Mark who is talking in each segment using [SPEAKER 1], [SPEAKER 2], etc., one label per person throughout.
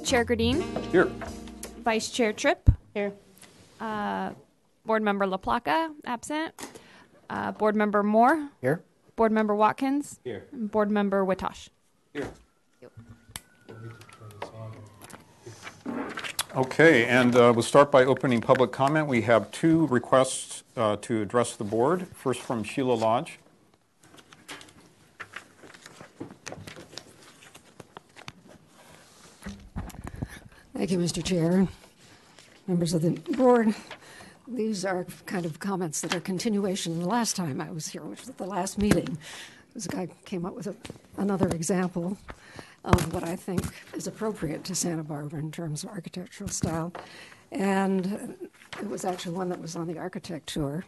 [SPEAKER 1] Chair Gradine.
[SPEAKER 2] Here.
[SPEAKER 1] Vice Chair Tripp.
[SPEAKER 3] Here.
[SPEAKER 1] Board Member LaPlaca, absent. Board Member Moore.
[SPEAKER 4] Here.
[SPEAKER 1] Board Member Watkins.
[SPEAKER 2] Here.
[SPEAKER 1] And Board Member Witosh.
[SPEAKER 2] Here. Okay, and we'll start by opening public comment. We have two requests to address the board. First from Sheila Lodge.
[SPEAKER 3] Thank you, Mr. Chair. Members of the board, these are kind of comments that are continuation. The last time I was here, which was at the last meeting, this guy came up with another example of what I think is appropriate to Santa Barbara in terms of architectural style. And it was actually one that was on the architect tour.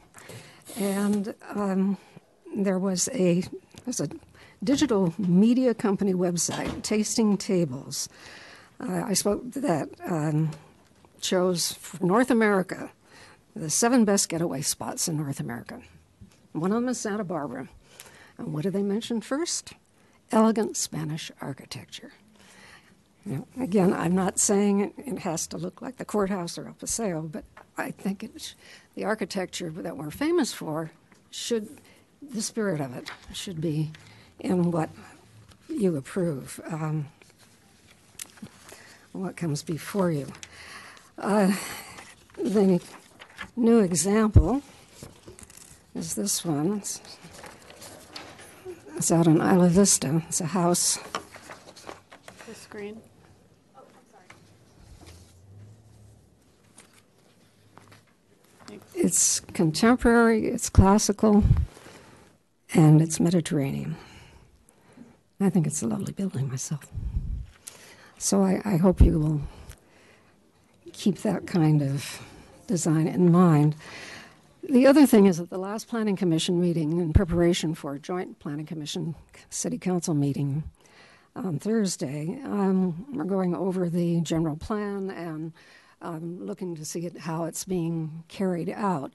[SPEAKER 3] And there was a digital media company website, Tasting Tables. I spoke to that, chose for North America the 7 best getaway spots in North America. One of them is Santa Barbara. And what did they mention first? Elegant Spanish architecture. Now, again, I'm not saying it has to look like the courthouse or El Paseo, but I think the architecture that we're famous for the spirit of it should be in what you approve. What comes before you. The new example is this one. It's out in Isla Vista. It's a house.
[SPEAKER 5] The screen. Oh, I'm sorry.
[SPEAKER 3] It's contemporary, it's classical, and it's Mediterranean. I think it's a lovely building myself. So I hope you will keep that kind of design in mind. The other thing is at the last Planning Commission meeting, in preparation for a joint Planning Commission City Council meeting on Thursday, we're going over the general plan and looking to see how it's being carried out.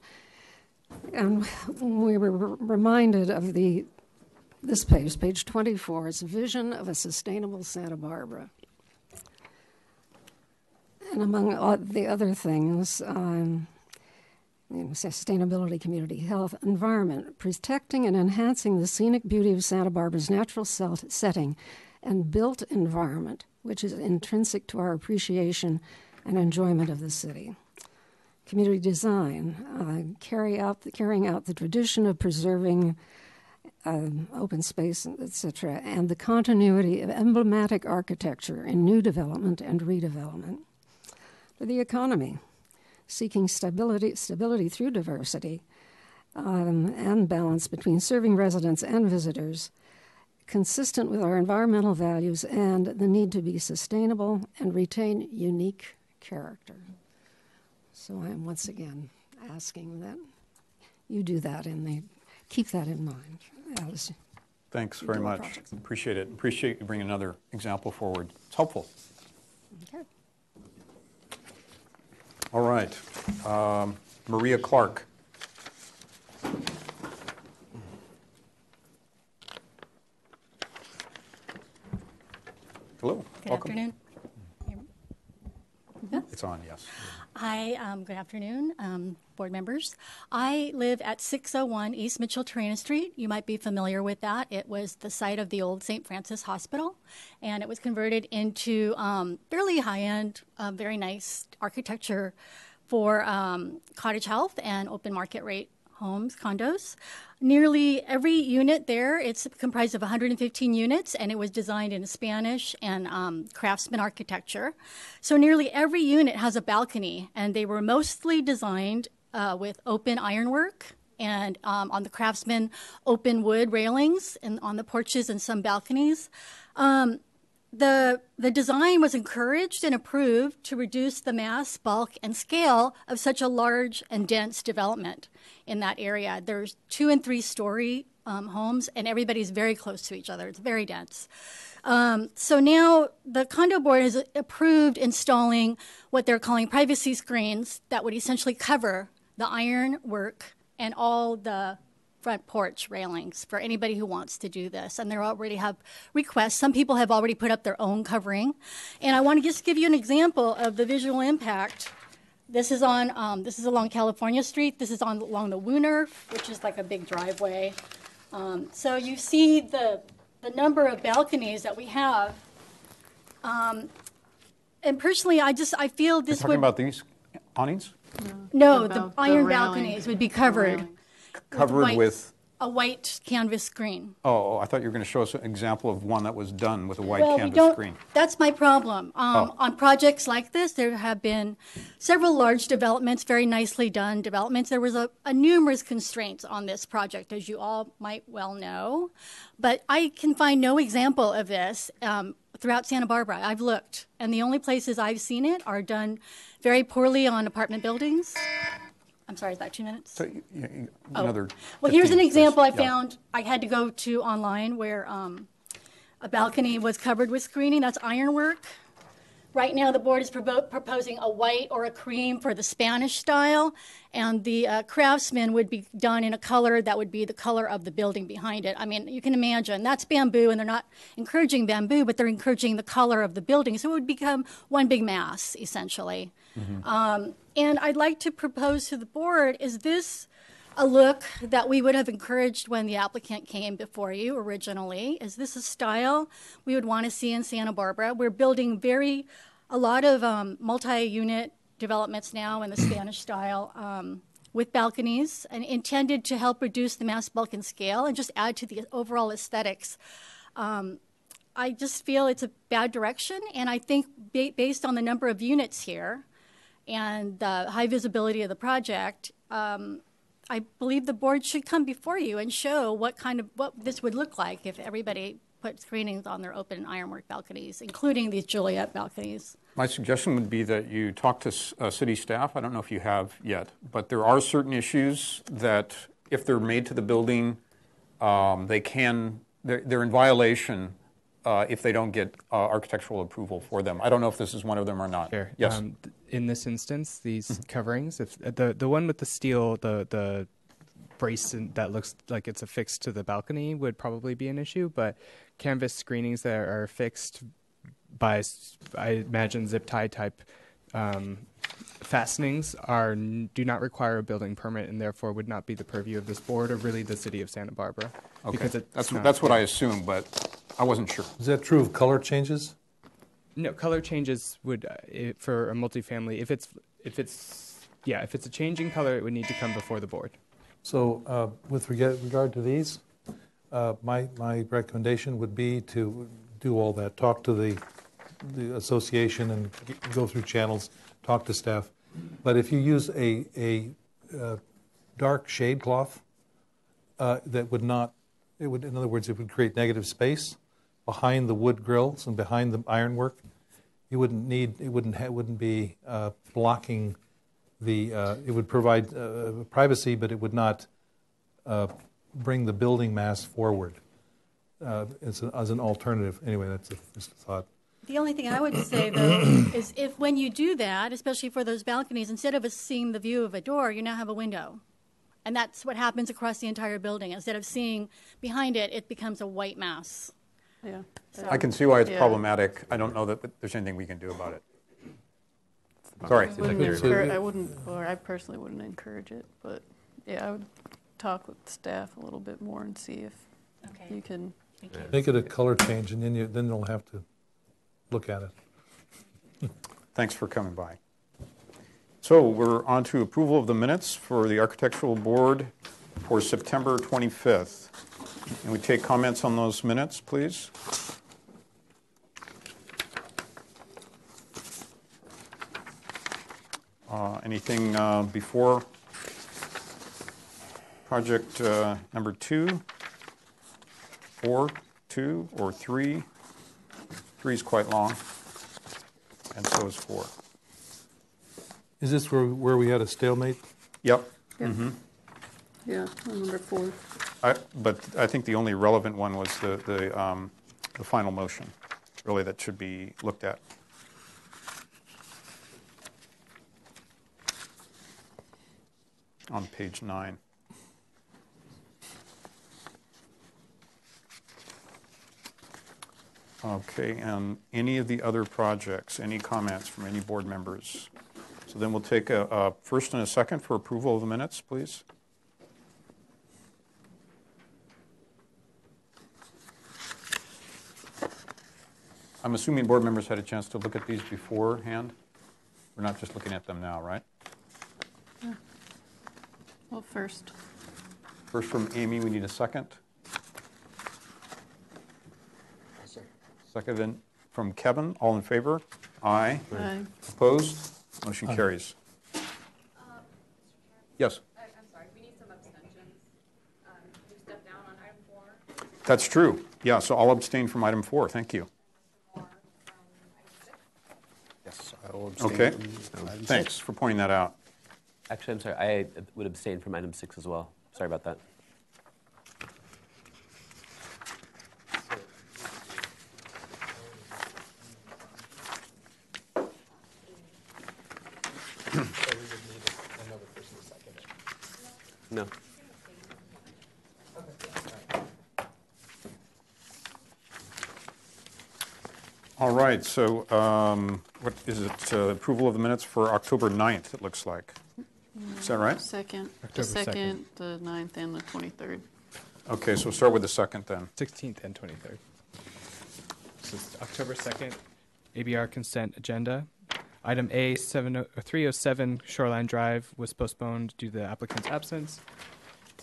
[SPEAKER 3] And we were reminded of this page 24, it's Vision of a Sustainable Santa Barbara. And among the other things, sustainability, community health, environment, protecting and enhancing the scenic beauty of Santa Barbara's natural setting and built environment, which is intrinsic to our appreciation and enjoyment of the city. Community design, carrying out the tradition of preserving open space, etc., and the continuity of emblematic architecture in new development and redevelopment. For the economy, seeking stability through diversity and balance between serving residents and visitors, consistent with our environmental values and the need to be sustainable and retain unique character. So I am once again asking that you do that keep that in mind.
[SPEAKER 2] Thanks very much.
[SPEAKER 3] Projects.
[SPEAKER 2] Appreciate it. Appreciate you bringing another example forward. It's helpful.
[SPEAKER 3] Okay.
[SPEAKER 2] All right. Maria Clark. Hello.
[SPEAKER 6] Good
[SPEAKER 2] Welcome.
[SPEAKER 6] afternoon.
[SPEAKER 2] It's on, yes.
[SPEAKER 6] Hi, good afternoon, board members. I live at 601 East Mitchell-Torrena Street. You might be familiar with that. It was the site of the old St. Francis Hospital, and it was converted into fairly high-end, very nice architecture for cottage health and open market rate homes, condos. Nearly every unit there, it's comprised of 115 units, and it was designed in Spanish and craftsman architecture. So nearly every unit has a balcony, and they were mostly designed with open ironwork and on the craftsman open wood railings and on the porches and some balconies. The design was encouraged and approved to reduce the mass, bulk, and scale of such a large and dense development in that area. There's 2- and 3-story homes, and everybody's very close to each other. It's very dense. So now the condo board has approved installing what they're calling privacy screens that would essentially cover the iron work and all the front porch railings for anybody who wants to do this. And they already have requests. Some people have already put up their own covering. And I want to just give you an example of the visual impact. This is along California Street. This is along the Wooner, which is like a big driveway. So you see the number of balconies that we have. And personally, I feel this
[SPEAKER 2] Talking
[SPEAKER 6] would...
[SPEAKER 2] about these awnings?
[SPEAKER 6] No,
[SPEAKER 5] The
[SPEAKER 6] the iron
[SPEAKER 5] railing.
[SPEAKER 6] balconies would be covered.
[SPEAKER 2] Covered with,
[SPEAKER 6] a white canvas screen.
[SPEAKER 2] oh, I thought you were going to show us an example of one that was done with a white
[SPEAKER 6] Well, we
[SPEAKER 2] canvas
[SPEAKER 6] don't.
[SPEAKER 2] screen.
[SPEAKER 6] That's my problem.
[SPEAKER 2] Oh.
[SPEAKER 6] On projects like this, there have been several large developments, very nicely done developments. There was a numerous constraints on this project, as you all might well know. But I can find no example of this throughout Santa Barbara. I've looked, and the only places I've seen it are done very poorly on apartment buildings. I'm sorry, is that 2 minutes?
[SPEAKER 2] So, another
[SPEAKER 6] Well, here's
[SPEAKER 2] 15,
[SPEAKER 6] an example I
[SPEAKER 2] please. Yeah.
[SPEAKER 6] found. I had to go to online where a balcony was covered with screening. That's ironwork. Right now, the board is proposing a white or a cream for the Spanish style, and the craftsman would be done in a color that would be the color of the building behind it. I mean, you can imagine that's bamboo, and they're not encouraging bamboo, but they're encouraging the color of the building. So it would become one big mass, essentially. And I'd like to propose to the board, is this a look that we would have encouraged when the applicant came before you originally? Is this a style we would want to see in Santa Barbara? We're building a lot of multi-unit developments now in the Spanish style with balconies, and intended to help reduce the mass, bulk, and scale and just add to the overall aesthetics. I just feel it's a bad direction, and I think based on the number of units here and the high visibility of the project, I believe the board should come before you and show what this would look like if everybody put screenings on their open ironwork balconies, including these Juliet balconies.
[SPEAKER 2] My suggestion would be that you talk to city staff. I don't know if you have yet, but there are certain issues that if they're made to the building, they're in violation if they don't get architectural approval for them. I don't know if this is one of them or not.
[SPEAKER 4] Sure.
[SPEAKER 2] Yes.
[SPEAKER 4] In this instance, these coverings, if the one with the steel, the brace that looks like it's affixed to the balcony would probably be an issue, but canvas screenings that are affixed by, I imagine, zip tie type fastenings do not require a building permit, and therefore would not be the purview of this board or really the city of Santa Barbara.
[SPEAKER 2] Okay.
[SPEAKER 4] Because
[SPEAKER 2] That's what I assumed, but I wasn't sure.
[SPEAKER 7] Is that true of color changes?
[SPEAKER 4] No, color changes would for a multifamily. If it's a change in color, it would need to come before the board.
[SPEAKER 7] So with regard to these, my recommendation would be to do all that. Talk to the association and go through channels. Talk to staff. But if you use a dark shade cloth, that would not. It would, in other words, it would create negative space behind the wood grills and behind the ironwork. You wouldn't need. It wouldn't be blocking the. It would provide privacy, but it would not bring the building mass forward as an alternative. Anyway, that's just a thought.
[SPEAKER 6] The only thing I would say, though, is if when you do that, especially for those balconies, instead of seeing the view of a door, you now have a window. And that's what happens across the entire building. Instead of seeing behind it, it becomes a white mass.
[SPEAKER 5] Yeah.
[SPEAKER 6] So-
[SPEAKER 2] I can see why it's
[SPEAKER 5] Yeah.
[SPEAKER 2] problematic. I don't know that there's anything we can do about it. Sorry.
[SPEAKER 5] I personally wouldn't encourage it, but yeah, I would talk with staff a little bit more and see if you can.
[SPEAKER 7] Make it a color change, and then you'll have to look at it.
[SPEAKER 2] Thanks for coming by. So we're on to approval of the minutes for the Architectural Board for September 25th. Can we take comments on those minutes, please? Anything before project number 2, 4, 2, or 3? 3 is quite long, and so is 4.
[SPEAKER 7] Is this where we had a stalemate?
[SPEAKER 2] Yep.
[SPEAKER 5] Yeah, on number 4.
[SPEAKER 2] But I think the only relevant one was the final motion, really, that should be looked at. On page 9. Okay, and any of the other projects, any comments from any board members? So then we'll take a first and a second for approval of the minutes, please. I'm assuming board members had a chance to look at these beforehand? We're not just looking at them now, right?
[SPEAKER 5] Well, first.
[SPEAKER 2] First from Amy, we need a second. Second then from Kevin, all in favor? Aye.
[SPEAKER 5] Aye.
[SPEAKER 2] Opposed? Motion carries. Yes?
[SPEAKER 1] I'm sorry, we need some abstentions. Can you step down on item 4?
[SPEAKER 2] That's true. Yeah, so I'll abstain from item 4. Thank you.
[SPEAKER 8] Yes, I will abstain.
[SPEAKER 2] Okay.
[SPEAKER 8] from item
[SPEAKER 2] Thanks
[SPEAKER 8] 6.
[SPEAKER 2] for pointing that out.
[SPEAKER 8] Actually, I'm sorry. I would abstain from item 6 as well. Sorry about that. No.
[SPEAKER 2] All right, so what is it, approval of the minutes for October 9th, it looks like. Is that right?
[SPEAKER 5] Second.
[SPEAKER 4] October
[SPEAKER 5] The 2nd, the 9th, and the 23rd.
[SPEAKER 2] Okay, so we'll start with the second then.
[SPEAKER 4] 16th and 23rd. So it's October 2nd, ABR consent agenda. Item A, 307 Shoreline Drive was postponed due to the applicant's absence.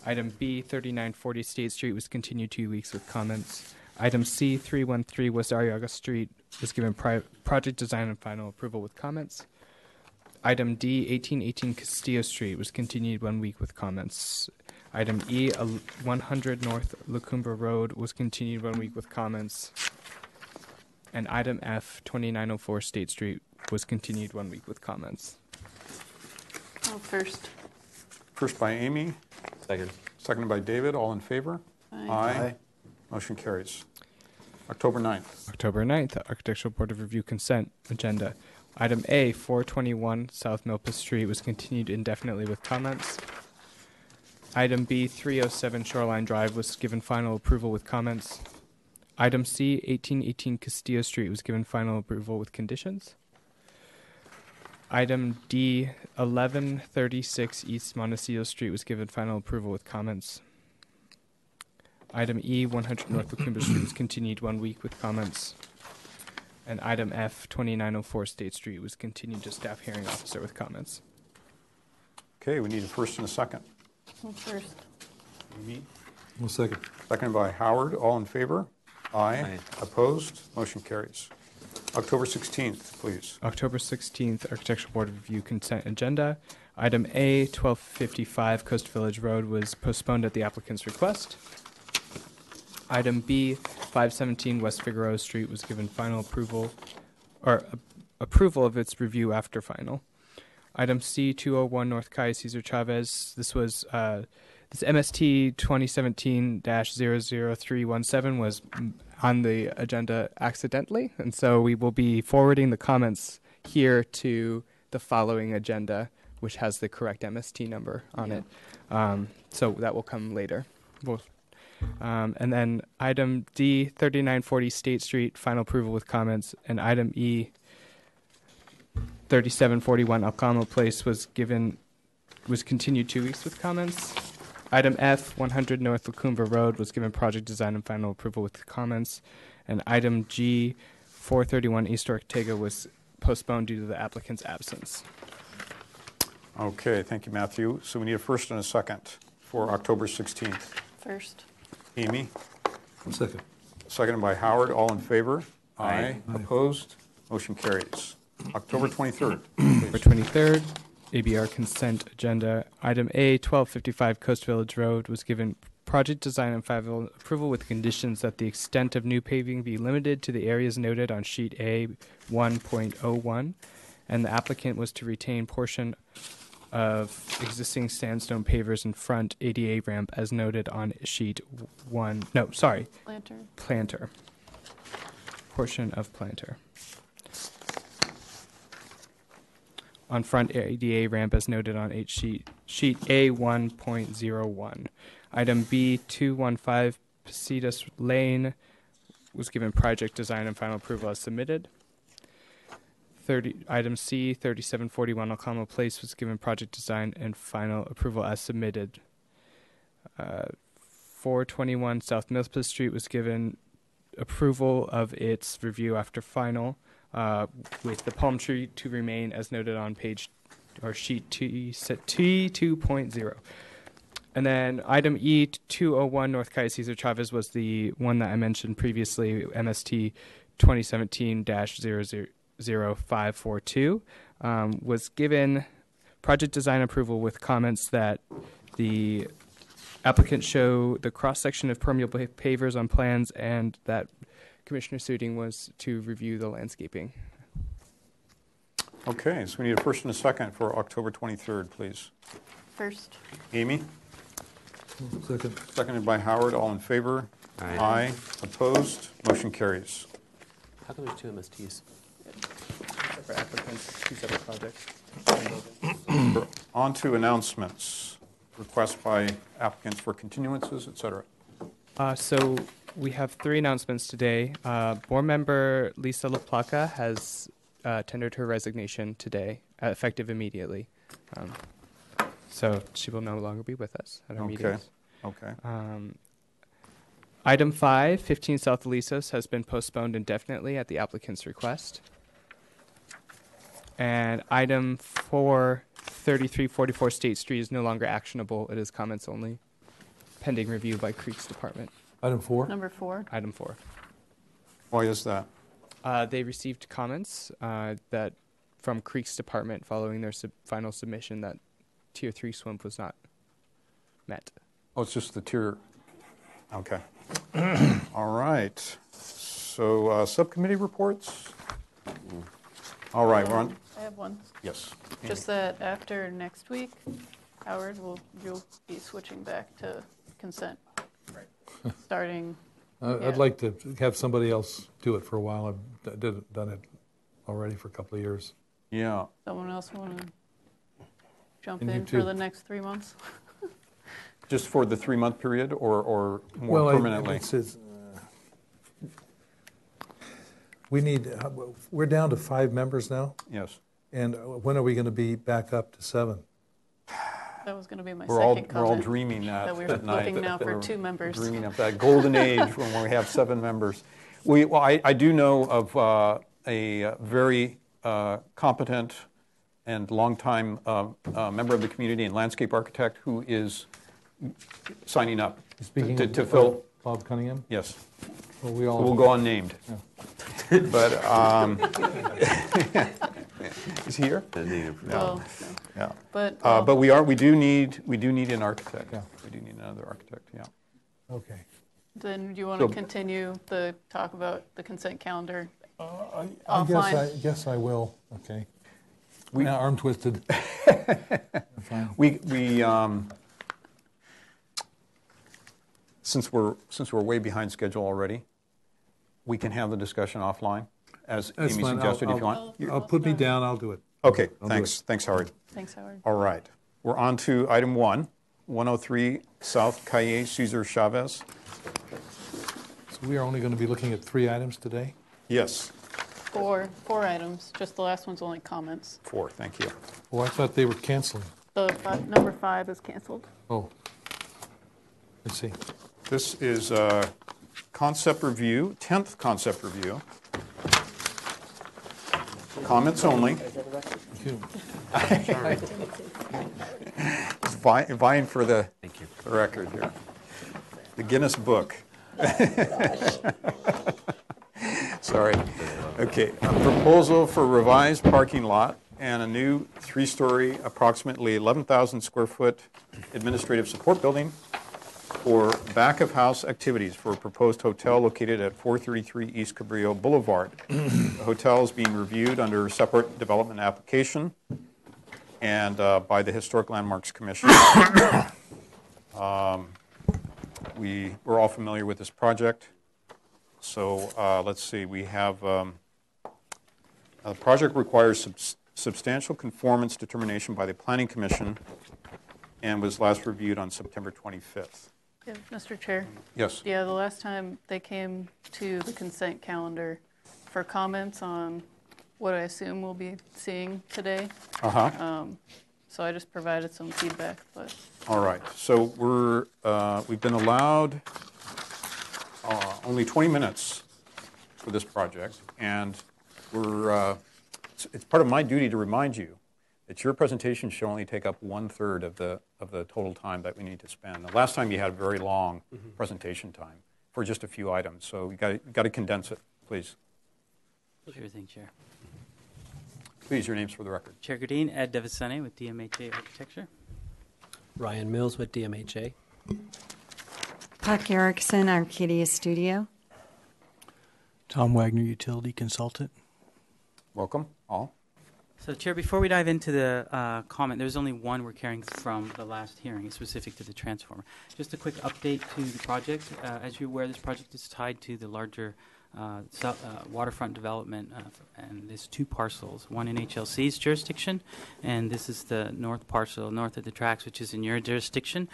[SPEAKER 4] Item B, 3940 State Street was continued 2 weeks with comments. Item C, 313 West Arriaga Street was given project design and final approval with comments. Item D, 1818 Castillo Street was continued 1 week with comments. Item E, 100 North Lacumba Road was continued 1 week with comments. And item F, 2904 State Street was continued 1 week with comments.
[SPEAKER 5] Oh, first.
[SPEAKER 2] First by Amy,
[SPEAKER 8] Second.
[SPEAKER 2] seconded by David, all in favor?
[SPEAKER 5] Aye.
[SPEAKER 2] Motion carries. October 9th.
[SPEAKER 4] October 9th, Architectural Board of Review consent agenda. Item A, 421 South Milpas Street was continued indefinitely with comments. Item B, 307 Shoreline Drive was given final approval with comments. Item C, 1818 Castillo Street was given final approval with conditions. Item D, 1136 East Montecillo Street was given final approval with comments. Item E, 100 North Lacumba Street was continued 1 week with comments. And item F, 2904 State Street was continued to staff hearing officer with comments.
[SPEAKER 2] Okay, we need a first and a second.
[SPEAKER 5] Well, first.
[SPEAKER 2] Amy,
[SPEAKER 7] One second.
[SPEAKER 2] seconded by Howard, all in favor? Aye.
[SPEAKER 8] Aye.
[SPEAKER 2] Opposed? Motion carries. October 16th, please.
[SPEAKER 4] October 16th, Architectural Board of Review consent agenda. Item A, 1255 Coast Village Road was postponed at the applicant's request. Item B, 517 West Figueroa Street was given final approval, or approval of its review after final. Item C, 201 North Calle Cesar Chavez. This was this MST 2017-00317 was on the agenda accidentally, and so we will be forwarding the comments here to the following agenda, which has the correct MST number on it. So that will come later. And then item D, 3940 State Street, final approval with comments, and item E, 3741 Alcamo Place was continued 2 weeks with comments. Item F, 100 North Lacumba Road was given project design and final approval with comments. And item G, 431 East Ortega was postponed due to the applicant's absence.
[SPEAKER 2] Okay, thank you, Matthew. So we need a first and a second for October 16th.
[SPEAKER 5] First.
[SPEAKER 2] Amy,
[SPEAKER 7] One second.
[SPEAKER 2] seconded by Howard, all in favor?
[SPEAKER 8] Aye.
[SPEAKER 2] Opposed? Motion carries. October 23rd,
[SPEAKER 4] October 23rd, ABR consent agenda. Item A, 1255 Coast Village Road was given project design and final approval with conditions that the extent of new paving be limited to the areas noted on sheet A 1.01, and the applicant was to retain portion of existing sandstone pavers in front ADA ramp as noted on sheet planter. Portion of planter. On front ADA ramp as noted on sheet A 1.01. Item B, 215 Pacitas Lane was given project design and final approval as submitted. Item C, 3741 Alcamo Place was given project design and final approval as submitted. 421 South Milpas Street was given approval of its review after final, with the palm tree to remain as noted on page or sheet T2.0. And then item E, 201 North Calle Cesar Chavez was the one that I mentioned previously, MST 2017-00542, was given project design approval with comments that the applicant show the cross-section of permeable pavers on plans and that Commissioner Suding was to review the landscaping.
[SPEAKER 2] Okay, so we need a first and a second for October 23rd, please.
[SPEAKER 5] First.
[SPEAKER 2] Amy?
[SPEAKER 7] Second.
[SPEAKER 2] Seconded by Howard. All in favor?
[SPEAKER 8] Aye.
[SPEAKER 2] Opposed? Motion carries.
[SPEAKER 8] How come there's two MSTs?
[SPEAKER 4] Separate applicants, two separate projects.
[SPEAKER 2] On to announcements. Requests by applicants for continuances, et cetera.
[SPEAKER 4] So we have three announcements today. Board member Lisa LaPlaca has tendered her resignation today, effective immediately. So she will no longer be with us at our meetings.
[SPEAKER 2] Okay.
[SPEAKER 4] Item 5, 15 South Elisos, has been postponed indefinitely at the applicant's request. And item 4, 3344 State Street is no longer actionable. It is comments only, pending review by Creeks Department.
[SPEAKER 7] Item 4.
[SPEAKER 5] Number 4.
[SPEAKER 4] Item 4.
[SPEAKER 2] Why is that?
[SPEAKER 4] They received comments that from Creeks Department following their final submission that Tier 3 SWMP was not met.
[SPEAKER 2] Oh, it's just the tier. Okay. All right. So subcommittee reports? All right, we're on.
[SPEAKER 5] I have one.
[SPEAKER 2] Yes.
[SPEAKER 5] Just that after next week, Howard, you'll be switching back to consent.
[SPEAKER 2] Right.
[SPEAKER 5] Starting.
[SPEAKER 7] I'd like to have somebody else do it for a while. I've done it already for a couple of years.
[SPEAKER 2] Yeah.
[SPEAKER 5] Someone else want to jump
[SPEAKER 7] And you
[SPEAKER 5] in for
[SPEAKER 7] too.
[SPEAKER 5] the next 3 months?
[SPEAKER 2] Just for the 3-month period or more
[SPEAKER 7] Well,
[SPEAKER 2] permanently?
[SPEAKER 7] We need, we're down to 5 members now,
[SPEAKER 2] Yes.
[SPEAKER 7] and when are we going to be back up to 7?
[SPEAKER 5] That was going to be my
[SPEAKER 2] We're all
[SPEAKER 5] second comment.
[SPEAKER 2] dreaming
[SPEAKER 5] that we're
[SPEAKER 2] at night.
[SPEAKER 5] looking now for
[SPEAKER 2] We're
[SPEAKER 5] 2 members.
[SPEAKER 2] Dreaming of that golden age when we have 7 members. I do know of a very competent and longtime member of the community and landscape architect who is signing up
[SPEAKER 7] Speaking
[SPEAKER 2] to
[SPEAKER 7] of
[SPEAKER 2] fill.
[SPEAKER 7] Bob Cunningham?
[SPEAKER 2] Yes.
[SPEAKER 7] Well, we all.
[SPEAKER 2] We'll go unnamed.
[SPEAKER 7] Yeah.
[SPEAKER 2] But is he here?
[SPEAKER 5] Well, no.
[SPEAKER 2] Yeah.
[SPEAKER 5] But
[SPEAKER 2] we do need an architect.
[SPEAKER 7] Yeah.
[SPEAKER 2] We do need another architect. Yeah.
[SPEAKER 7] Okay.
[SPEAKER 5] then you want
[SPEAKER 2] So-
[SPEAKER 5] to continue the talk about the consent calendar?
[SPEAKER 7] I
[SPEAKER 5] Offline.
[SPEAKER 7] guess I will. Okay.
[SPEAKER 2] We-
[SPEAKER 7] Now arm twisted. Fine.
[SPEAKER 2] We since we're way behind schedule already, we can have the discussion offline, as
[SPEAKER 7] That's
[SPEAKER 2] Amy
[SPEAKER 7] fine.
[SPEAKER 2] suggested. If you want.
[SPEAKER 7] I'll put me down. I'll do it.
[SPEAKER 2] Okay.
[SPEAKER 7] I'll do
[SPEAKER 2] Thanks. Thanks, Howard.
[SPEAKER 5] Thanks, Howard.
[SPEAKER 2] All right. We're on to item 1, 103 South Calle Cesar Chavez.
[SPEAKER 7] So we are only going to be looking at 3 items today?
[SPEAKER 2] Yes.
[SPEAKER 5] 4 items, just the last one's only comments.
[SPEAKER 2] 4. Thank you.
[SPEAKER 7] Oh, I thought they were canceling.
[SPEAKER 5] Number 5 is canceled.
[SPEAKER 7] Oh. Let's see.
[SPEAKER 2] This is concept review, 10th concept review. Comments only.
[SPEAKER 7] Thank you.
[SPEAKER 2] It's vying for the
[SPEAKER 8] Thank you.
[SPEAKER 2] record here. The Guinness Book. Sorry. Okay. A proposal for revised parking lot and a new 3-story, approximately 11,000 square foot administrative support building for back-of-house activities for a proposed hotel located at 433 East Cabrillo Boulevard. The hotel is being reviewed under separate development application and by the Historic Landmarks Commission. We're all familiar with this project. So let's see, we have, the project requires substantial conformance determination by the Planning Commission and was last reviewed on September 25th.
[SPEAKER 5] Yeah, Mr. Chair.
[SPEAKER 2] Yes.
[SPEAKER 5] Yeah, the last time they came to the consent calendar for comments on what I assume we'll be seeing today. So I just provided some feedback, but.
[SPEAKER 2] All right. So we've been allowed only 20 minutes for this project, and it's part of my duty to remind you that your presentation should only take up 1/3 of the total time that we need to spend. The last time you had a very long presentation time for just a few items, so you got to condense it, please.
[SPEAKER 9] Sure thing, Chair.
[SPEAKER 2] Please, your names for the record.
[SPEAKER 9] Chair Gurdine, Ed Devisene with DMHA Architecture.
[SPEAKER 10] Ryan Mills with DMHA.
[SPEAKER 11] Puck Erickson, Arcadia Studio.
[SPEAKER 12] Tom Wagner, Utility Consultant.
[SPEAKER 2] Welcome, all.
[SPEAKER 9] So, Chair, before we dive into the comment, there's only one we're carrying from the last hearing, specific to the transformer. Just a quick update to the project. As you're aware, this project is tied to the larger waterfront development, and there's two parcels, one in HLC's jurisdiction, and this is the north parcel, north of the tracks, which is in your jurisdiction.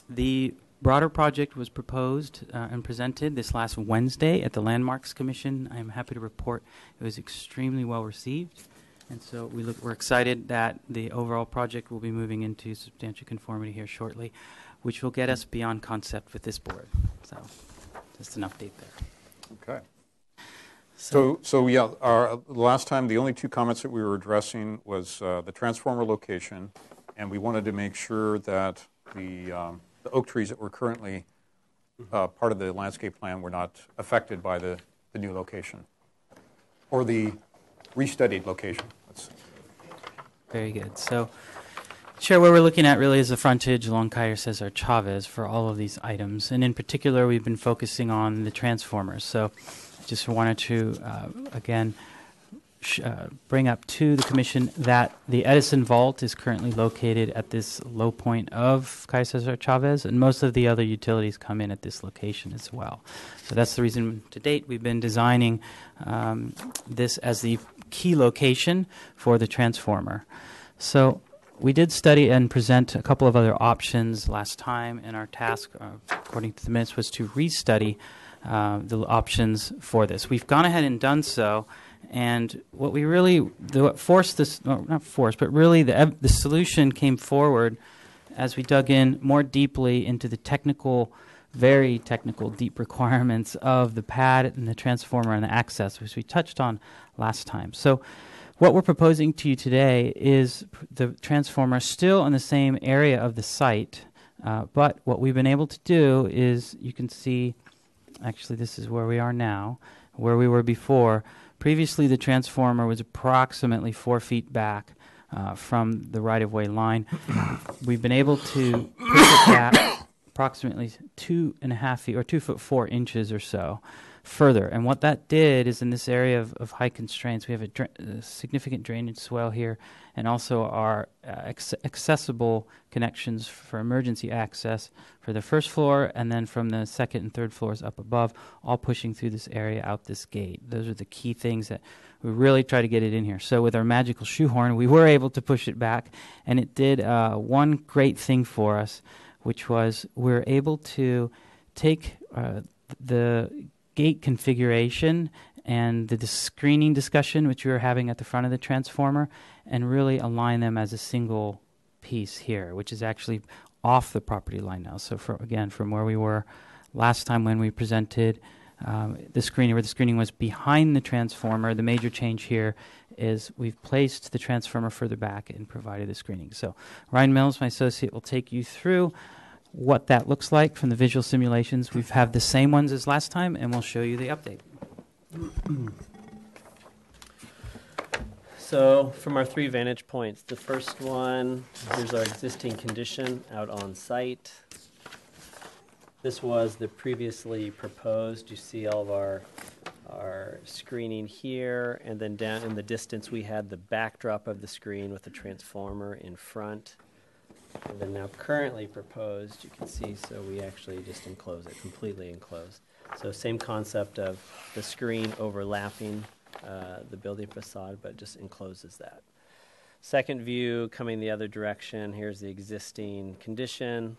[SPEAKER 9] The broader project was proposed and presented this last Wednesday at the Landmarks Commission. I am happy to report it was extremely well received. And so we're excited that the overall project will be moving into substantial conformity here shortly, which will get us beyond concept with this board. So just an update there.
[SPEAKER 2] Okay. So yeah, last time the only two comments that we were addressing was the transformer location, and we wanted to make sure that the oak trees that were currently part of the landscape plan were not affected by the new location or the restudied location.
[SPEAKER 9] Very good. So, Chair, what we're looking at really is the frontage along Cayo Cesar Chavez for all of these items. And in particular, we've been focusing on the transformers. So just wanted to, again, bring up to the Commission that the Edison Vault is currently located at this low point of Cayo Cesar Chavez, and most of the other utilities come in at this location as well. So that's the reason to date we've been designing this as the key location for the transformer. So we did study and present a couple of other options last time, and our task, according to the minutes, was to restudy the options for this. We've gone ahead and done so, and what we really, what forced this, no, not forced, but really the solution came forward as we dug in more deeply into the technical, very technical, deep requirements of the pad and the transformer and the access, which we touched on last time. So what we're proposing to you today is the transformer still in the same area of the site, but what we've been able to do is, you can see, actually this is where we are now, where we were before. Previously the transformer was approximately 4 feet back from the right-of-way line. We've been able to push it back approximately 2.5 feet, or 2'4" or so further. And what that did is, in this area of high constraints, we have a significant drainage swell here, and also our accessible connections for emergency access for the first floor, and then from the second and third floors up above, all pushing through this area out this gate. Those are the key things that we really try to get it in here. So with our magical shoehorn, we were able to push it back, and it did one great thing for us, which was we're able to take the gate configuration and the screening discussion, which we were having at the front of the transformer, and really align them as a single piece here, which is actually off the property line now. So again, from where we were last time when we presented the screening, where the screening was behind the transformer, the major change here is we've placed the transformer further back and provided the screening. So Ryan Mills, my associate, will take you through what that looks like from the visual simulations. We've had the same ones as last time, and we'll show you the update.
[SPEAKER 10] So from our 3 vantage points, the first one, here's our existing condition out on site. This was the previously proposed. You see all of our screening here, and then down in the distance we had the backdrop of the screen with the transformer in front. And then now currently proposed, you can see, so we actually just enclose it, completely enclosed. So same concept of the screen overlapping the building facade, but just encloses that. Second view coming the other direction, here's the existing condition.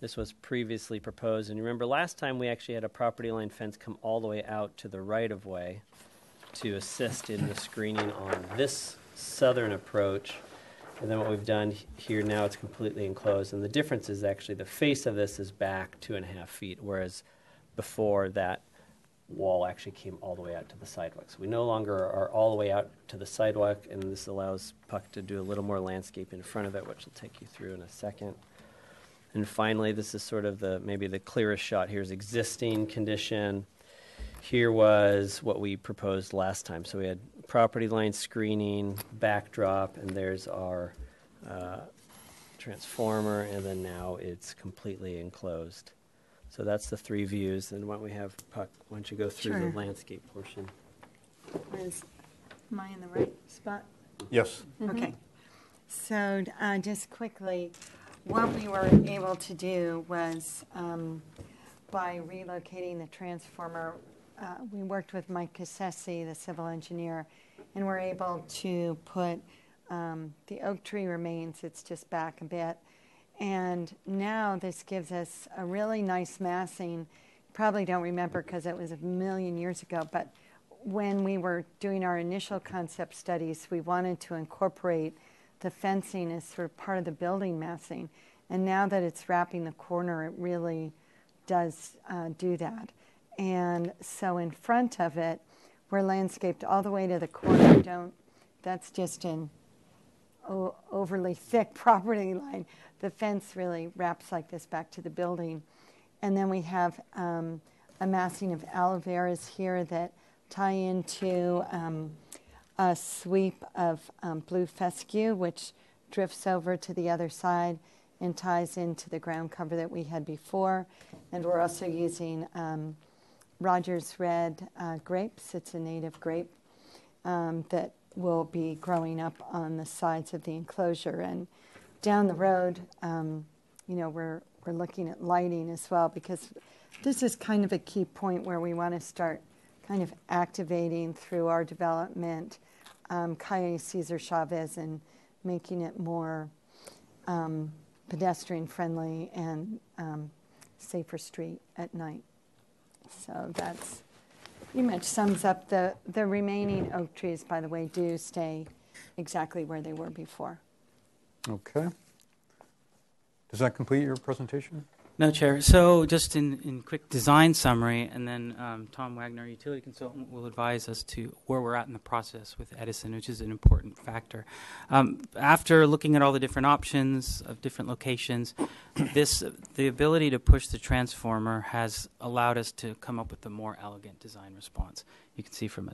[SPEAKER 10] This was previously proposed, and remember last time we actually had a property line fence come all the way out to the right-of-way to assist in the screening on this southern approach. And then what we've done here now, it's completely enclosed. And the difference is actually the face of this is back 2.5 feet, whereas before that wall actually came all the way out to the sidewalk. So we no longer are all the way out to the sidewalk, and this allows Puck to do a little more landscape in front of it, which I'll take you through in a second. And finally, this is sort of maybe the clearest shot. Here's existing condition. Here was what we proposed last time. So we had property line screening, backdrop, and there's our transformer, and then now it's completely enclosed. So that's the three views. And why don't we have Puck, why don't you go through
[SPEAKER 11] Sure.
[SPEAKER 10] the landscape portion?
[SPEAKER 11] Am I in the right spot?
[SPEAKER 2] Yes.
[SPEAKER 11] Okay. So just quickly, what we were able to do was by relocating the transformer, we worked with Mike Cassesi, the civil engineer, and we're able to put the oak tree remains, it's just back a bit. And now this gives us a really nice massing. Probably don't remember because it was a million years ago, but when we were doing our initial concept studies, we wanted to incorporate the fencing as sort of part of the building massing. And now that it's wrapping the corner, it really does do that. And so in front of it, we're landscaped all the way to the corner. That's just an overly thick property line. The fence really wraps like this back to the building. And then we have a massing of aloe veras here that tie into a sweep of blue fescue, which drifts over to the other side and ties into the ground cover that we had before. And we're also using Rogers Red grapes. It's a native grape that will be growing up on the sides of the enclosure. And down the road, we're looking at lighting as well, because this is kind of a key point where we want to start kind of activating through our development Calle Cesar Chavez and making it more pedestrian friendly and safer street at night. So that's pretty much sums up the remaining oak trees, by the way, do stay exactly where they were before.
[SPEAKER 2] Okay. Does that complete your presentation?
[SPEAKER 9] No, Chair. So just in quick design summary, and then Tom Wagner, utility consultant, will advise us to where we're at in the process with Edison, which is an important factor. After looking at all the different options of different locations, the ability to push the transformer has allowed us to come up with a more elegant design response. You can see from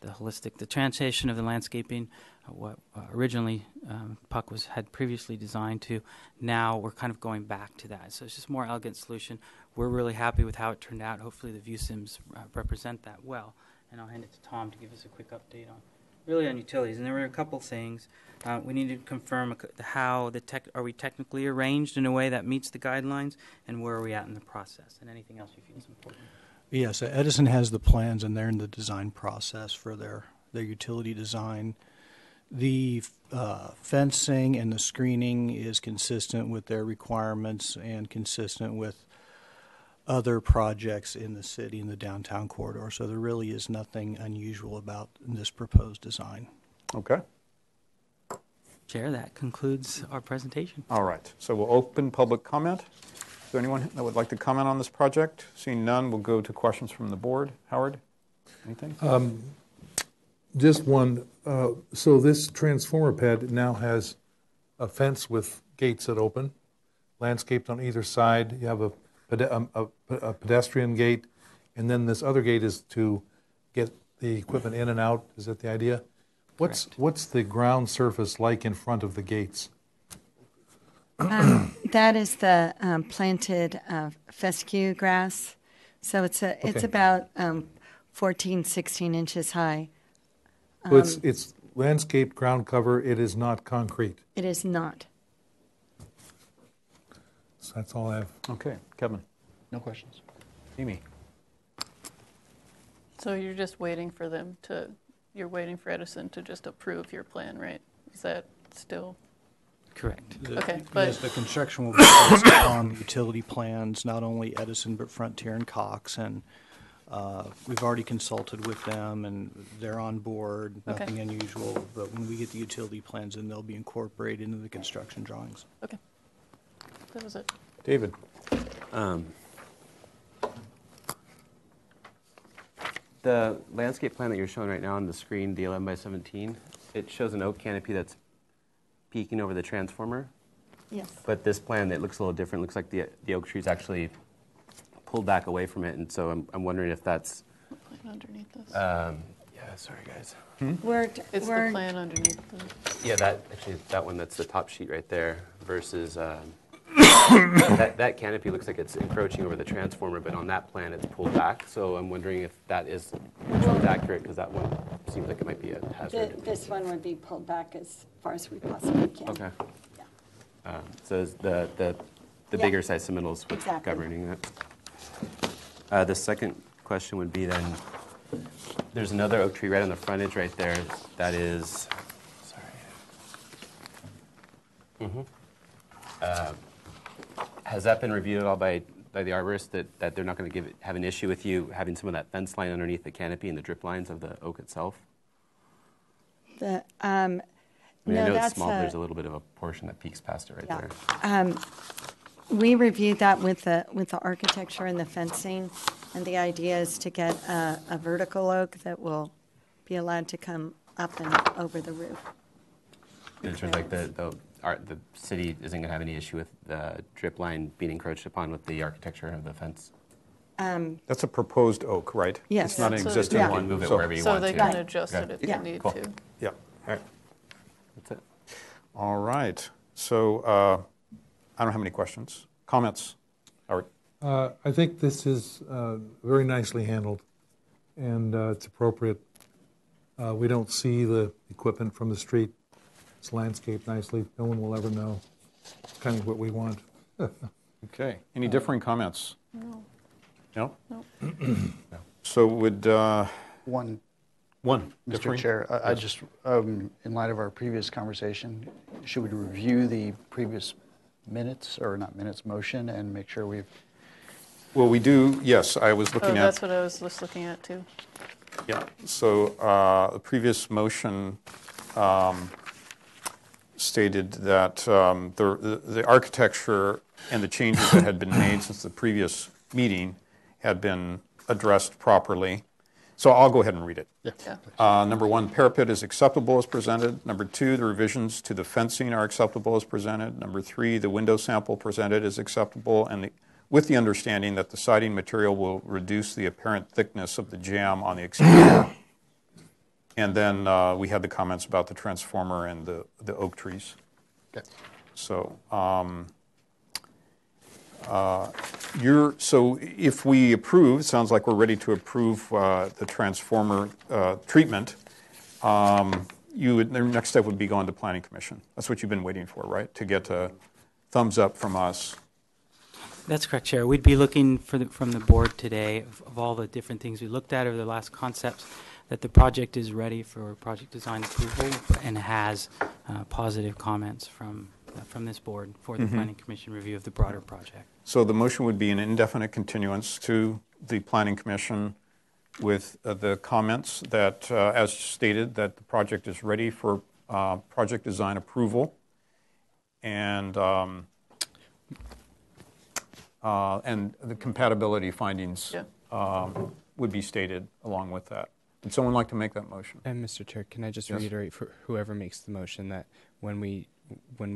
[SPEAKER 9] the holistic, the translation of the landscaping, what originally Puck had previously designed to, now we're kind of going back to that. So it's just a more elegant solution. We're really happy with how it turned out. Hopefully the view sims represent that well. And I'll hand it to Tom to give us a quick update on utilities. And there were a couple things. We need to confirm how are we technically arranged in a way that meets the guidelines, and where are we at in the process, and anything else you feel is important.
[SPEAKER 12] Yes, Edison has the plans, and they're in the design process for their utility design. The fencing and the screening is consistent with their requirements and consistent with other projects in the city in the downtown corridor. So there really is nothing unusual about this proposed design.
[SPEAKER 2] Okay.
[SPEAKER 9] Chair, that concludes our presentation.
[SPEAKER 2] All right. So we'll open public comment. Is there anyone that would like to comment on this project? Seeing none, we'll go to questions from the board. Howard, anything?
[SPEAKER 7] Just one. So this transformer pad now has a fence with gates that open, landscaped on either side. You have a pedestrian gate, and then this other gate is to get the equipment in and out. Is that the idea? What's the ground surface like in front of the gates?
[SPEAKER 11] That is the planted fescue grass. So it's about 14, 16 inches high.
[SPEAKER 7] So it's landscaped ground cover. It is not concrete.
[SPEAKER 11] It is not.
[SPEAKER 7] So that's all I have.
[SPEAKER 2] Okay. Kevin.
[SPEAKER 12] No questions.
[SPEAKER 2] Amy.
[SPEAKER 5] So you're just waiting for you're waiting for Edison to just approve your plan, right? Is that still?
[SPEAKER 9] Correct.
[SPEAKER 5] Okay,
[SPEAKER 12] Yes,
[SPEAKER 5] but
[SPEAKER 12] the construction will be based on the utility plans, not only Edison, but Frontier and Cox. And we've already consulted with them, and they're on board,
[SPEAKER 5] Okay.
[SPEAKER 12] nothing unusual. But when we get the utility plans in, they'll be incorporated into the construction drawings.
[SPEAKER 5] okay, that was it.
[SPEAKER 2] David?
[SPEAKER 8] The landscape plan that you're showing right now on the screen, the 11 by 17, it shows an oak canopy that's peeking over the transformer.
[SPEAKER 11] Yes.
[SPEAKER 8] But this plan, it looks a little different. It looks like the oak tree's actually pulled back away from it, and so I'm wondering if that's.
[SPEAKER 5] Plan underneath this.
[SPEAKER 8] Yeah, sorry guys.
[SPEAKER 5] It's the plan underneath the.
[SPEAKER 8] Yeah, that one, that's the top sheet right there versus that canopy looks like it's encroaching over the transformer, but on that plan it's pulled back. So I'm wondering if that is which one's accurate, because that one seems like it might be a hazard.
[SPEAKER 11] This one would be pulled back as far as we possibly can.
[SPEAKER 8] Okay.
[SPEAKER 11] Yeah.
[SPEAKER 8] So is the
[SPEAKER 11] Yeah.
[SPEAKER 8] bigger size submittals what's
[SPEAKER 11] Exactly.
[SPEAKER 8] governing that. The second question would be then, there's another oak tree right on the frontage right there that is, has that been reviewed at all by the arborist that they're not going to have an issue with you having some of that fence line underneath the canopy and the drip lines of the oak itself?
[SPEAKER 11] The,
[SPEAKER 8] I mean,
[SPEAKER 11] no,
[SPEAKER 8] I know
[SPEAKER 11] that's
[SPEAKER 8] it's small, but there's a little bit of a portion that peeks past it right
[SPEAKER 11] Yeah.
[SPEAKER 8] there.
[SPEAKER 11] We reviewed that with the architecture and the fencing, and the idea is to get a vertical oak that will be allowed to come up and over the roof.
[SPEAKER 8] In terms of like the city isn't going to have any issue with the drip line being encroached upon with the architecture of the fence?
[SPEAKER 2] That's a proposed oak, right?
[SPEAKER 11] Yes.
[SPEAKER 2] It's not an
[SPEAKER 5] Yeah, so-
[SPEAKER 2] existing
[SPEAKER 11] Yeah.
[SPEAKER 8] You
[SPEAKER 2] one.
[SPEAKER 8] can move it
[SPEAKER 2] so-
[SPEAKER 8] wherever you
[SPEAKER 5] So
[SPEAKER 8] want
[SPEAKER 5] they
[SPEAKER 8] to.
[SPEAKER 5] can adjust it
[SPEAKER 8] Okay.
[SPEAKER 5] if they
[SPEAKER 11] Yeah.
[SPEAKER 5] need
[SPEAKER 8] Cool.
[SPEAKER 5] to.
[SPEAKER 2] Yeah.
[SPEAKER 8] All right. That's it.
[SPEAKER 2] All right. So I don't have any questions. Comments? Howard?
[SPEAKER 7] I think this is very nicely handled, and it's appropriate. We don't see the equipment from the street. It's landscaped nicely. No one will ever know. It's kind of what we want.
[SPEAKER 2] Okay. Any differing comments?
[SPEAKER 5] No.
[SPEAKER 2] No?
[SPEAKER 5] No.
[SPEAKER 2] So would
[SPEAKER 13] One,
[SPEAKER 2] one
[SPEAKER 13] Mr.
[SPEAKER 2] differing?
[SPEAKER 13] Chair, I just, in light of our previous conversation, should we review the previous minutes, or not minutes, motion, and make sure we've,
[SPEAKER 2] Well, we do. Yes, I was looking
[SPEAKER 5] Oh,
[SPEAKER 2] at.
[SPEAKER 5] that's what I was just looking at too.
[SPEAKER 2] Yeah, so the previous motion stated that the architecture and the changes that had been made since the previous meeting had been addressed properly. So I'll go ahead and read it.
[SPEAKER 5] Yeah.
[SPEAKER 2] Number one, parapet is acceptable as presented. Number two, the revisions to the fencing are acceptable as presented. Number three, the window sample presented is acceptable, and with the understanding that the siding material will reduce the apparent thickness of the jamb on the exterior. And then we had the comments about the transformer and the oak trees.
[SPEAKER 13] Okay.
[SPEAKER 2] So, so if we approve, it sounds like we're ready to approve the transformer treatment. The next step would be going to Planning Commission. That's what you've been waiting for, right? To get a thumbs up from us.
[SPEAKER 9] That's correct, Chair. We'd be looking from the board today of all the different things we looked at over the last concepts, that the project is ready for project design approval and has positive comments from this board for the Planning Commission review of the broader project.
[SPEAKER 2] So the motion would be an indefinite continuance to the Planning Commission with the comments that, as stated, that the project is ready for project design approval, and the compatibility findings would be stated along with that. Would someone like to make that motion?
[SPEAKER 4] And Mr. Chair, can I just
[SPEAKER 2] Yes.
[SPEAKER 4] reiterate for whoever makes the motion that when we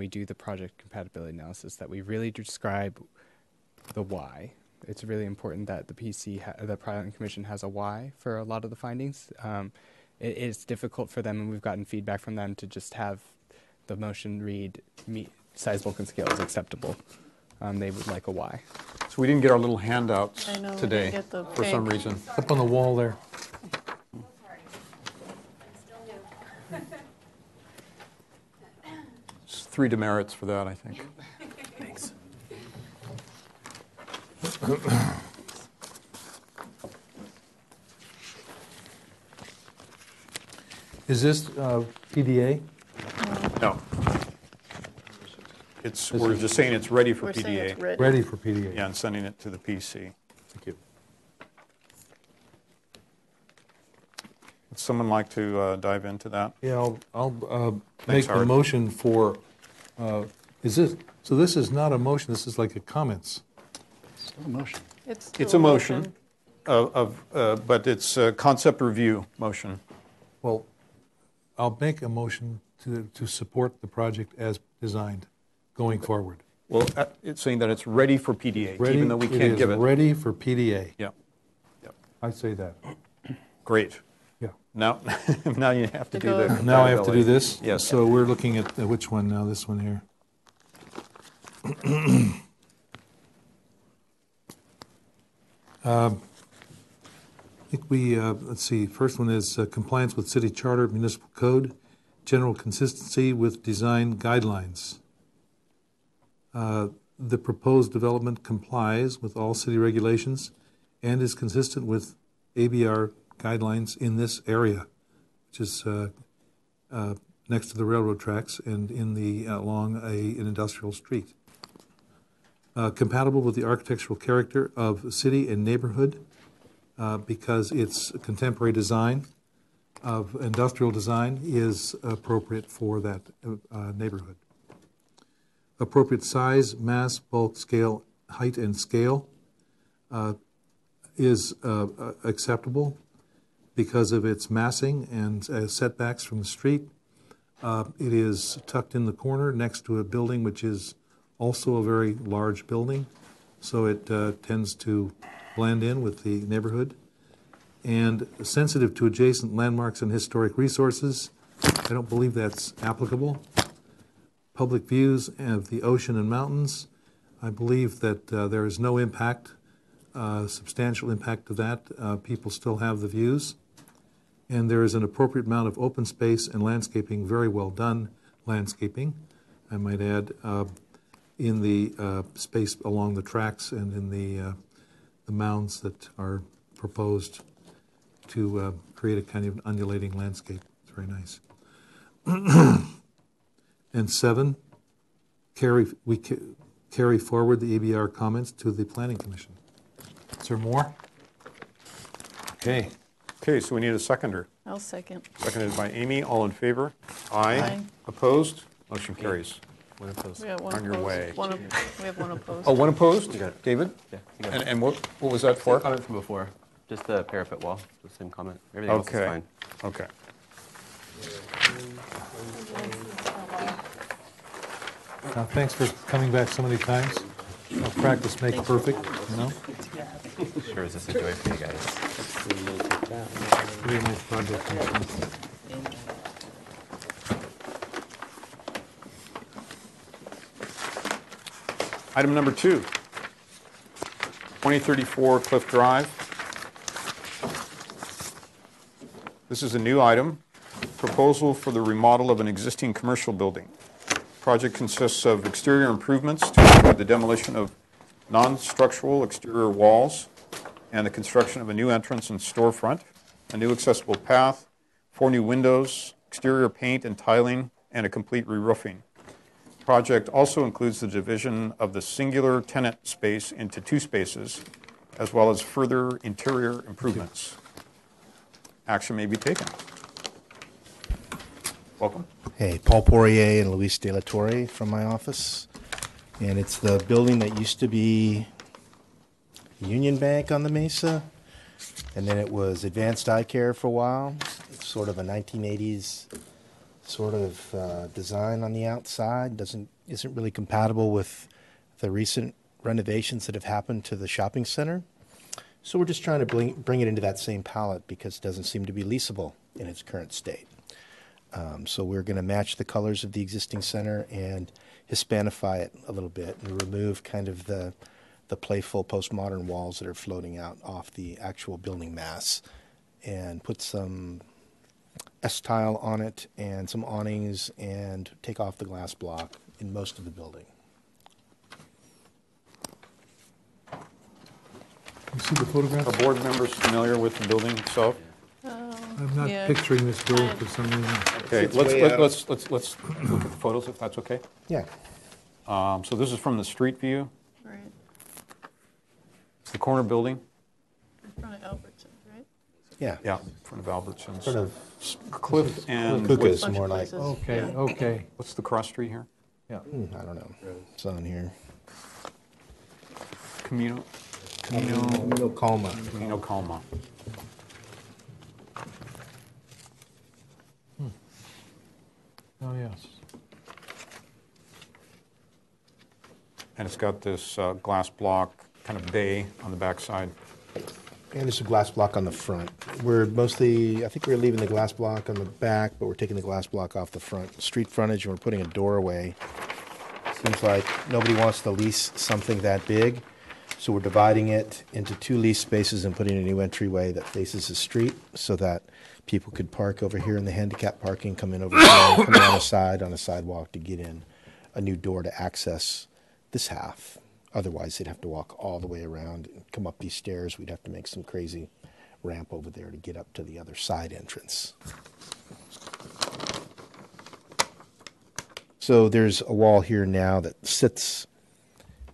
[SPEAKER 4] do the project compatibility analysis, that we really describe the why. It's really important that the the Planning Commission has a why for a lot of the findings. It's difficult for them, and we've gotten feedback from them to just have the motion read size, bulk, and scale is acceptable. They would like a why.
[SPEAKER 2] So we didn't get our little handouts
[SPEAKER 5] I know, we
[SPEAKER 2] today
[SPEAKER 5] didn't get the
[SPEAKER 2] for some
[SPEAKER 5] pink.
[SPEAKER 2] reason.
[SPEAKER 7] Up on the wall there.
[SPEAKER 2] There's 3 demerits for that, I think.
[SPEAKER 8] Thanks.
[SPEAKER 7] Is this PDA?
[SPEAKER 2] No. we're just saying it's ready for
[SPEAKER 5] We're saying it's
[SPEAKER 2] PDA.
[SPEAKER 5] ready.
[SPEAKER 7] Ready for PDA.
[SPEAKER 2] Yeah, and sending it to the PC.
[SPEAKER 7] Thank you.
[SPEAKER 2] Would someone like to dive into that?
[SPEAKER 7] Yeah, I'll
[SPEAKER 2] Thanks,
[SPEAKER 7] make the
[SPEAKER 2] Howard.
[SPEAKER 7] motion for, so this is not a motion, this is like a comments.
[SPEAKER 13] Still a motion.
[SPEAKER 5] It's
[SPEAKER 2] It's
[SPEAKER 5] still
[SPEAKER 2] a motion but it's a concept review motion.
[SPEAKER 7] Well, I'll make a motion to support the project as designed going forward.
[SPEAKER 2] Well, it's saying that it's ready for PDA, even though we can't give it.
[SPEAKER 7] It is ready for PDA.
[SPEAKER 2] Yeah. Yep.
[SPEAKER 7] I say that.
[SPEAKER 2] Great.
[SPEAKER 7] Yeah.
[SPEAKER 2] Now, now you have to
[SPEAKER 5] To
[SPEAKER 2] do
[SPEAKER 5] go-
[SPEAKER 2] the.
[SPEAKER 7] Now I have to do this?
[SPEAKER 2] Yes.
[SPEAKER 7] So we're looking at, which one now, this one here? I think let's see, first one is compliance with city charter, municipal code, general consistency with design guidelines. The proposed development complies with all city regulations and is consistent with ABR guidelines in this area, which is next to the railroad tracks and along an industrial street. Compatible with the architectural character of city and neighborhood because its contemporary design of industrial design is appropriate for that neighborhood. Appropriate size, mass, bulk, scale, height, and scale is acceptable because of its massing and setbacks from the street. It is tucked in the corner next to a building which is also a very large building, so it tends to blend in with the neighborhood. And sensitive to adjacent landmarks and historic resources, I don't believe that's applicable. Public views of the ocean and mountains, I believe that there is no impact, substantial impact of that. People still have the views. And there is an appropriate amount of open space and landscaping, very well done landscaping, I might add, in the space along the tracks and in the mounds that are proposed to create a kind of undulating landscape. It's very nice. And 7, we carry forward the ABR comments to the Planning Commission. Is there more? Okay.
[SPEAKER 2] Okay, so we need a seconder.
[SPEAKER 5] I'll second.
[SPEAKER 2] Seconded by Amy. All in favor? Aye.
[SPEAKER 5] Aye.
[SPEAKER 2] Opposed? Motion carries.
[SPEAKER 8] One opposed.
[SPEAKER 5] We got one
[SPEAKER 2] On your
[SPEAKER 5] opposed.
[SPEAKER 2] way.
[SPEAKER 5] We have one opposed.
[SPEAKER 2] Oh, one opposed?
[SPEAKER 8] You got it.
[SPEAKER 2] David?
[SPEAKER 8] Yeah, you got it.
[SPEAKER 2] And what was that for?
[SPEAKER 8] Comment from before, just the parapet wall, the same comment. Everything else is
[SPEAKER 2] Okay.
[SPEAKER 8] fine.
[SPEAKER 2] Okay.
[SPEAKER 7] Thanks for coming back so many times. Practice makes perfect, you know?
[SPEAKER 8] Sure is this a joy for you guys.
[SPEAKER 7] Very nice project.
[SPEAKER 2] Item number 2, 2034 Cliff Drive. This is a new item, proposal for the remodel of an existing commercial building. Project consists of exterior improvements to include the demolition of non-structural exterior walls and the construction of a new entrance and storefront, a new accessible path, 4 new windows, exterior paint and tiling, and a complete re-roofing. Project also includes the division of the singular tenant space into 2 spaces, as well as further interior improvements. Action may be taken. Welcome.
[SPEAKER 14] Hey, Paul Poirier and Luis De La Torre from my office. And it's the building that used to be Union Bank on the Mesa. And then it was Advanced Eye Care for a while. It's sort of a 1980s sort of design on the outside. Isn't really compatible with the recent renovations that have happened to the shopping center. So we're just trying to bring it into that same palette because it doesn't seem to be leasable in its current state. So we're going to match the colors of the existing center and Hispanify it a little bit and remove kind of the playful postmodern walls that are floating out off the actual building mass and put some S-tile on it and some awnings and take off the glass block in most of the building.
[SPEAKER 7] You see the photograph?
[SPEAKER 2] Are board members familiar with the building itself?
[SPEAKER 7] I'm not picturing this building for some reason.
[SPEAKER 2] Okay, let's look at the photos if that's okay.
[SPEAKER 14] Yeah.
[SPEAKER 2] So this is from the street view.
[SPEAKER 5] Right.
[SPEAKER 2] It's the corner building.
[SPEAKER 5] In front of Albertsons, right?
[SPEAKER 14] Yeah.
[SPEAKER 2] Yeah, in front of Albertsons.
[SPEAKER 14] Sort of
[SPEAKER 2] Cliff and
[SPEAKER 14] Kukas,
[SPEAKER 5] Bunch
[SPEAKER 14] more
[SPEAKER 5] of
[SPEAKER 14] like.
[SPEAKER 5] places.
[SPEAKER 7] Okay,
[SPEAKER 5] Yeah.
[SPEAKER 7] okay.
[SPEAKER 2] What's the cross street here?
[SPEAKER 7] Yeah.
[SPEAKER 14] I don't know. It's on here.
[SPEAKER 2] Camino
[SPEAKER 14] Calma.
[SPEAKER 2] Calma.
[SPEAKER 7] Oh, yes.
[SPEAKER 2] And it's got this glass block kind of bay on the backside.
[SPEAKER 14] And there's a glass block on the front. We're mostly, I think we're leaving the glass block on the back, but we're taking the glass block off the front. Street frontage, and we're putting a doorway. Seems like nobody wants to lease something that big, so we're dividing it into 2 lease spaces and putting a new entryway that faces the street so that people could park over here in the handicap parking, come in over here, and come in on a sidewalk to get in. A new door to access this half. Otherwise, they'd have to walk all the way around and come up these stairs. We'd have to make some crazy ramp over there to get up to the other side entrance. So there's a wall here now that sits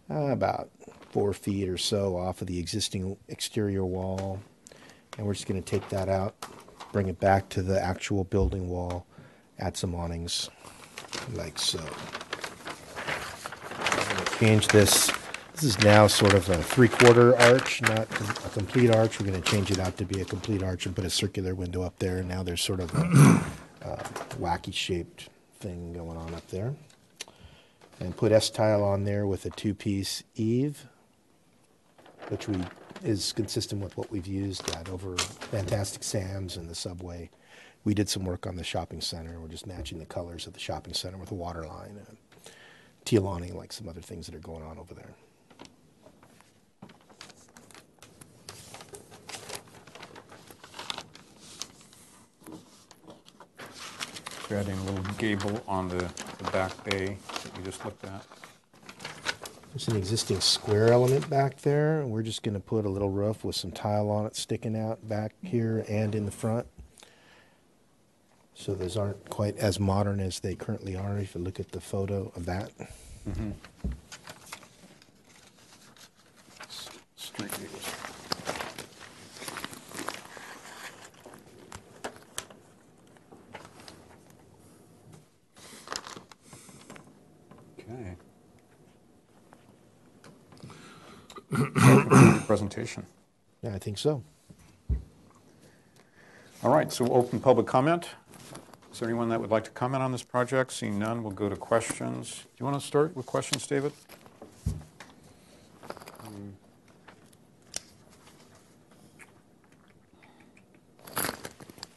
[SPEAKER 14] about 4 feet or so off of the existing exterior wall. And we're just going to take that out, bring it back to the actual building wall, add some awnings, like so. Change this. This is now sort of a 3/4 arch, not a complete arch. We're going to change it out to be a complete arch and put a circular window up there. And now there's sort of a wacky shaped thing going on up there. And put S-tile on there with a 2-piece eave, which is consistent with what we've used at over Fantastic Sam's and the Subway. We did some work on the shopping center. We're just matching the colors of the shopping center with a water line and teal awning, like some other things that are going on over there.
[SPEAKER 2] We're adding a little gable on the back bay that we just looked at.
[SPEAKER 14] There's an existing square element back there, and we're just going to put a little roof with some tile on it sticking out back here and in the front. So those aren't quite as modern as they currently are if you look at the photo of that.
[SPEAKER 2] Mm-hmm. Street views. Okay. Presentation.
[SPEAKER 14] Yeah, I think so.
[SPEAKER 2] All right, so we'll open public comment. Is there anyone that would like to comment on this project? Seeing none, we'll go to questions. Do you want to start with questions, David?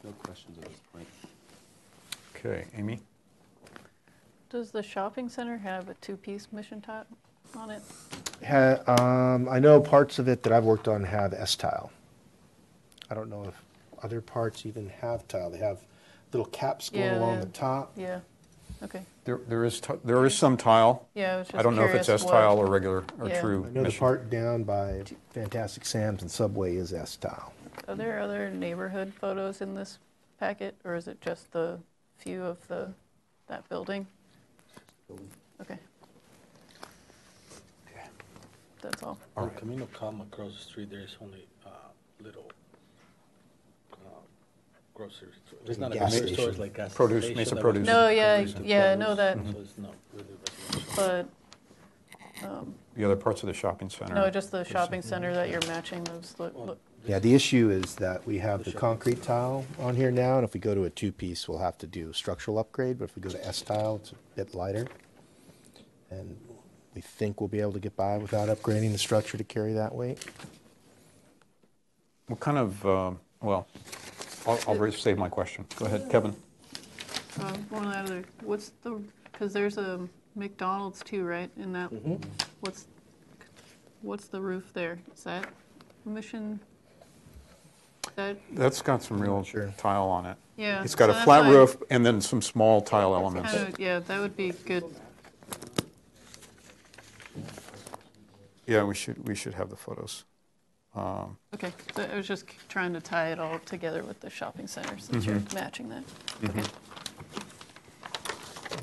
[SPEAKER 8] No questions at this point.
[SPEAKER 2] Okay, Amy?
[SPEAKER 5] Does the shopping center have a 2-piece mission top on it?
[SPEAKER 14] I know parts of it that I've worked on have S-tile. I don't know if other parts even have tile. They have little caps going along the top.
[SPEAKER 5] Yeah. Okay.
[SPEAKER 2] There is some tile.
[SPEAKER 5] Yeah, I was just
[SPEAKER 2] I don't know if it's
[SPEAKER 5] curious
[SPEAKER 2] S-tile
[SPEAKER 5] what-
[SPEAKER 2] or regular or
[SPEAKER 5] Yeah.
[SPEAKER 2] true
[SPEAKER 14] I know the
[SPEAKER 2] mission.
[SPEAKER 14] part down by Fantastic Sam's and Subway is S-tile.
[SPEAKER 5] Are there other neighborhood photos in this packet, or is it just the view of that building? Okay. That's all.
[SPEAKER 15] On Camino Calma across the street, there is only little grocery store. It's not a
[SPEAKER 14] gas
[SPEAKER 15] grocery store,
[SPEAKER 14] station.
[SPEAKER 15] it's like gas
[SPEAKER 2] Produce,
[SPEAKER 15] station
[SPEAKER 2] Mesa
[SPEAKER 15] that
[SPEAKER 2] Produce.
[SPEAKER 15] was
[SPEAKER 5] No, yeah,
[SPEAKER 15] produced in
[SPEAKER 5] yeah, I know
[SPEAKER 15] produce,
[SPEAKER 5] that.
[SPEAKER 15] So it's not really residential.
[SPEAKER 5] But,
[SPEAKER 2] The other parts of the shopping center.
[SPEAKER 5] no, just the shopping center that you're matching those, look,
[SPEAKER 14] Yeah, the issue is that we have the concrete tile on here now, and if we go to a 2-piece, we'll have to do a structural upgrade, but if we go to S-tile, it's a bit lighter. And we think we'll be able to get by without upgrading the structure to carry that weight.
[SPEAKER 2] What kind of, well, I'll save my question. Go ahead, Kevin.
[SPEAKER 5] one of the other, because there's a McDonald's too, right, in that, what's the roof there? Is that mission?
[SPEAKER 2] That's got some real tile on it.
[SPEAKER 5] Yeah,
[SPEAKER 2] It's got
[SPEAKER 5] so
[SPEAKER 2] a
[SPEAKER 5] that's
[SPEAKER 2] flat
[SPEAKER 5] why-
[SPEAKER 2] roof and then some small tile elements.
[SPEAKER 5] Yeah, that would be good.
[SPEAKER 2] Yeah, we should have the photos.
[SPEAKER 5] Okay, so I was just trying to tie it all together with the shopping center since you're matching that. Okay.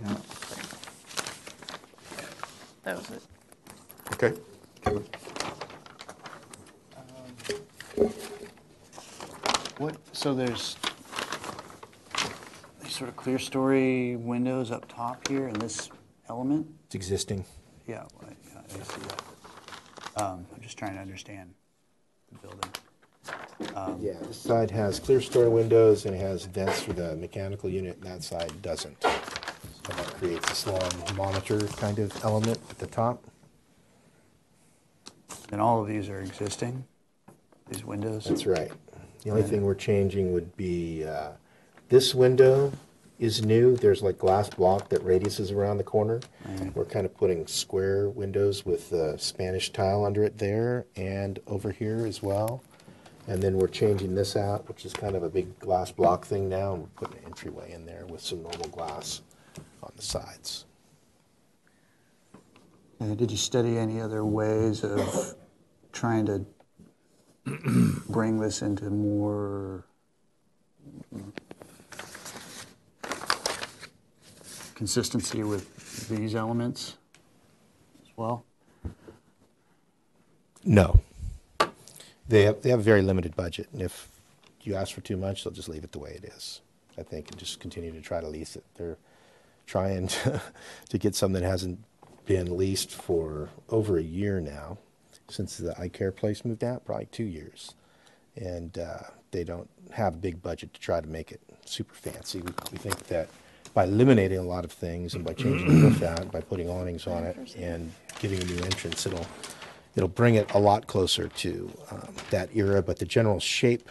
[SPEAKER 2] Yeah.
[SPEAKER 5] That was it.
[SPEAKER 2] Okay.
[SPEAKER 13] So there's these sort of clear story windows up top here in this element?
[SPEAKER 14] It's existing.
[SPEAKER 13] Yeah, I see that. I'm just trying to understand the building.
[SPEAKER 14] Yeah, this side has clear story windows and it has vents for the mechanical unit, and that side doesn't. So that creates this long monitor kind of element at the top.
[SPEAKER 13] And all of these are existing, these windows?
[SPEAKER 14] That's right. The only thing we're changing would be this window is new. There's like glass block that radiuses around the corner.
[SPEAKER 13] Right.
[SPEAKER 14] We're kind of putting square windows with Spanish tile under it there and over here as well. And then we're changing this out, which is kind of a big glass block thing now, and we're putting an entryway in there with some normal glass on the sides.
[SPEAKER 13] Did you study any other ways of trying to bring this into more consistency with these elements as well?
[SPEAKER 14] No. They have a very limited budget, and if you ask for too much, they'll just leave it the way it is, I think, and just continue to try to lease it. They're trying to get something that hasn't been leased for over a year now, since the eye care place moved out, probably 2 years. And they don't have a big budget to try to make it super fancy. We think that by eliminating a lot of things and by changing the roof out, by putting awnings on it and giving a new entrance, it'll bring it a lot closer to that era. But the general shape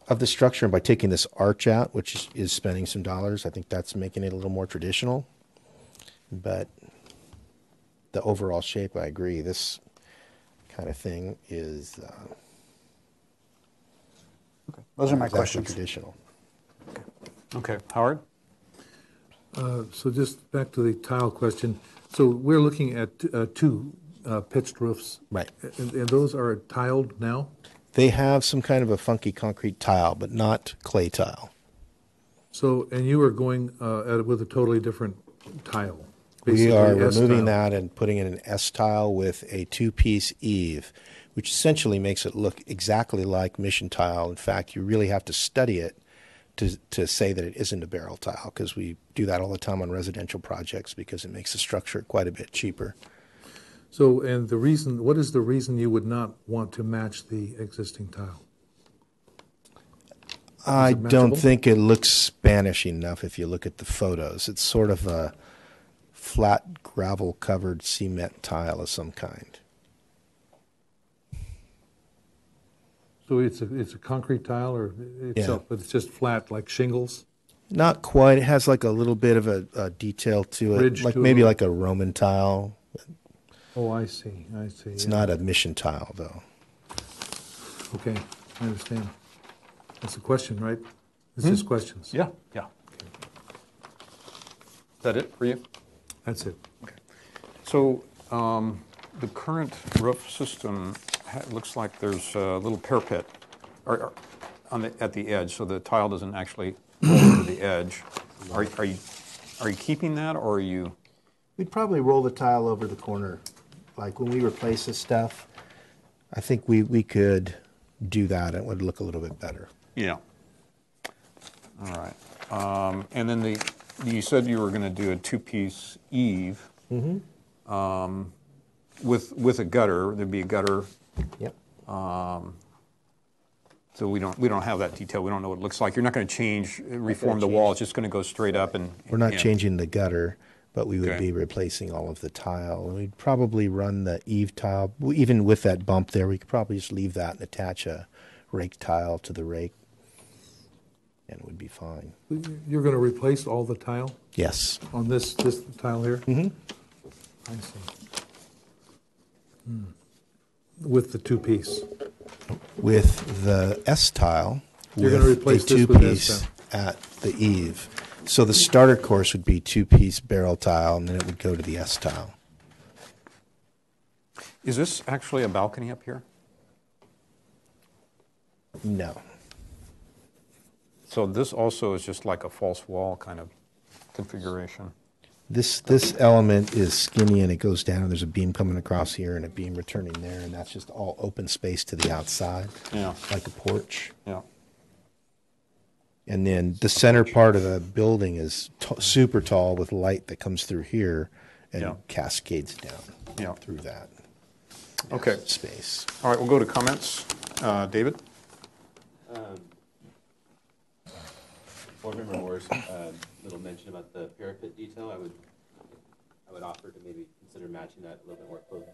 [SPEAKER 14] of the structure, and by taking this arch out, which is spending some dollars, I think that's making it a little more traditional. But the overall shape, I agree. This kind of thing is
[SPEAKER 13] Those are my
[SPEAKER 14] exactly
[SPEAKER 13] questions.
[SPEAKER 14] Traditional.
[SPEAKER 2] Okay, Howard?
[SPEAKER 7] So just back to the tile question. So we're looking at two pitched roofs.
[SPEAKER 14] Right.
[SPEAKER 7] And those are tiled now?
[SPEAKER 14] They have some kind of a funky concrete tile, but not clay tile.
[SPEAKER 7] So, and you are going with a totally different tile?
[SPEAKER 14] We are
[SPEAKER 7] basically
[SPEAKER 14] removing
[SPEAKER 7] S-tile.
[SPEAKER 14] that and putting in an S tile with a two-piece eave, which essentially makes it look exactly like mission tile. In fact, you really have to study it to say that it isn't a barrel tile, because we do that all the time on residential projects because it makes the structure quite a bit cheaper.
[SPEAKER 7] So, and the reason, what is the reason you would not want to match the existing tile?
[SPEAKER 14] I don't
[SPEAKER 7] matchable?
[SPEAKER 14] think it looks Spanish enough if you look at the photos. It's sort of a flat gravel-covered cement tile of some kind.
[SPEAKER 7] So it's a concrete tile or itself, but it's just flat like shingles?
[SPEAKER 14] Not quite. It has like a little bit of a detail to it,
[SPEAKER 7] Ridge
[SPEAKER 14] like
[SPEAKER 7] to it.
[SPEAKER 14] maybe like a Roman tile.
[SPEAKER 7] Oh, I see.
[SPEAKER 14] It's
[SPEAKER 7] yeah.
[SPEAKER 14] not a mission tile, though.
[SPEAKER 7] Okay, I understand. That's a question, right? It's just questions.
[SPEAKER 2] Yeah. Is that it for you?
[SPEAKER 7] That's it.
[SPEAKER 2] Okay. So the current roof system looks like there's a little parapet at the edge, so the tile doesn't actually roll to the edge. Are you keeping that, or are you?
[SPEAKER 14] We'd probably roll the tile over the corner. Like when we replace this stuff, I think we could do that. It would look a little bit better.
[SPEAKER 2] Yeah. All right. And then you said you were going to do a two-piece eave.
[SPEAKER 14] Mm-hmm.
[SPEAKER 2] With a gutter. There'd be a gutter.
[SPEAKER 14] Yep.
[SPEAKER 2] So we don't have that detail. We don't know what it looks like. You're not going to reform the wall. It's just going to go straight up and.
[SPEAKER 14] We're not
[SPEAKER 2] yeah.
[SPEAKER 14] changing the gutter, but we would
[SPEAKER 2] Okay.
[SPEAKER 14] be replacing all of the tile. And we'd probably run the eave tile, even with that bump there, we could probably just leave that and attach a rake tile to the rake, and it would be fine.
[SPEAKER 7] You're going to replace all the tile
[SPEAKER 14] Yes.
[SPEAKER 7] on this tile here?
[SPEAKER 14] Mm-hmm.
[SPEAKER 7] I see. With the two-piece?
[SPEAKER 14] With the S tile,
[SPEAKER 7] You're
[SPEAKER 14] with
[SPEAKER 7] gonna replace
[SPEAKER 14] a
[SPEAKER 7] this with
[SPEAKER 14] two-piece
[SPEAKER 7] S tile.
[SPEAKER 14] at the eave. So the starter course would be two-piece barrel tile, and then it would go to the S tile.
[SPEAKER 2] Is this actually a balcony up here?
[SPEAKER 14] No.
[SPEAKER 2] So this also is just like a false wall kind of configuration.
[SPEAKER 14] This element is skinny and it goes down, and there's a beam coming across here and a beam returning there, and that's just all open space to the outside, like a porch.
[SPEAKER 2] Yeah.
[SPEAKER 14] And then the center part of the building is super tall with light that comes through here and cascades down through that.
[SPEAKER 2] Okay.
[SPEAKER 14] Space.
[SPEAKER 2] All right, we'll go to comments. David?
[SPEAKER 8] Board Member Moore's little mention about the parapet detail, I would offer to maybe consider matching that a little bit more closely.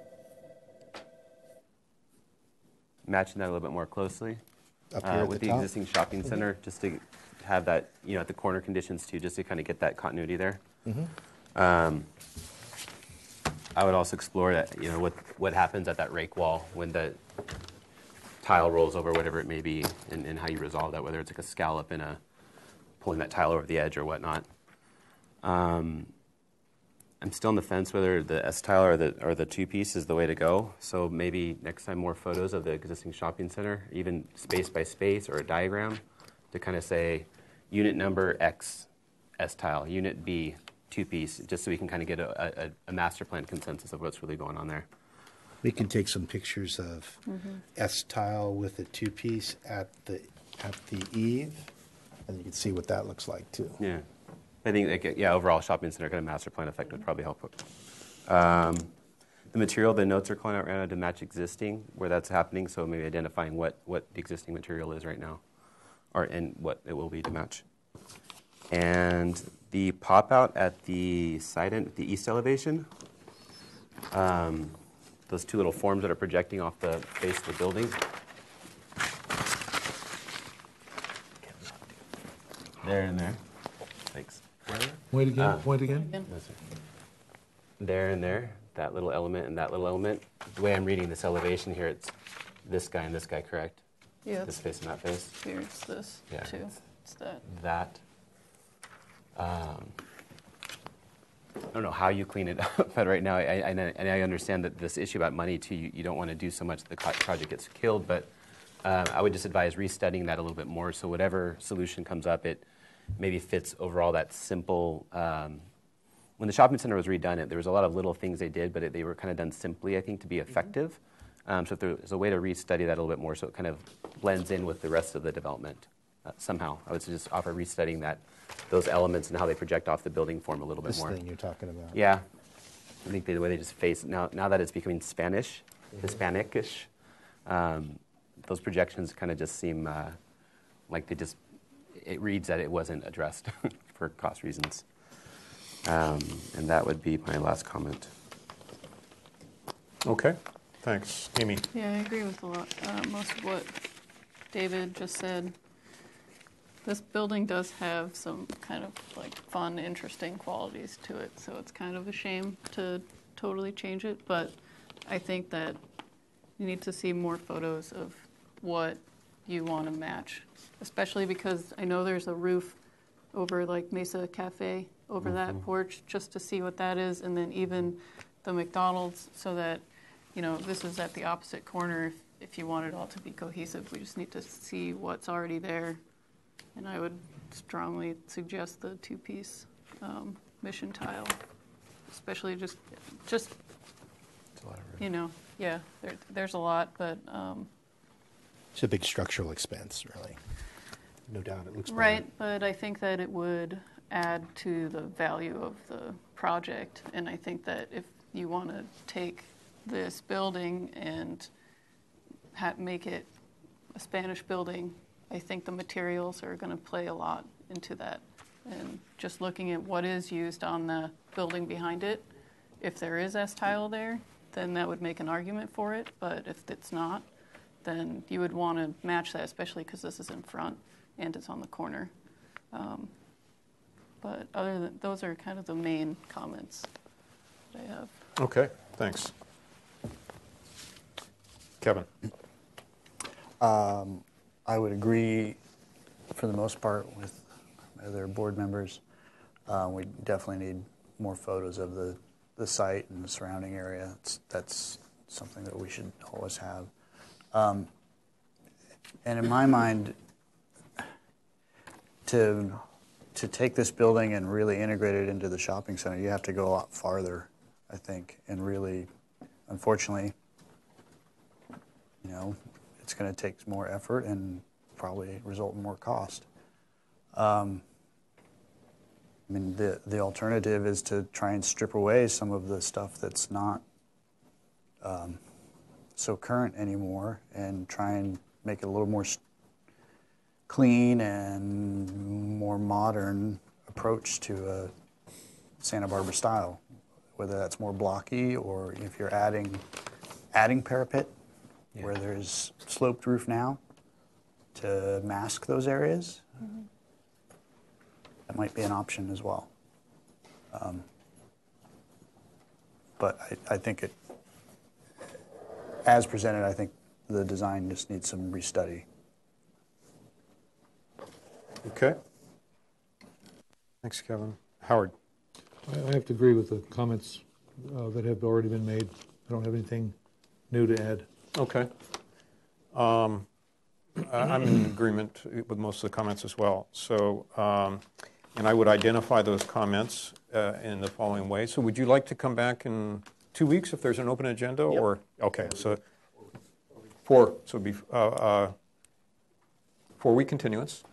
[SPEAKER 8] Matching that a little bit more closely
[SPEAKER 14] up here
[SPEAKER 8] with
[SPEAKER 14] the
[SPEAKER 8] the
[SPEAKER 14] top?
[SPEAKER 8] existing shopping center, just to have that, at the corner conditions too, just to kind of get that continuity there.
[SPEAKER 14] Mm-hmm.
[SPEAKER 8] I would also explore that, what happens at that rake wall when the tile rolls over, whatever it may be, and how you resolve that, whether it's like a scallop in pulling that tile over the edge or whatnot. I'm still on the fence whether the S-tile or the two-piece is the way to go. So maybe next time more photos of the existing shopping center, even space by space or a diagram to kind of say unit number X S-tile, unit B two-piece, just so we can kind of get a master plan consensus of what's really going on there.
[SPEAKER 14] We can take some pictures of S-tile with a two-piece at the eave, and you can see what that looks like too.
[SPEAKER 8] Yeah. I think, overall shopping center kind of master plan effect would probably help. The material, the notes are calling out right now to match existing, where that's happening, so maybe identifying what the existing material is right now, and what it will be to match. And the pop-out at the side end, the east elevation, those two little forms that are projecting off the face of the building. There and there. Thanks.
[SPEAKER 7] Point again, point again.
[SPEAKER 8] No, sir. There and there, that little element and that little element. The way I'm reading this elevation here, it's this guy and this guy, correct?
[SPEAKER 5] Yeah.
[SPEAKER 8] This face and that face.
[SPEAKER 5] Here it's this too. It's that.
[SPEAKER 8] That. I don't know how you clean it up, but right now, I understand that this issue about money too. You don't want to do so much that the project gets killed, but I would just advise restudying that a little bit more. So whatever solution comes up, it maybe fits overall that simple. When the shopping center was redone, there was a lot of little things they did, but they were kind of done simply, I think, to be effective. So if there's a way to restudy that a little bit more so it kind of blends in with the rest of the development somehow, I would just offer restudying those elements and how they project off the building form a little bit more.
[SPEAKER 14] This thing you're talking about.
[SPEAKER 8] Yeah. I think the way they just face, now that it's becoming Spanish, Hispanic-ish, those projections kind of just seem like it reads that it wasn't addressed for cost reasons. And that would be my last comment.
[SPEAKER 2] Okay, thanks. Amy?
[SPEAKER 5] Yeah, I agree with most of what David just said. This building does have some kind of fun, interesting qualities to it, so it's kind of a shame to totally change it, but I think that you need to see more photos of what you want to match, especially because I know there's a roof over Mesa Cafe over that porch, just to see what that is, and then even the McDonald's, so that this is at the opposite corner. If you want it all to be cohesive, we just need to see what's already there. And I would strongly suggest the two-piece mission tile, especially just
[SPEAKER 8] It's a lot of room.
[SPEAKER 5] there's a lot, but
[SPEAKER 14] It's a big structural expense, really. No doubt, it looks better.
[SPEAKER 5] right. But I think that it would add to the value of the project, and I think that if you want to take this building and make it a Spanish building, I think the materials are going to play a lot into that. And just looking at what is used on the building behind it, if there is S-tile there, then that would make an argument for it. But if it's not, then you would want to match that, especially because this is in front and it's on the corner. But other than those are kind of the main comments that I have.
[SPEAKER 2] Okay, thanks. Kevin?
[SPEAKER 13] I would agree for the most part with other board members. We definitely need more photos of the site and the surrounding area. That's something that we should always have. And in my mind, to to take this building and really integrate it into the shopping center, you have to go a lot farther, I think, and really, unfortunately, it's going to take more effort and probably result in more cost. I mean, the alternative is to try and strip away some of the stuff that's not so current anymore and try and make it a little more clean and more modern approach to a Santa Barbara style, whether that's more blocky or if you're adding parapet where there's sloped roof now to mask those areas. Mm-hmm. That might be an option as well. But I think as presented, I think the design just needs some restudy.
[SPEAKER 2] Okay. Thanks, Kevin. Howard.
[SPEAKER 7] I have to agree with the comments that have already been made. I don't have anything new to add.
[SPEAKER 2] Okay. I'm in agreement with most of the comments as well. So, and I would identify those comments in the following way. So would you like to come back in 2 weeks if there's an open agenda? Yep. Or okay, so 4. So it'd be 4-week continuance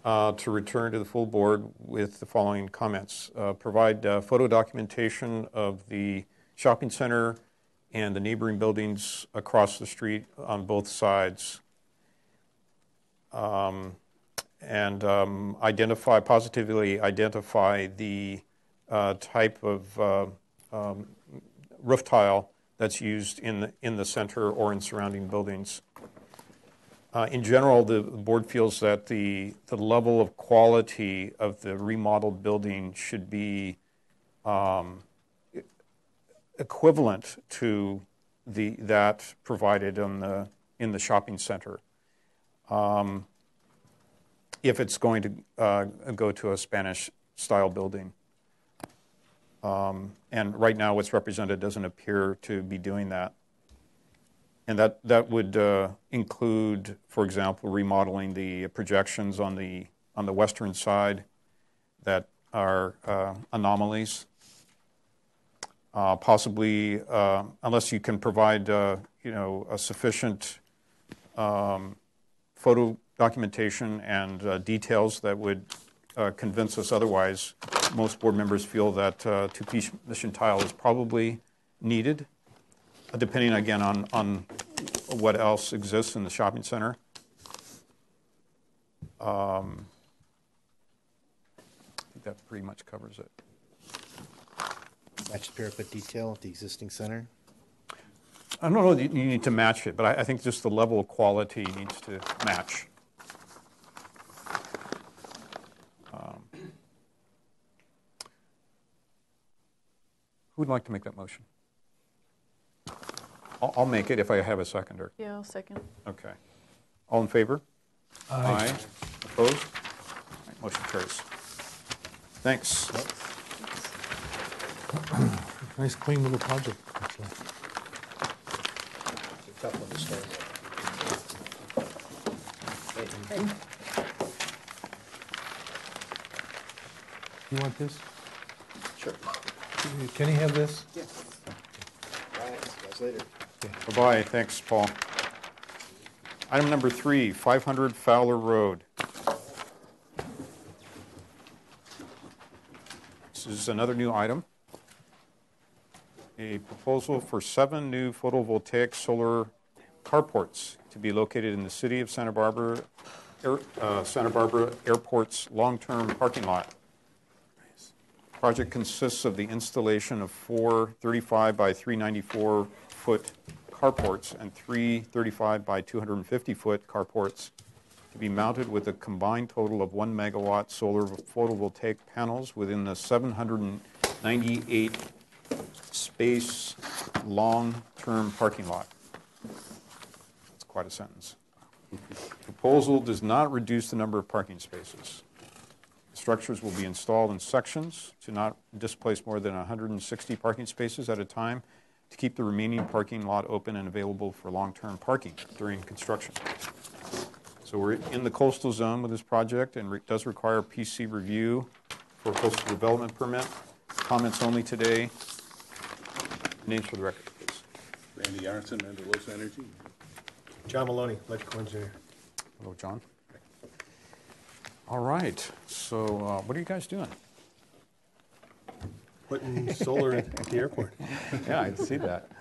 [SPEAKER 2] to return to the full board with the following comments. Provide photo documentation of the shopping center and the neighboring buildings across the street on both sides. And positively identify the type of roof tile that's used in the center or in surrounding buildings. In general, the board feels that the level of quality of the remodeled building should be equivalent to that provided in the shopping center. If it's going to go to a Spanish-style building. And right now what's represented doesn't appear to be doing that. And that would include, for example, remodeling the projections on the western side that are anomalies. Possibly, unless you can provide a sufficient photo documentation and details that would convince us otherwise. Most board members feel that two-piece mission tile is probably needed, depending again on what else exists in the shopping center. I think that pretty much covers it.
[SPEAKER 14] Match parapet detail at the existing center.
[SPEAKER 2] I don't know that you need to match it, but I think just the level of quality needs to match. Who would like to make that motion? I'll make it if I have a seconder.
[SPEAKER 5] Yeah, I'll second.
[SPEAKER 2] Okay. All in favor? Aye. Opposed? Right, motion carries. Thanks.
[SPEAKER 7] Nice, clean little project, actually.
[SPEAKER 14] It's a tough one to start.
[SPEAKER 7] You want this?
[SPEAKER 14] Sure.
[SPEAKER 7] Can he have this?
[SPEAKER 14] Yes. All right, see you guys later.
[SPEAKER 2] Bye-bye. Thanks, Paul. Item number 3, 500 Fowler Road. This is another new item. A proposal for 7 new photovoltaic solar carports to be located in the city of Santa Barbara Airport's long-term parking lot. The project consists of the installation of 4 35 by 394 foot carports and 3 35 by 250 foot carports to be mounted with a combined total of 1 megawatt solar photovoltaic panels within the 798 space long-term parking lot. That's quite a sentence. Proposal does not reduce the number of parking spaces. The structures will be installed in sections to not displace more than 160 parking spaces at a time to keep the remaining parking lot open and available for long-term parking during construction. So So we're in the coastal zone with this project, and it does require PC review for a coastal development permit. Comments only today. Names for the record, please.
[SPEAKER 16] Randy Arnson, Andalusia Energy.
[SPEAKER 17] John Maloney, electrical engineer.
[SPEAKER 2] Hello, John. All right, so what are you guys doing?
[SPEAKER 17] Putting solar at the airport.
[SPEAKER 2] Yeah, I see that.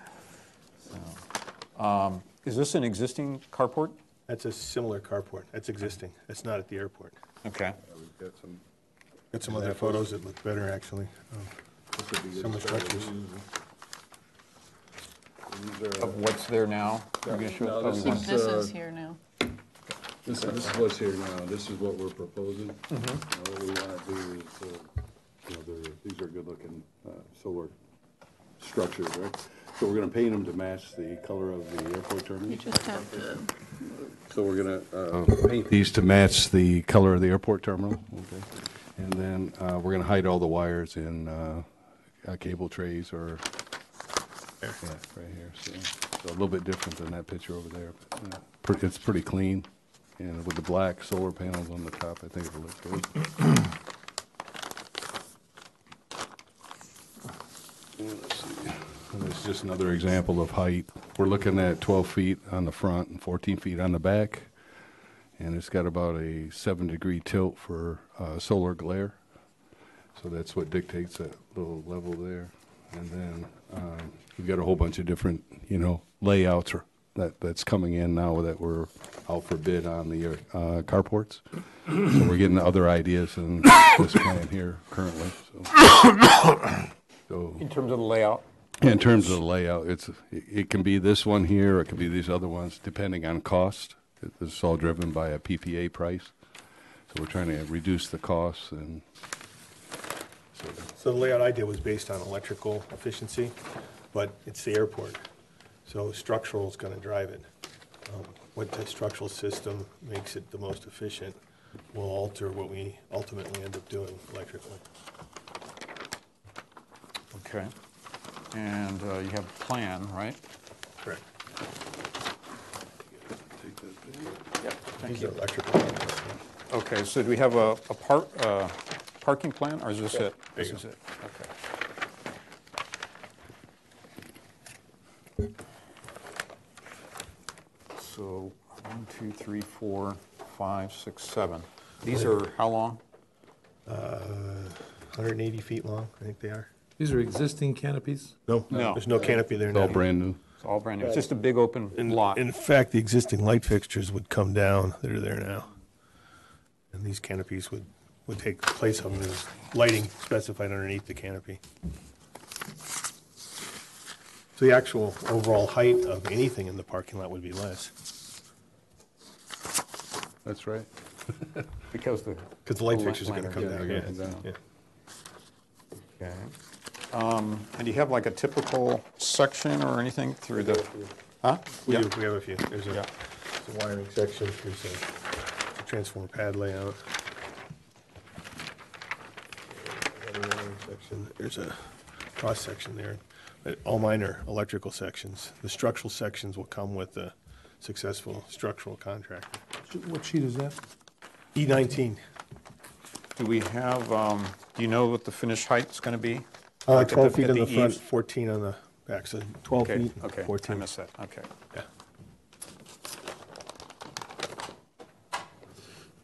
[SPEAKER 2] So, is this an existing carport?
[SPEAKER 17] That's a similar carport. That's existing. That's not at the airport.
[SPEAKER 2] Okay.
[SPEAKER 16] We've
[SPEAKER 17] Got some other photos that look better, actually. Similar structures.
[SPEAKER 2] Of what's there now? You're gonna show
[SPEAKER 5] I think this is here now.
[SPEAKER 16] This is what's here now. This is what we're proposing. What we want to do is, these are good-looking solar structures, right? So we're going to paint them to match the color of the airport terminal.
[SPEAKER 5] You just have to.
[SPEAKER 16] So we're going to paint these to match the color of the airport terminal. Okay. And then we're going to hide all the wires in cable trays or right here. So a little bit different than that picture over there. But, it's pretty clean. And with the black solar panels on the top, I think it'll look good. Let's see. And it's just another example of height. We're looking at 12 feet on the front and 14 feet on the back. And it's got about a 7-degree tilt for solar glare. So that's what dictates that little level there. And then we've got a whole bunch of different, layouts that's coming in now that we're out for bid on the carports. So we're getting other ideas in this plan here currently. So
[SPEAKER 2] in terms of the layout?
[SPEAKER 16] In terms of the layout, it can be this one here, or it can be these other ones, depending on cost. It's all driven by a PPA price. So we're trying to reduce the costs. And
[SPEAKER 17] so the layout I did was based on electrical efficiency, but it's the airport. So structural is going to drive it. What the structural system makes it the most efficient will alter what we ultimately end up doing electrically.
[SPEAKER 2] Okay. And you have a plan, right?
[SPEAKER 17] Correct.
[SPEAKER 2] Yep. Thank
[SPEAKER 17] These
[SPEAKER 2] you.
[SPEAKER 17] are electrical plans.
[SPEAKER 2] Okay, so do we have a parking plan, or is this it? This is it. Okay. So 1, 2, 3, 4, 5, 6, 7. These are how long?
[SPEAKER 17] 180 feet long, I think they are.
[SPEAKER 7] These are existing canopies?
[SPEAKER 17] No, there's no canopy there now.
[SPEAKER 16] It's all brand new.
[SPEAKER 2] It's all brand new. It's just a big open lot.
[SPEAKER 17] In fact, the existing light fixtures would come down that are there now. And these canopies would take place of them. There's lighting specified underneath the canopy. So the actual overall height of anything in the parking lot would be less.
[SPEAKER 16] That's right.
[SPEAKER 2] Because the
[SPEAKER 17] light fixtures are going to come down.
[SPEAKER 16] Yeah.
[SPEAKER 2] Okay. And do you have like a typical section or anything through the? Huh?
[SPEAKER 17] We do. We have a few. There's a wiring section. There's a transformer pad layout. There's a cross section there. But all mine are electrical sections. The structural sections will come with the successful structural contractor.
[SPEAKER 7] What sheet is that?
[SPEAKER 17] E19.
[SPEAKER 2] Do we have? Do you know what the finished height is going to be?
[SPEAKER 17] 12 feet on the front, 14 on the back. So 12
[SPEAKER 2] okay.
[SPEAKER 17] feet.
[SPEAKER 2] Okay.
[SPEAKER 17] 14.
[SPEAKER 2] I missed that. Okay.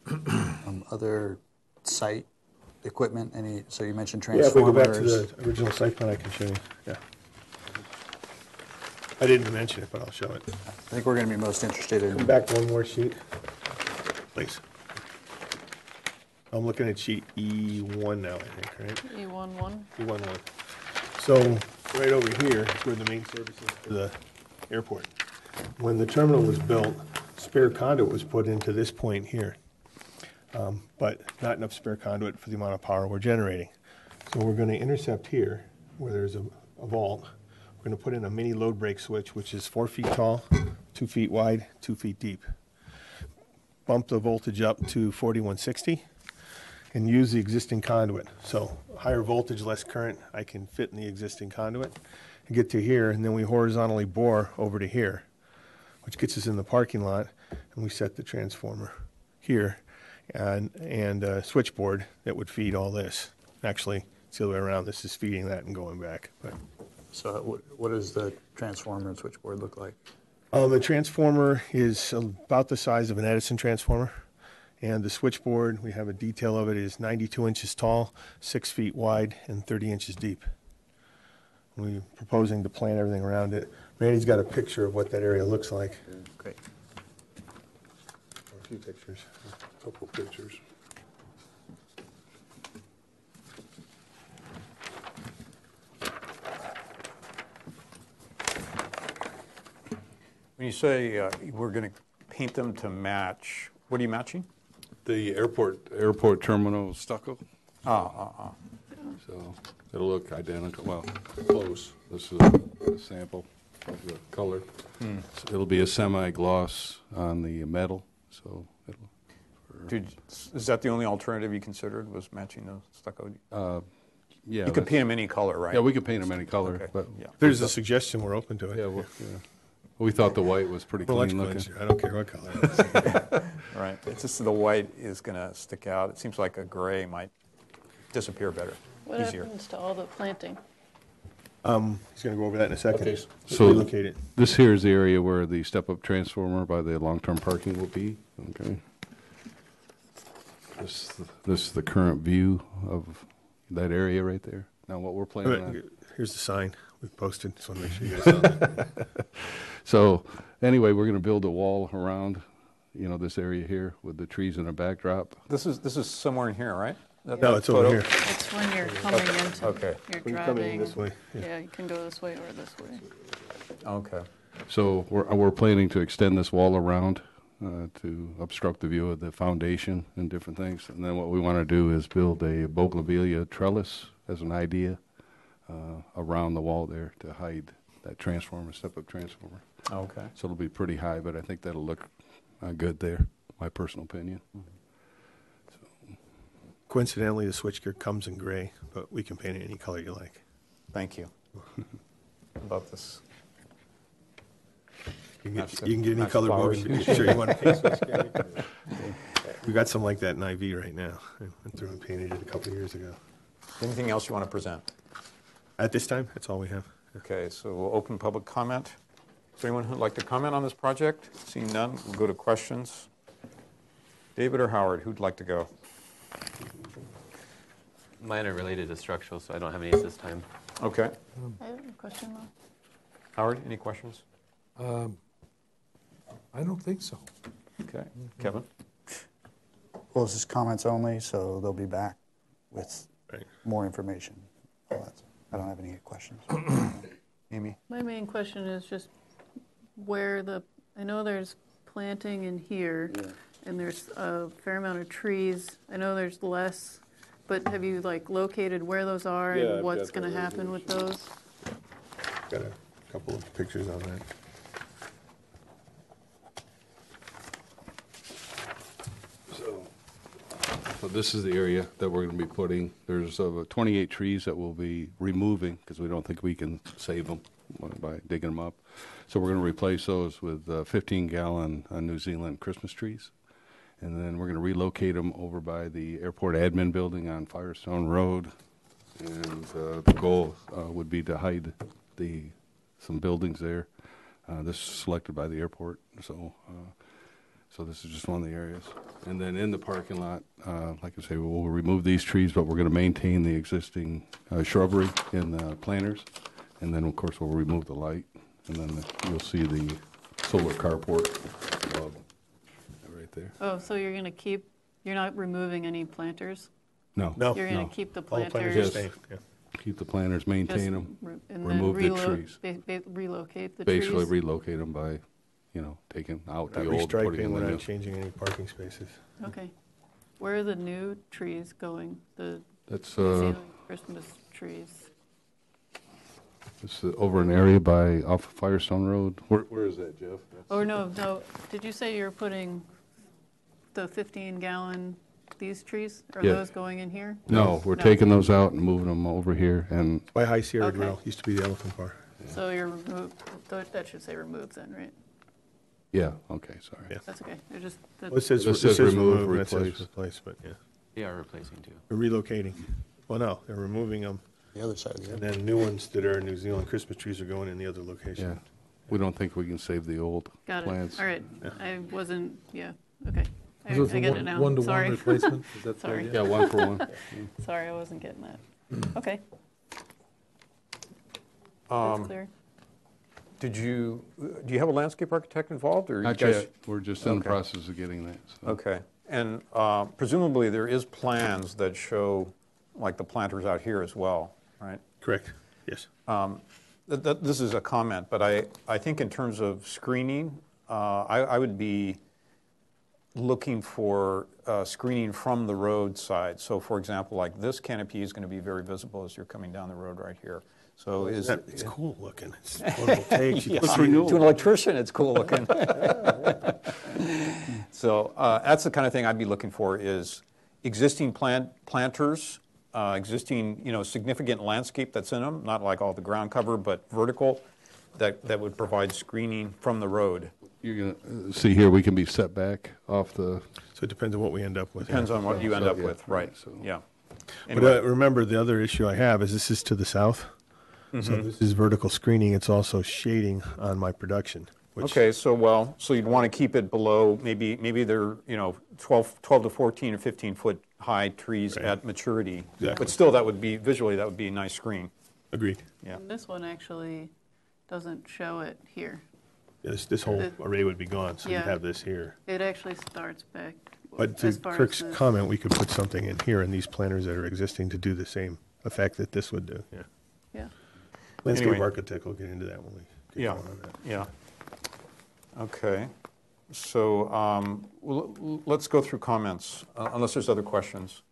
[SPEAKER 17] Yeah.
[SPEAKER 13] Other site equipment? So you mentioned
[SPEAKER 17] Yeah, if
[SPEAKER 13] transformers.
[SPEAKER 17] we go back to the original site plan, I can show you. Yeah. I didn't mention it, but I'll show it.
[SPEAKER 13] I think we're going to be most interested in.
[SPEAKER 17] Come back one more sheet, please. I'm looking at sheet E1 now, I think, right?
[SPEAKER 5] E11.
[SPEAKER 17] E11. So right over here is where the main services for the airport. When the terminal was built, spare conduit was put into this point here. But not enough spare conduit for the amount of power we're generating. So we're going to intercept here, where there's a vault. We're going to put in a mini load break switch, which is 4 feet tall, 2 feet wide, 2 feet deep. Bump the voltage up to 4160 and use the existing conduit. So higher voltage, less current, I can fit in the existing conduit and get to here, and then we horizontally bore over to here, which gets us in the parking lot. and we set the transformer here, and a switchboard that would feed all this. Actually, it's the other way around. This is feeding that and going back. But
[SPEAKER 13] So what does the transformer and switchboard look like?
[SPEAKER 17] the transformer is about the size of an Edison transformer, and the switchboard, we have a detail of it, is 92 inches tall, 6 feet wide, and 30 inches deep. We're proposing to plant everything around it. Randy's got a picture of what that area looks like.
[SPEAKER 13] Great.
[SPEAKER 17] A few pictures.
[SPEAKER 16] A couple pictures.
[SPEAKER 2] When you say we're going to paint them to match, what are you matching?
[SPEAKER 16] The airport terminal stucco.
[SPEAKER 2] So
[SPEAKER 16] So it'll look identical, well, close. This is a sample of the color. So it'll be a semi-gloss on the metal, so it'll...
[SPEAKER 2] is that the only alternative you considered, was matching the stucco?
[SPEAKER 16] Yeah.
[SPEAKER 2] You could paint them any color, right?
[SPEAKER 16] Yeah, we could paint them any color.
[SPEAKER 2] Okay,
[SPEAKER 16] But
[SPEAKER 2] yeah.
[SPEAKER 17] There's a suggestion, we're open to it.
[SPEAKER 16] Yeah, we thought the white was pretty clean
[SPEAKER 17] Electrical
[SPEAKER 16] looking.
[SPEAKER 17] engineer, I don't care what color.
[SPEAKER 2] Right. It's just the white is going to stick out. It seems like a gray might disappear better,
[SPEAKER 5] What
[SPEAKER 2] easier.
[SPEAKER 5] happens to all the planting?
[SPEAKER 17] He's going to go over that in a second.
[SPEAKER 16] Okay, so
[SPEAKER 17] Relocate it.
[SPEAKER 16] this here is the area where the step-up transformer by the long-term parking will be. Okay. This is the current view of that area right there. Now, what we're planning on.
[SPEAKER 17] Here's the sign we've posted. Just want to make sure you guys saw that.
[SPEAKER 16] So anyway, we're going to build a wall around, this area here with the trees in a backdrop.
[SPEAKER 2] This is somewhere in here, right?
[SPEAKER 17] No, it's over here.
[SPEAKER 5] It's when you're coming into,
[SPEAKER 2] Okay.
[SPEAKER 5] you're
[SPEAKER 17] When you're coming in
[SPEAKER 5] driving.
[SPEAKER 17] this way,
[SPEAKER 5] Yeah, you can go this way or this way.
[SPEAKER 2] Okay.
[SPEAKER 16] So we're planning to extend this wall around to obstruct the view of the foundation and different things. And then what we want to do is build a bougainvillea trellis as an idea around the wall there to hide that transformer, step-up transformer.
[SPEAKER 2] Okay.
[SPEAKER 16] So it'll be pretty high, but I think that'll look good there, my personal opinion.
[SPEAKER 17] Coincidentally, the switchgear comes in gray, but we can paint it any color you like.
[SPEAKER 2] Thank you. About this.
[SPEAKER 17] You
[SPEAKER 2] Match
[SPEAKER 17] can get any
[SPEAKER 2] match
[SPEAKER 17] color
[SPEAKER 2] flowers.
[SPEAKER 17] bougainvillea. Sure, you want to paint switchgear? We got some like that in IV right now. I went through and painted it a couple of years ago.
[SPEAKER 2] Anything else you want to present?
[SPEAKER 17] At this time, that's all we have.
[SPEAKER 2] Okay, so we'll open public comment. Is there anyone who'd like to comment on this project? Seeing none, we'll go to questions. David or Howard, who'd like to go?
[SPEAKER 8] Mine are related to structural, so I don't have any at this time.
[SPEAKER 2] Okay.
[SPEAKER 5] I have a question though.
[SPEAKER 2] Howard, any questions?
[SPEAKER 7] I don't think so.
[SPEAKER 2] Okay. Kevin?
[SPEAKER 13] Well, this is comments only, so they'll be back with more information. I don't have any questions.
[SPEAKER 2] Amy?
[SPEAKER 5] My main question is just where I know there's planting in here, and there's a fair amount of trees. I know there's less, but have you located where those are
[SPEAKER 16] Yeah,
[SPEAKER 5] and
[SPEAKER 16] I've
[SPEAKER 5] what's
[SPEAKER 16] got
[SPEAKER 5] going to
[SPEAKER 16] the
[SPEAKER 5] happen with those?
[SPEAKER 17] Got a couple of pictures on that.
[SPEAKER 16] So this is the area that we're going to be putting. There's 28 trees that we'll be removing because we don't think we can save them by digging them up. So we're going to replace those with 15-gallon New Zealand Christmas trees. And then we're going to relocate them over by the airport admin building on Firestone Road. And the goal would be to hide some buildings there. This is selected by the airport, so this is just one of the areas. And then in the parking lot, like I say, we'll remove these trees, but we're going to maintain the existing shrubbery in the planters. And then, of course, we'll remove the light. And then you'll see the solar carport right there.
[SPEAKER 5] Oh, so you're not removing any planters?
[SPEAKER 16] No.
[SPEAKER 5] You're going to keep the
[SPEAKER 17] All the planters
[SPEAKER 5] planters?
[SPEAKER 17] are staying, yeah.
[SPEAKER 16] Keep the planters, maintain them,
[SPEAKER 5] and
[SPEAKER 16] remove
[SPEAKER 5] then
[SPEAKER 16] the trees.
[SPEAKER 5] relocate the
[SPEAKER 16] Basically
[SPEAKER 5] trees?
[SPEAKER 16] relocate them by, taking out the
[SPEAKER 17] Not
[SPEAKER 16] old, putting
[SPEAKER 17] restriping,
[SPEAKER 16] in
[SPEAKER 17] we're
[SPEAKER 16] the
[SPEAKER 17] not
[SPEAKER 16] new.
[SPEAKER 17] changing any parking spaces.
[SPEAKER 5] Okay. Where are the new trees going? The
[SPEAKER 16] That's
[SPEAKER 5] New Zealand Christmas trees?
[SPEAKER 16] it's over an area off of Firestone Road. Where is that, Jeff?
[SPEAKER 5] Oh, no. Did you say you're putting the 15-gallon, these trees? Are
[SPEAKER 16] Yeah.
[SPEAKER 5] those going in here?
[SPEAKER 16] No, we're taking those out and moving them over here. And
[SPEAKER 17] By High Sierra
[SPEAKER 5] Okay.
[SPEAKER 17] Grill, used to be the elephant bar.
[SPEAKER 5] So you're that should say remove then, right?
[SPEAKER 16] Yeah, okay, sorry.
[SPEAKER 17] Yeah.
[SPEAKER 5] That's okay. They're just,
[SPEAKER 17] Well, it says,
[SPEAKER 16] This says remove,
[SPEAKER 17] and it says
[SPEAKER 16] replace.
[SPEAKER 17] replace, but yeah.
[SPEAKER 8] They are replacing too.
[SPEAKER 17] They're relocating. Well, no, they're removing them,
[SPEAKER 13] The other side,
[SPEAKER 17] and then new ones that are New Zealand Christmas trees are going in the other
[SPEAKER 16] Yeah,
[SPEAKER 17] location.
[SPEAKER 16] we don't think we can save the old
[SPEAKER 5] got
[SPEAKER 16] plants.
[SPEAKER 5] it. All right. I wasn't, yeah, okay. I
[SPEAKER 7] So it's a
[SPEAKER 5] get it now.
[SPEAKER 7] one-to-one
[SPEAKER 5] Sorry.
[SPEAKER 7] replacement? Is that the
[SPEAKER 5] Sorry.
[SPEAKER 7] idea?
[SPEAKER 16] Yeah, 1 for 1.
[SPEAKER 5] Sorry, I wasn't getting that. Okay.
[SPEAKER 2] Um,
[SPEAKER 5] That's clear.
[SPEAKER 2] Do you have a landscape architect involved, or you
[SPEAKER 16] Not
[SPEAKER 2] guys?
[SPEAKER 16] yet, we're just in the
[SPEAKER 2] Okay.
[SPEAKER 16] process of getting that. So.
[SPEAKER 2] Okay, and presumably there is plans that show, like the planters out here as well, right?
[SPEAKER 17] Correct, yes.
[SPEAKER 2] This is a comment, but I think in terms of screening, I would be looking for screening from the roadside. So for example, like this canopy is going to be very visible as you're coming down the road right here. So
[SPEAKER 17] It's cool looking. It's photovoltaics. You
[SPEAKER 2] Yeah.
[SPEAKER 17] can see it.
[SPEAKER 2] To an electrician, it's cool looking. So that's the kind of thing I'd be looking for is existing planters, existing significant landscape that's in them, not like all the ground cover, but vertical, that would provide screening from the road.
[SPEAKER 16] You're going to see here, we can be set back off the.
[SPEAKER 17] So it depends on what we end up with.
[SPEAKER 2] Depends on what you end up
[SPEAKER 16] yeah,
[SPEAKER 2] with, right?
[SPEAKER 16] so-
[SPEAKER 2] Yeah.
[SPEAKER 17] But
[SPEAKER 2] Anyway.
[SPEAKER 17] remember, the other issue I have is this is to the south. So this is vertical screening. It's also shading on my production. Which,
[SPEAKER 2] Okay, so you'd want to keep it below, maybe they're 12 to 14 or 15 foot high trees
[SPEAKER 17] Right.
[SPEAKER 2] at maturity.
[SPEAKER 17] Exactly.
[SPEAKER 2] But still, that would be a nice screen.
[SPEAKER 17] Agreed.
[SPEAKER 2] Yeah.
[SPEAKER 5] And this one actually doesn't show it here.
[SPEAKER 17] This whole array would be gone, so you
[SPEAKER 5] Yeah.
[SPEAKER 17] have this here.
[SPEAKER 5] It actually starts back.
[SPEAKER 17] But to
[SPEAKER 5] as far
[SPEAKER 17] Kirk's
[SPEAKER 5] as this.
[SPEAKER 17] comment, we could put something in here in these planters that are existing to do the same effect that this would do. Yeah.
[SPEAKER 5] Yeah.
[SPEAKER 17] Landscape
[SPEAKER 2] Anyway.
[SPEAKER 17] architect will get into that when we get
[SPEAKER 2] Yeah,
[SPEAKER 17] going on that.
[SPEAKER 2] yeah. Okay, so let's go through comments, unless there's other questions.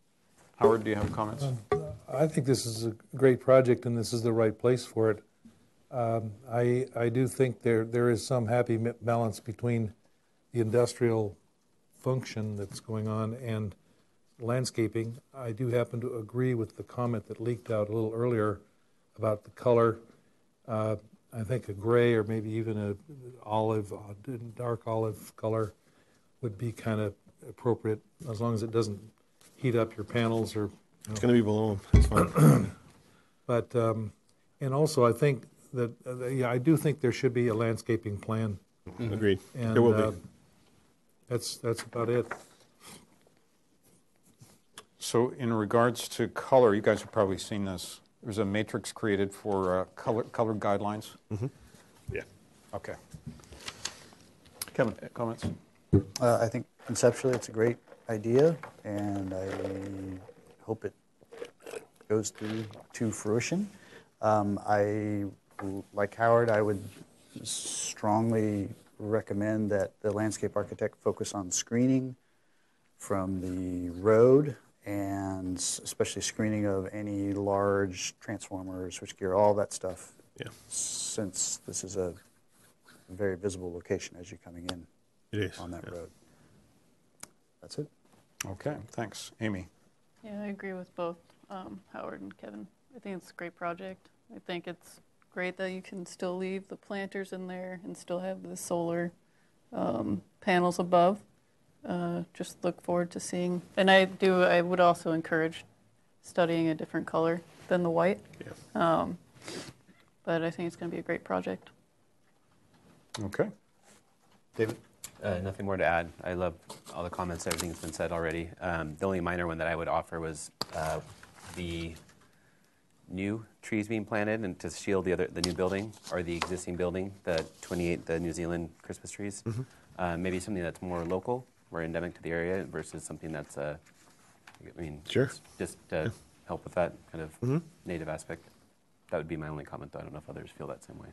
[SPEAKER 2] Howard, do you have comments?
[SPEAKER 7] I think this is a great project, and this is the right place for it. I do think there is some happy balance between the industrial function that's going on and landscaping. I do happen to agree with the comment that leaked out a little earlier about the color. I think a gray or maybe even a olive, dark olive color would be kind of appropriate, as long as it doesn't heat up your panels or.
[SPEAKER 17] It's going to be below them. It's fine.
[SPEAKER 7] But and also I think that I do think there should be a landscaping plan.
[SPEAKER 17] Agreed.
[SPEAKER 7] And
[SPEAKER 17] There will be.
[SPEAKER 7] that's about it.
[SPEAKER 2] So in regards to color, you guys have probably seen this. There's a matrix created for color guidelines.
[SPEAKER 17] Yeah.
[SPEAKER 2] Okay. Kevin, comments?
[SPEAKER 13] I think conceptually it's a great idea, and I hope it goes through to fruition. Like Howard, I would strongly recommend that the landscape architect focus on screening from the road, and especially screening of any large transformers, switchgear, all that stuff.
[SPEAKER 17] Yeah.
[SPEAKER 13] Since this is a very visible location as you're coming in
[SPEAKER 17] It is.
[SPEAKER 13] on that
[SPEAKER 17] yeah.
[SPEAKER 13] road. That's it.
[SPEAKER 2] Okay, thanks. Amy?
[SPEAKER 5] Yeah, I agree with both Howard and Kevin. I think it's a great project. I think it's great that you can still leave the planters in there and still have the solar panels above. Just look forward to seeing. And I would also encourage studying a different color than the white.
[SPEAKER 17] Yeah.
[SPEAKER 5] But I think it's going to be a great project.
[SPEAKER 2] Okay. David?
[SPEAKER 8] Nothing more to add. I love all the comments. Everything's been said already. The only minor one that I would offer was the new trees being planted and to shield the new building or the existing building, the New Zealand Christmas trees. Maybe something that's more local, more endemic to the area versus something that's
[SPEAKER 17] Sure.
[SPEAKER 8] just to help with that kind of native aspect. That would be my only comment, though. I don't know if others feel that same way.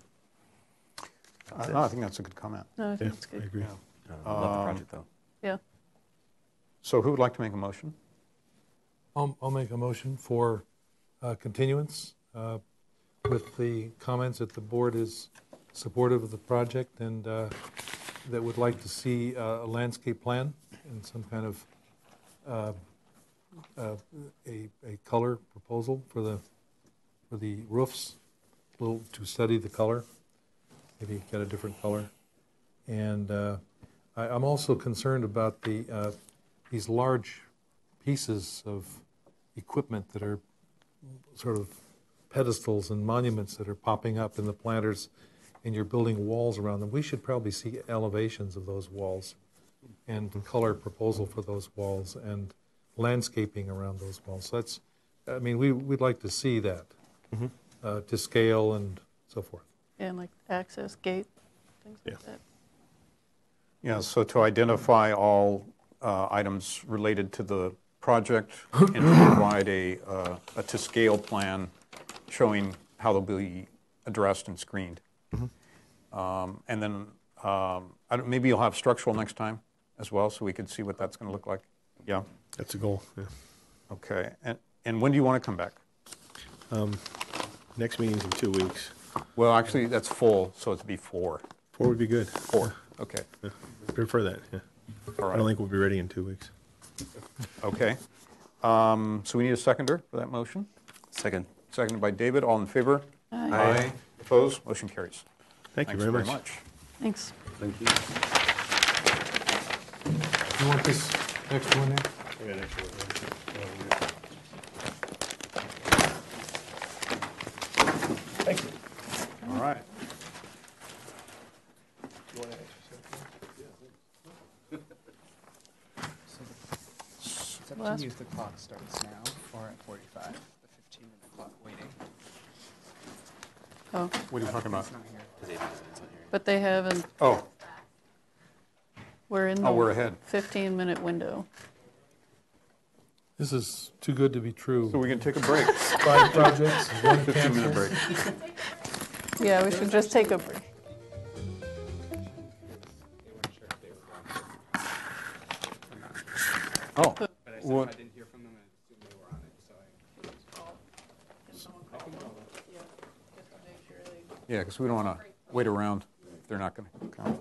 [SPEAKER 2] No, I think that's a good comment.
[SPEAKER 5] No, I think
[SPEAKER 17] Yeah,
[SPEAKER 5] it's good.
[SPEAKER 17] I agree.
[SPEAKER 8] Love the project, though.
[SPEAKER 5] Yeah.
[SPEAKER 2] So who would like to make a motion?
[SPEAKER 7] I'll make a motion for continuance with the comments that the board is supportive of the project and that would like to see a landscape plan and some kind of a color proposal for the roofs, to study the color. Maybe get a different color. And I'm also concerned about these large pieces of equipment that are sort of pedestals and monuments that are popping up in the planters, and you're building walls around them. We should probably see elevations of those walls and color proposal for those walls and landscaping around those walls. So that's, I mean, we'd like to see that to scale and so forth.
[SPEAKER 5] And like access gate, things like that.
[SPEAKER 2] Yeah, so to identify all items related to the project and to provide a to-scale plan showing how they'll be addressed and screened. And then maybe you'll have structural next time as well, so we could see what that's going to look like. Yeah?
[SPEAKER 17] That's a goal, yeah.
[SPEAKER 2] Okay. And when do you want to come back?
[SPEAKER 17] Next meeting's in 2 weeks.
[SPEAKER 2] Well, actually, that's full, so it'd be 4.
[SPEAKER 17] 4 would be good.
[SPEAKER 2] 4, okay.
[SPEAKER 17] Yeah. Prefer that, yeah.
[SPEAKER 2] All right.
[SPEAKER 17] I don't think we'll be ready in 2 weeks.
[SPEAKER 2] Okay. So we need a seconder for that motion?
[SPEAKER 8] Second.
[SPEAKER 2] Seconded by David. All in favor?
[SPEAKER 5] Aye.
[SPEAKER 2] Opposed? Motion carries.
[SPEAKER 17] Thank you
[SPEAKER 2] Thanks
[SPEAKER 17] very much.
[SPEAKER 5] Thanks.
[SPEAKER 8] Thank you.
[SPEAKER 7] You want this next one there?
[SPEAKER 17] Yeah, next one.
[SPEAKER 2] Thank you. All right.
[SPEAKER 4] It's up to you if the clock starts now or at 45, the 15-minute clock waiting.
[SPEAKER 5] Oh,
[SPEAKER 2] What are you talking about?
[SPEAKER 4] It's not here.
[SPEAKER 5] but they haven't,
[SPEAKER 2] Oh,
[SPEAKER 5] we're in
[SPEAKER 2] Oh, we're
[SPEAKER 5] the
[SPEAKER 2] ahead.
[SPEAKER 5] 15-minute window.
[SPEAKER 7] This is too good to be true.
[SPEAKER 2] so we can take a break.
[SPEAKER 7] 5 projects, 1
[SPEAKER 2] 15-minute
[SPEAKER 7] cancel.
[SPEAKER 2] break.
[SPEAKER 5] Yeah, we should just take a break.
[SPEAKER 2] Oh,
[SPEAKER 4] But I said
[SPEAKER 2] what?
[SPEAKER 4] if I didn't hear from them, I assumed they were on it, so
[SPEAKER 2] Yeah, because we don't want to wait around if they're not going to come.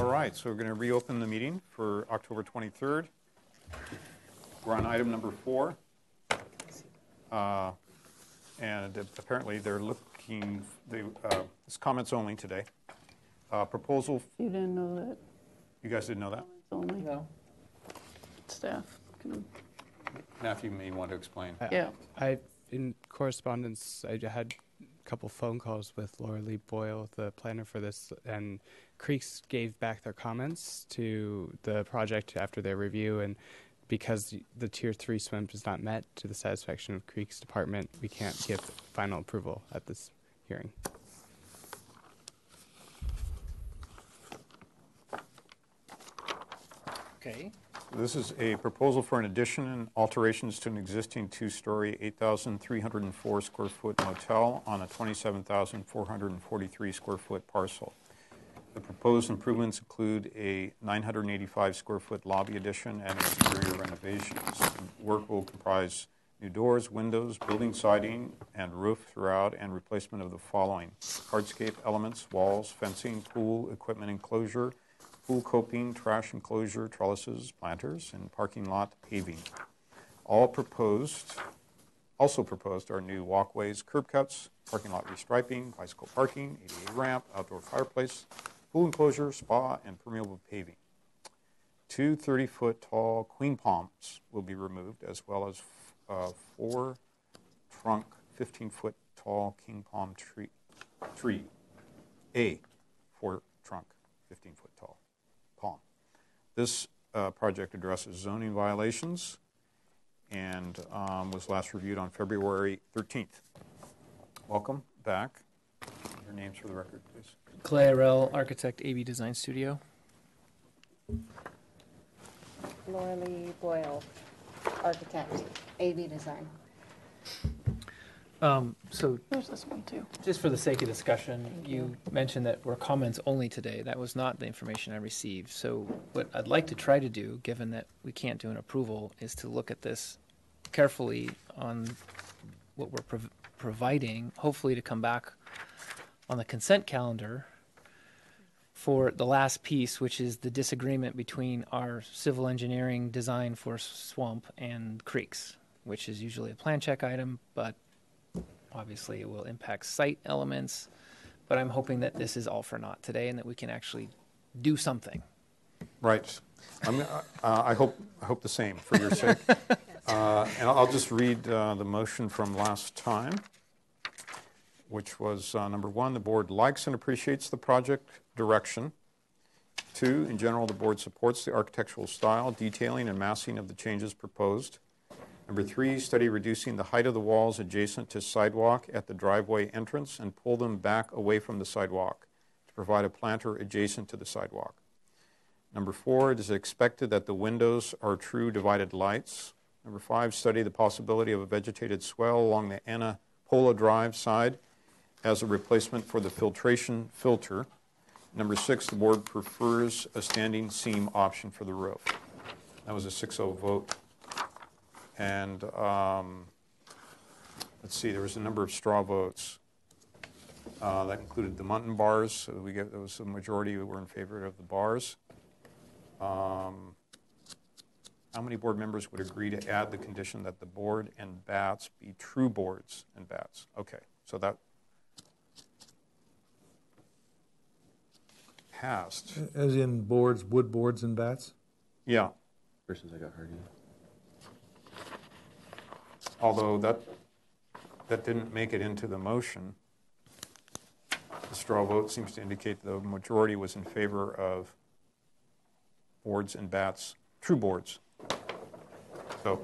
[SPEAKER 2] All right, so we're going to reopen the meeting for October 23rd. We're on item number 4. And apparently they're looking, it's comments only today. Proposal.
[SPEAKER 5] You didn't know that?
[SPEAKER 2] You guys didn't know that?
[SPEAKER 5] Comments only? No. Staff.
[SPEAKER 2] Matthew may want to explain.
[SPEAKER 5] Yeah.
[SPEAKER 4] In correspondence, I had a couple phone calls with Laura Lee Boyle, the planner for this, and Creeks gave back their comments to the project after their review, and because the Tier 3 SWIMP is not met to the satisfaction of Creeks Department, we can't give final approval at this hearing.
[SPEAKER 18] Okay.
[SPEAKER 2] This is a proposal for an addition and alterations to an existing 2-story, 8,304 square foot motel on a 27,443 square foot parcel. The proposed improvements include a 985 square foot lobby addition and exterior renovations. Work will comprise new doors, windows, building siding, and roof throughout, and replacement of the following: hardscape elements, walls, fencing, pool, equipment enclosure, pool coping, trash enclosure, trellises, planters, and parking lot paving. Also proposed are new walkways, curb cuts, parking lot restriping, bicycle parking, ADA ramp, outdoor fireplace, pool enclosure, spa, and permeable paving. 2 30-foot tall queen palms will be removed, as well as 4 trunk 15-foot tall king palm tree. A 4 trunk 15-foot tall palm. This project addresses zoning violations and was last reviewed on February 13th. Welcome back. Your names for the record, please.
[SPEAKER 18] Clay Arell, architect, AB Design Studio.
[SPEAKER 11] Laura Lee Boyle, architect, AV Design.
[SPEAKER 18] So
[SPEAKER 5] There's this one too.
[SPEAKER 18] just for the sake of discussion, you mentioned that we're comments only today. That was not the information I received. So what I'd like to try to do, given that we can't do an approval, is to look at this carefully on what we're providing, hopefully to come back on the consent calendar for the last piece, which is the disagreement between our civil engineering design for swamp and creeks, which is usually a plan check item, but obviously it will impact site elements. But I'm hoping that this is all for naught today and that we can actually do something.
[SPEAKER 2] Right. I hope the same for your sake. And I'll just read the motion from last time, which was number 1, the board likes and appreciates the project direction. 2, in general, the board supports the architectural style, detailing, and massing of the changes proposed. Number 3, study reducing the height of the walls adjacent to sidewalk at the driveway entrance and pull them back away from the sidewalk to provide a planter adjacent to the sidewalk. Number 4, it is expected that the windows are true divided lights. Number 5, study the possibility of a vegetated swell along the Anapola Drive side as a replacement for the filtration filter. Number 6, the board prefers a standing seam option for the roof. That was a 6-0 vote. And let's see, there was a number of straw votes. That included the Munton bars. So there was a majority who were in favor of the bars. How many board members would agree to add the condition that the board and bats be true boards and bats? Okay, so that passed.
[SPEAKER 7] As in boards, wood boards and bats?
[SPEAKER 2] Yeah.
[SPEAKER 8] Persons I got heard.
[SPEAKER 2] Although that didn't make it into the motion. The straw vote seems to indicate the majority was in favor of boards and bats, true boards. So,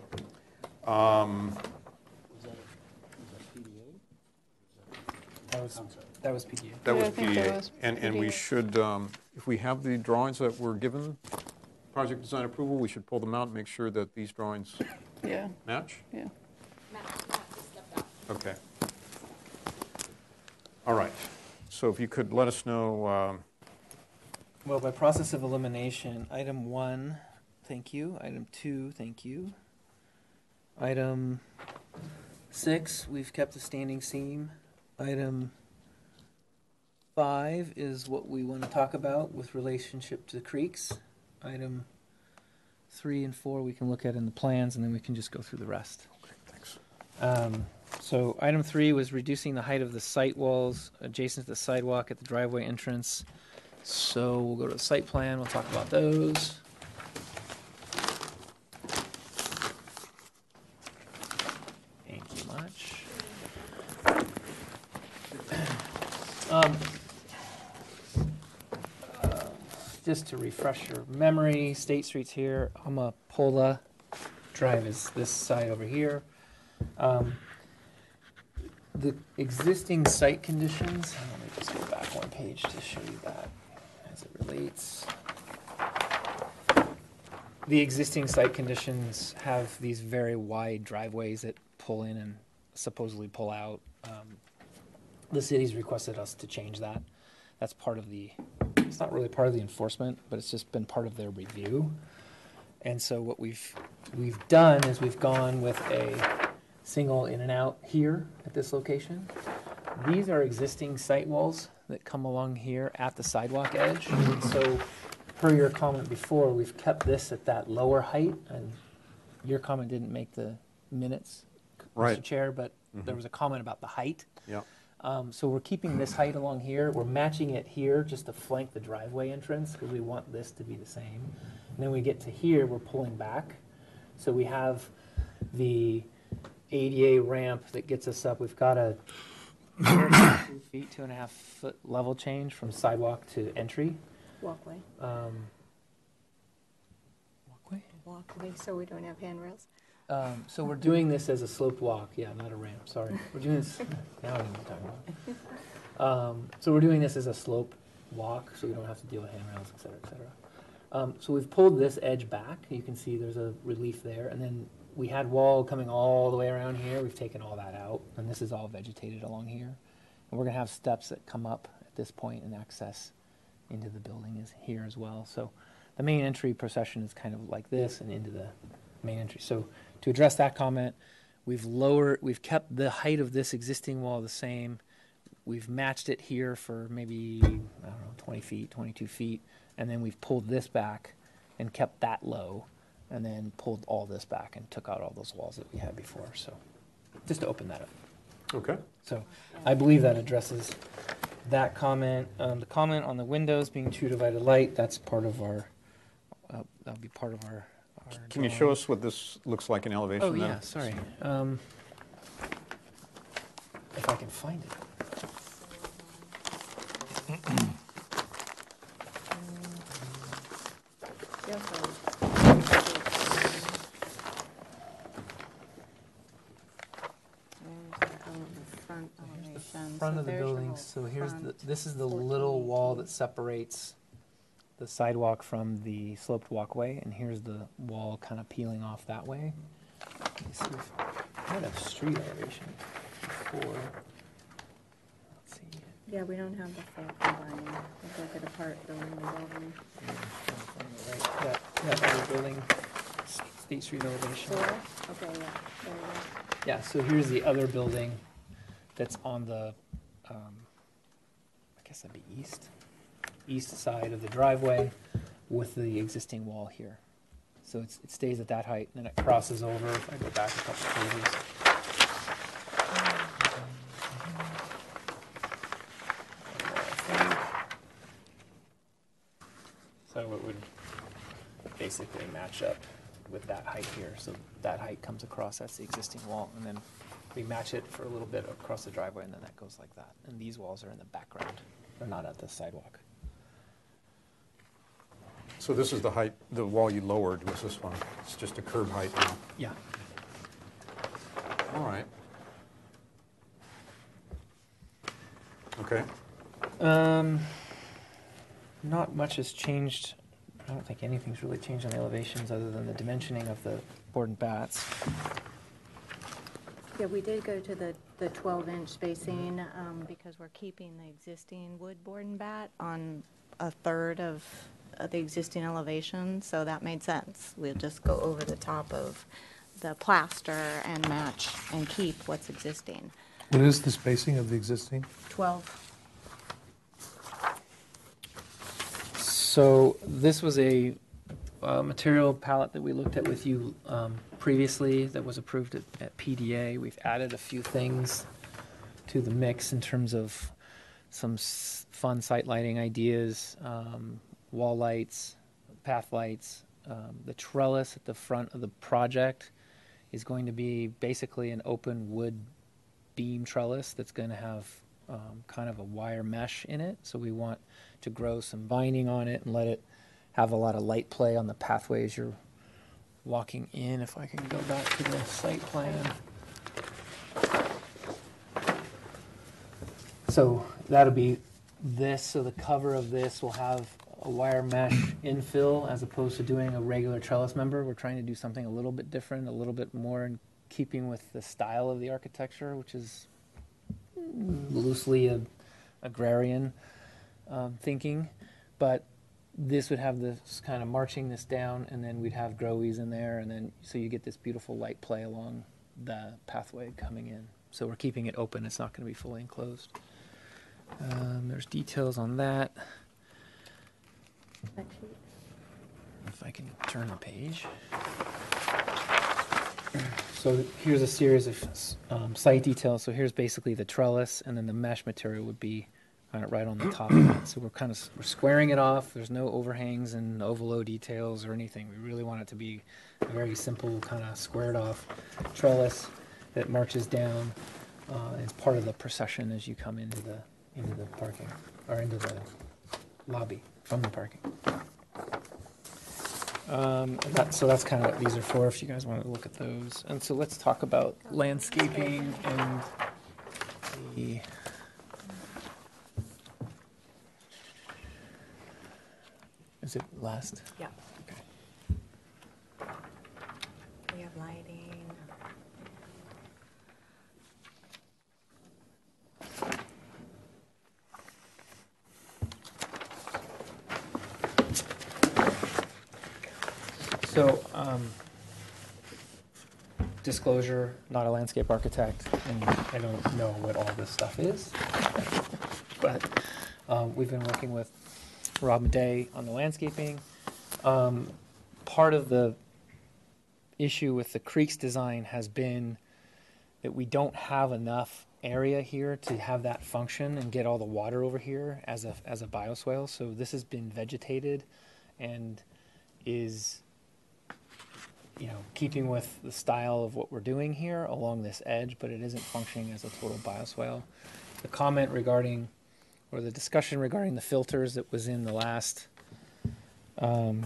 [SPEAKER 18] That was PDA.
[SPEAKER 2] That was
[SPEAKER 5] I think
[SPEAKER 2] PDA.
[SPEAKER 5] that was
[SPEAKER 2] And we
[SPEAKER 5] PDA.
[SPEAKER 2] should, if we have the drawings that were given project design approval, we should pull them out and make sure that these drawings
[SPEAKER 5] Yeah.
[SPEAKER 2] match?
[SPEAKER 5] Yeah.
[SPEAKER 2] Okay. All right. So if you could let us know.
[SPEAKER 18] Well, by process of elimination, item 1, thank you. Item 2, thank you. Item 6, we've kept the standing seam. Item 5 is what we want to talk about with relationship to the creeks. Item 3 and 4 we can look at in the plans, and then we can just go through the rest.
[SPEAKER 2] Okay, thanks.
[SPEAKER 18] So item 3 was reducing the height of the site walls adjacent to the sidewalk at the driveway entrance. So we'll go to the site plan. We'll talk about those. Thank you much. Just to refresh your memory, State Street's here. Amapola Drive is this side over here. The existing site conditions, let me just go back one page to show you that as it relates. The existing site conditions have these very wide driveways that pull in and supposedly pull out. The city's requested us to change that. That's part of the, it's not really part of the enforcement, but it's just been part of their review. And so what we've done is we've gone with a single in and out here at this location. These are existing site walls that come along here at the sidewalk edge. And so per your comment before, we've kept this at that lower height, and your comment didn't make the minutes,
[SPEAKER 2] Right.
[SPEAKER 18] Mr. Chair, but there was a comment about the height.
[SPEAKER 2] Yeah.
[SPEAKER 18] So we're keeping this height along here. We're matching it here just to flank the driveway entrance because we want this to be the same. And then we get to here, we're pulling back. So we have the ADA ramp that gets us up. We've got a 2 feet, 2.5 foot level change from sidewalk to entry.
[SPEAKER 11] Walkway. Walkway, so we don't have handrails.
[SPEAKER 18] So we're doing this as a sloped walk. Yeah, not a ramp, sorry. We're doing this, now I know what I'm talking about. So we're doing this as a slope walk, so we don't have to deal with handrails, et cetera, et cetera. So we've pulled this edge back. You can see there's a relief there. And then we had wall coming all the way around here. We've taken all that out, and this is all vegetated along here. And we're gonna have steps that come up at this point and access into the building is here as well. So the main entry procession is kind of like this and into the main entry. So to address that comment, we've kept the height of this existing wall the same. We've matched it here for maybe, I don't know, 20 feet, 22 feet. And then we've pulled this back and kept that low, and then pulled all this back and took out all those walls that we had before. So just to open that up.
[SPEAKER 2] Okay.
[SPEAKER 18] So I believe that addresses that comment. The comment on the windows being true divided light, that's part of our, that'll be part of our
[SPEAKER 2] Can you show us what this looks like in elevation?
[SPEAKER 18] Oh,
[SPEAKER 2] then?
[SPEAKER 18] yeah, sorry. If I can find it. Front of the building, so here's this is the little wall that separates the sidewalk from the sloped walkway, and here's the wall kind of peeling off that way. Let me see if I might have street elevation before. Let's see.
[SPEAKER 11] Yeah, we don't have the full combined. We'll look at a part building the building.
[SPEAKER 18] Right, that other building, State Street elevation.
[SPEAKER 11] Okay, yeah, there we go.
[SPEAKER 18] Yeah, so here's the other building that's on the, I guess that'd be east side of the driveway with the existing wall here. So it stays at that height, and then it crosses over. If I go back a couple pages. So it would basically match up with that height here. So that height comes across, that's the existing wall, and then we match it for a little bit across the driveway, and then that goes like that. And these walls are in the background. They're not at the sidewalk.
[SPEAKER 2] So this is the height, the wall you lowered was this one. It's just a curb height now.
[SPEAKER 18] Yeah.
[SPEAKER 2] All right. Okay.
[SPEAKER 18] Not much has changed. I don't think anything's really changed on the elevations other than the dimensioning of the board and bats.
[SPEAKER 11] Yeah, we did go to the 12-inch spacing because we're keeping the existing wood board and bat on a third of the existing elevation, so that made sense. We'll just go over the top of the plaster and match and keep what's existing.
[SPEAKER 7] What is the spacing of the existing?
[SPEAKER 11] 12.
[SPEAKER 18] So this was a material palette that we looked at with you previously that was approved at PDA. We've added a few things to the mix in terms of some fun site lighting ideas, wall lights, path lights. The trellis at the front of the project is going to be basically an open wood beam trellis that's going to have kind of a wire mesh in it. So we want to grow some vining on it and let it have a lot of light play on the pathway as you're walking in. If I can go back to the site plan. So that'll be this. So the cover of this will have a wire mesh infill as opposed to doing a regular trellis member. We're trying to do something a little bit different, a little bit more in keeping with the style of the architecture, which is loosely agrarian thinking. But this would have this kind of marching this down, and then we'd have growies in there, and then so you get this beautiful light play along the pathway coming in. So we're keeping it open. It's not going to be fully enclosed. There's details on that. If I can turn the page. So here's a series of site details. So here's basically the trellis, and then the mesh material would be kind of right on the top of it. So we're squaring it off. There's no overhangs and ovalo details or anything. We really want it to be a very simple kind of squared off trellis that marches down as part of the procession as you come into the parking or into the lobby from the parking. So that's kind of what these are for, if you guys want to look at those. And so let's talk about landscaping and the... Is it last?
[SPEAKER 11] Yeah.
[SPEAKER 18] Okay.
[SPEAKER 11] We have lighting.
[SPEAKER 18] So, disclosure, not a landscape architect, and I don't know what all this stuff is. But we've been working with Rob Day on the landscaping. Part of the issue with the creeks design has been that we don't have enough area here to have that function and get all the water over here as a bioswale. So this has been vegetated and is, keeping with the style of what we're doing here along this edge, but it isn't functioning as a total bioswale. The comment regarding, or the discussion regarding the filters that was in the last, I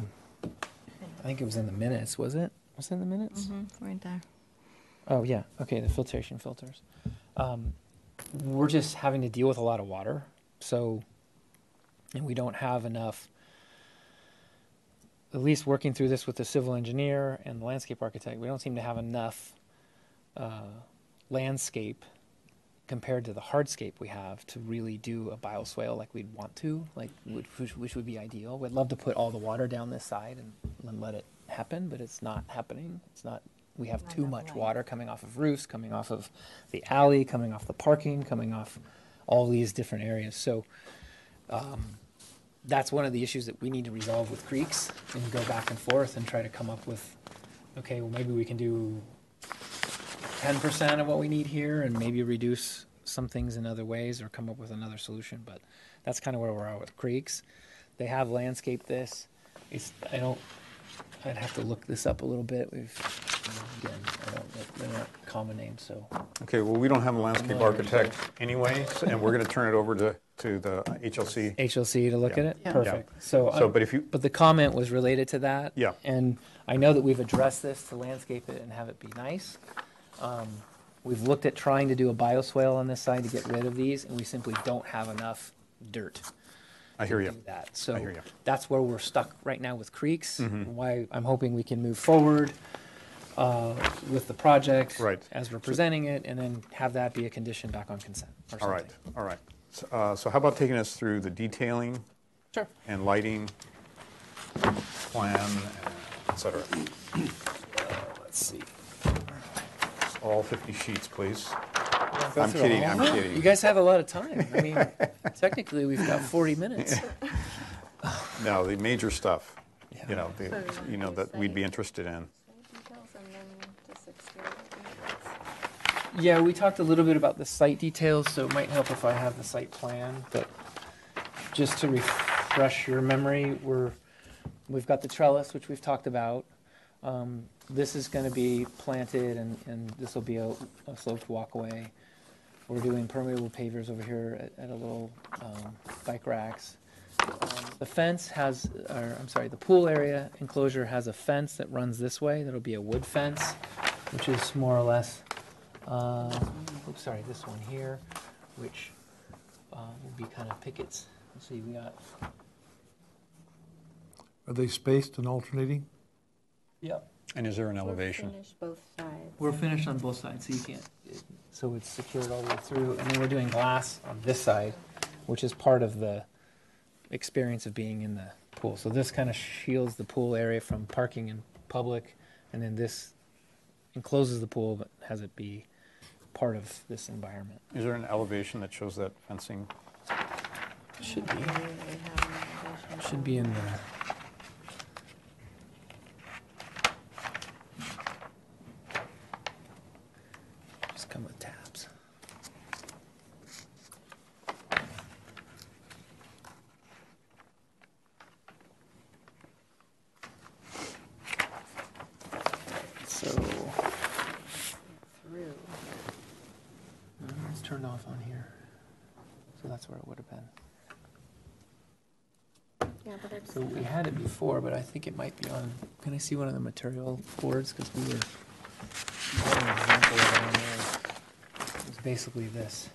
[SPEAKER 18] think it was in the minutes, was it? Was it in the minutes?
[SPEAKER 11] Mm-hmm, right there.
[SPEAKER 18] Oh, yeah. Okay, the filtration filters. We're just having to deal with a lot of water. So, and we don't have enough, at least working through this with the civil engineer and the landscape architect, we don't seem to have enough landscape compared to the hardscape we have to really do a bioswale like we'd want to, which would be ideal. We'd love to put all the water down this side and let it happen, but it's not happening. It's not. We have too much water coming off of roofs, coming off of the alley, coming off the parking, coming off all these different areas. So that's one of the issues that we need to resolve with creeks and go back and forth and try to come up with, okay, well, maybe we can do 10% of what we need here and maybe reduce some things in other ways or come up with another solution. But that's kind of where we're at with creeks. They have landscaped this. I'd have to look this up a little bit. They're not common names, so.
[SPEAKER 2] Okay, well, we don't have a landscape architect anyway, and we're going to turn it over to the HLC.
[SPEAKER 18] HLC to look at it?
[SPEAKER 2] Yeah.
[SPEAKER 18] Perfect.
[SPEAKER 2] Yeah.
[SPEAKER 18] But the comment was related to that.
[SPEAKER 2] Yeah.
[SPEAKER 18] And I know that we've addressed this to landscape it and have it be nice. We've looked at trying to do a bioswale on this side to get rid of these, and we simply don't have enough dirt.
[SPEAKER 2] I hear you.
[SPEAKER 18] That. So
[SPEAKER 2] I hear you.
[SPEAKER 18] that's where we're stuck right now with creeks.
[SPEAKER 2] Mhm.
[SPEAKER 18] Why I'm hoping we can move forward with the project
[SPEAKER 2] Right.
[SPEAKER 18] as we're presenting it, and then have that be a condition back on consent or
[SPEAKER 2] All
[SPEAKER 18] something.
[SPEAKER 2] right, all right. So how about taking us through the detailing?
[SPEAKER 18] Sure.
[SPEAKER 2] And lighting, plan, et cetera.
[SPEAKER 18] Let's see.
[SPEAKER 2] All 50 sheets, please.
[SPEAKER 18] Go
[SPEAKER 2] I'm
[SPEAKER 18] through
[SPEAKER 2] kidding,
[SPEAKER 18] all
[SPEAKER 2] I'm
[SPEAKER 18] of it?
[SPEAKER 2] kidding.
[SPEAKER 18] You guys have a lot of time. I mean, technically, we've got 40 minutes.
[SPEAKER 2] No, the major stuff,
[SPEAKER 18] Yeah.
[SPEAKER 2] you know, that we'd be interested in.
[SPEAKER 1] Details and then just exterior details.
[SPEAKER 18] Yeah, we talked a little bit about the site details, so it might help if I have the site plan. But just to refresh your memory, we've got the trellis, which we've talked about. This is going to be planted, and this will be a sloped walkway. We're doing permeable pavers over here at a little bike racks. The fence has, or I'm sorry, the pool area enclosure has a fence that runs this way. That'll be a wood fence, which is more or less, oops, sorry, this one here, which will be kind of pickets. Let's see, we got.
[SPEAKER 7] Are they spaced and alternating?
[SPEAKER 18] Yep.
[SPEAKER 2] And is there an elevation?
[SPEAKER 1] Finish both sides.
[SPEAKER 18] We're finished on both sides, so you can't. So it's secured all the way through, and then we're doing glass on this side, which is part of the experience of being in the pool. So this kind of shields the pool area from parking in public, and then this encloses the pool but has it be part of this environment.
[SPEAKER 2] Is there an elevation that shows that fencing?
[SPEAKER 18] Should be. Should be in the. Just come with tabs. So
[SPEAKER 1] Through.
[SPEAKER 18] it's turned off on here. So that's where it would have been.
[SPEAKER 1] Yeah, but it's.
[SPEAKER 18] So we had it before, but I think it might be on. Can I see one of the material boards? Because we were. We had an example of it on there. It's basically this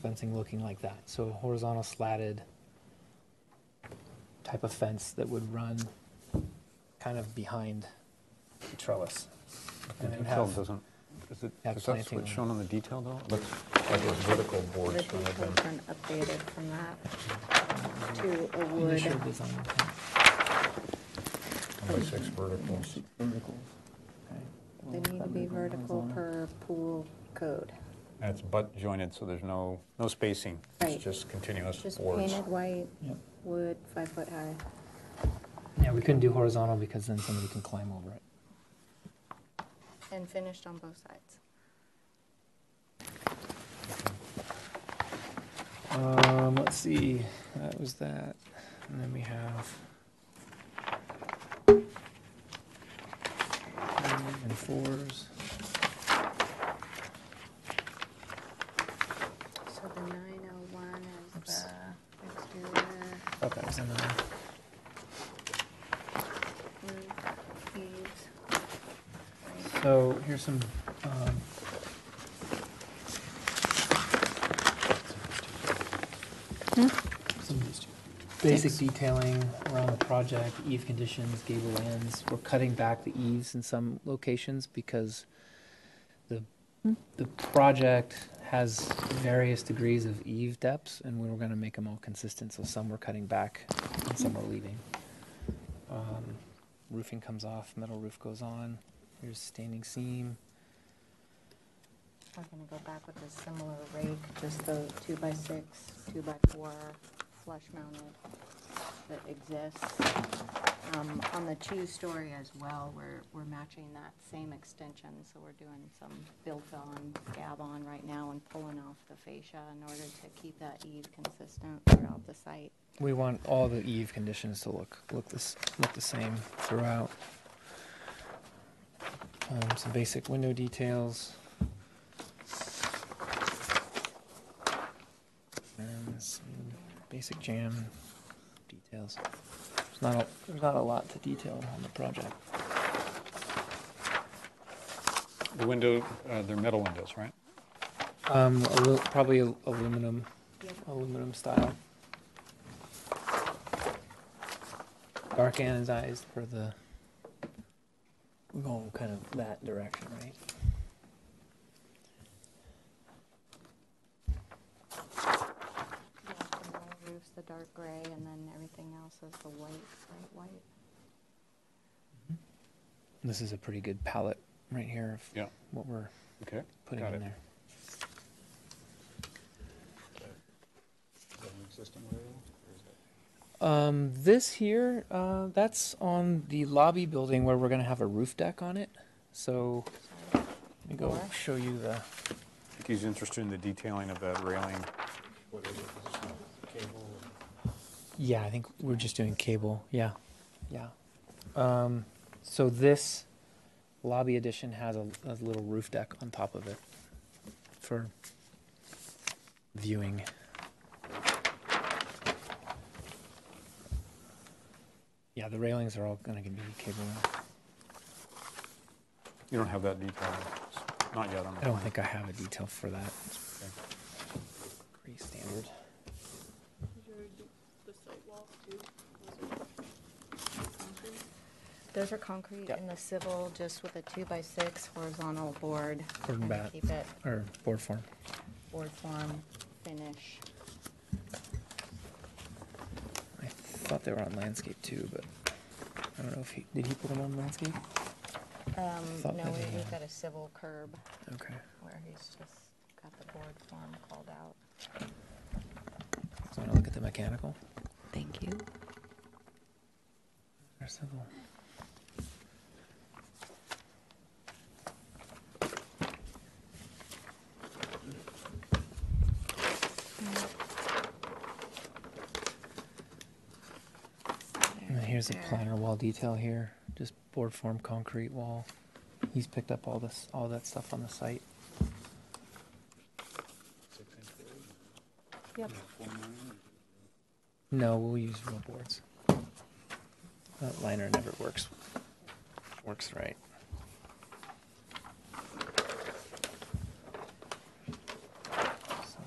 [SPEAKER 18] fencing looking like that. So horizontal slatted type of fence that would run kind of behind the trellis.
[SPEAKER 2] The
[SPEAKER 18] And it would
[SPEAKER 2] detail
[SPEAKER 18] have-
[SPEAKER 2] doesn't, is it,
[SPEAKER 18] have
[SPEAKER 2] is that
[SPEAKER 18] planting
[SPEAKER 2] what's
[SPEAKER 18] on
[SPEAKER 2] shown on the detail though? It looks like those vertical
[SPEAKER 1] The
[SPEAKER 2] boards.
[SPEAKER 1] details been updated from that to a wood.
[SPEAKER 18] Initial design.
[SPEAKER 2] 6 verticals.
[SPEAKER 1] They need to be vertical per pool code.
[SPEAKER 2] And it's butt jointed, so there's no spacing.
[SPEAKER 1] Right.
[SPEAKER 2] It's just continuous
[SPEAKER 1] Just
[SPEAKER 2] boards.
[SPEAKER 1] painted white,
[SPEAKER 18] Yep.
[SPEAKER 1] wood, 5 foot high.
[SPEAKER 18] Yeah, we couldn't do horizontal because then somebody can climb over it.
[SPEAKER 1] And finished on both sides.
[SPEAKER 18] Let's see, that was that. And then we have 3 and 4s.
[SPEAKER 1] So the 901 is the exterior.
[SPEAKER 18] Okay, so now
[SPEAKER 1] Roof, eaves.
[SPEAKER 18] So here's some, some basic detailing around the project, eave conditions, gable ends. We're cutting back the eaves in some locations because the project has various degrees of eave depths, and we were going to make them all consistent. So some we're cutting back, and some we're leaving. Roofing comes off, metal roof goes on. Here's standing seam.
[SPEAKER 1] We're gonna go back with a similar rake, just the 2x6, 2x4 flush mounted that exists. On the 2-story as well, we're matching that same extension, so we're doing some built-on scab-on right now and pulling off the fascia in order to keep that eave consistent throughout the site.
[SPEAKER 18] We want all the eave conditions to look the same throughout. Some basic window details. And some basic jam details. There's not a lot to detail on the project.
[SPEAKER 2] The window, they're metal windows, right?
[SPEAKER 18] Probably aluminum, aluminum style. Dark anodized for the. We're going kind of that direction, right?
[SPEAKER 1] Yeah, the metal roof's the dark gray, and then everything else is the white, bright white.
[SPEAKER 18] This is a pretty good palette right here of what we're putting in there. This here, that's on the lobby building where we're going to have a roof deck on it. So let me go show you the.
[SPEAKER 2] I think he's interested in the detailing of that railing.
[SPEAKER 18] Yeah, I think we're just doing cable. Yeah, yeah. So this lobby addition has a little roof deck on top of it for viewing. Yeah, the railings are all going to be cable.
[SPEAKER 2] You don't have that detail? Not yet on the
[SPEAKER 18] I don't
[SPEAKER 2] plan.
[SPEAKER 18] think I have a detail for that. Pretty standard.
[SPEAKER 1] Those are concrete in the civil, just with a 2x6 horizontal board.
[SPEAKER 18] Board and bat.
[SPEAKER 1] Keep it
[SPEAKER 18] Or board form.
[SPEAKER 1] board form finish.
[SPEAKER 18] I thought they were on landscape too, but I don't know if did he put them on landscape? Thought
[SPEAKER 1] No,
[SPEAKER 18] that he
[SPEAKER 1] we've
[SPEAKER 18] had.
[SPEAKER 1] got a civil curb.
[SPEAKER 18] Okay.
[SPEAKER 1] Where he's just got the board form called out.
[SPEAKER 18] So I want to look at the mechanical.
[SPEAKER 1] Thank you.
[SPEAKER 18] Or civil. And then here's a planter wall detail here, just board form concrete wall. He's picked up all that stuff on the site.
[SPEAKER 1] Yep.
[SPEAKER 18] No, we'll use real boards. That liner never works right. So.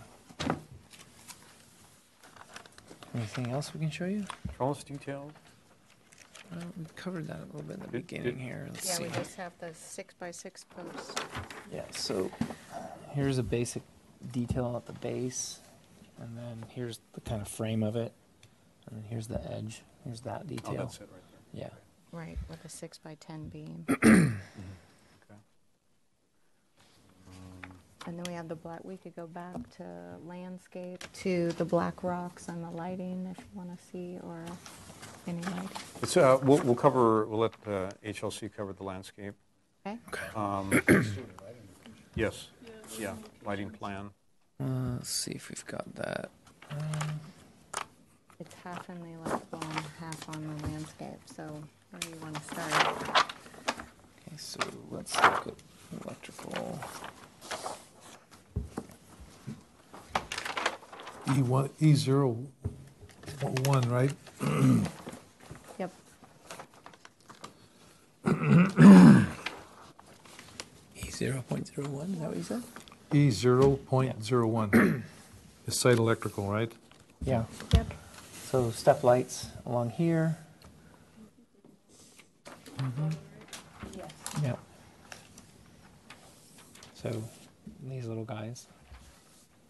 [SPEAKER 18] Anything else we can show you?
[SPEAKER 2] Trellis details?
[SPEAKER 18] We covered that a little bit in the beginning here. Let's
[SPEAKER 1] Yeah,
[SPEAKER 18] see.
[SPEAKER 1] we just have the 6x6 post.
[SPEAKER 18] Yeah, so here's a basic detail at the base, and then here's the kind of frame of it, and then here's the edge. Here's that detail.
[SPEAKER 2] Oh, that's it right there.
[SPEAKER 18] Yeah.
[SPEAKER 1] Right, with a 6x10 beam. And then we have the black, we could go back to landscape, to the black rocks and the lighting if you want to see, or any light.
[SPEAKER 2] It's, we'll let HLC cover the landscape.
[SPEAKER 1] Okay.
[SPEAKER 2] Yes, yeah, lighting plan.
[SPEAKER 18] Let's see if we've got that.
[SPEAKER 1] It's half in the electrical and half on the landscape, so where do you want to start?
[SPEAKER 18] Okay, so let's look at electrical.
[SPEAKER 7] E1, E01, right?
[SPEAKER 1] Yep.
[SPEAKER 18] E0.01, is that what you said?
[SPEAKER 7] E0.01 is site electrical, right?
[SPEAKER 18] Yeah.
[SPEAKER 1] Yep.
[SPEAKER 18] So step lights along here.
[SPEAKER 1] Yes.
[SPEAKER 18] Yep. So these little guys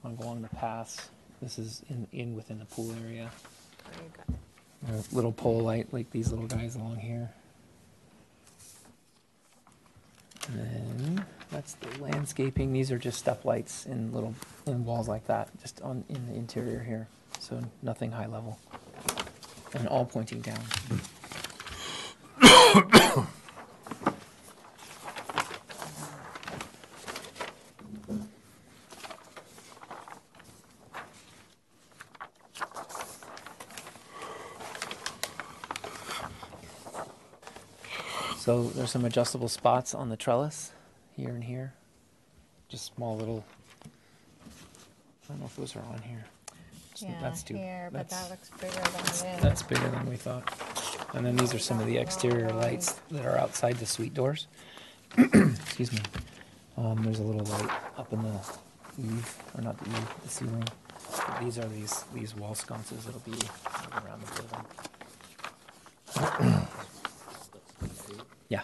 [SPEAKER 18] want to go along the paths. This is in within the pool area.
[SPEAKER 1] There you go.
[SPEAKER 18] A little pole light like these little guys along here. And then that's the landscaping. These are just step lights in walls like that, just in the interior here. So nothing high level. And all pointing down. So there's some adjustable spots on the trellis, here and here. Just small little, I don't know if those are on here.
[SPEAKER 1] Yeah,
[SPEAKER 18] That's too,
[SPEAKER 1] here, but that looks bigger than it is.
[SPEAKER 18] that's bigger than we thought. And then these are some of the exterior lights that are outside the suite doors. Excuse me. There's a little light up in the eave, or not the eave, the ceiling. But these are these wall sconces that'll be around the building. Yeah.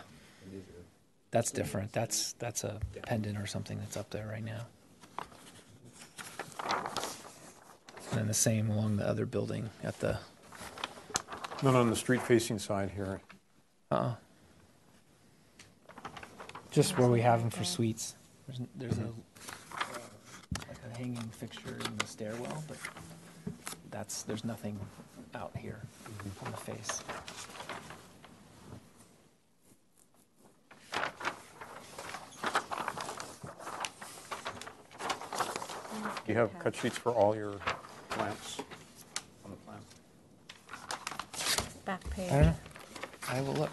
[SPEAKER 18] That's different. That's a pendant or something that's up there right now. And then the same along the other building at the.
[SPEAKER 2] Not on the street-facing side here.
[SPEAKER 18] Just where we have them for suites. There's a like a hanging fixture in the stairwell, but there's nothing out here on the face.
[SPEAKER 2] Do you have cut sheets for all your plants on the plan?
[SPEAKER 1] Back page.
[SPEAKER 18] I don't know. I will look.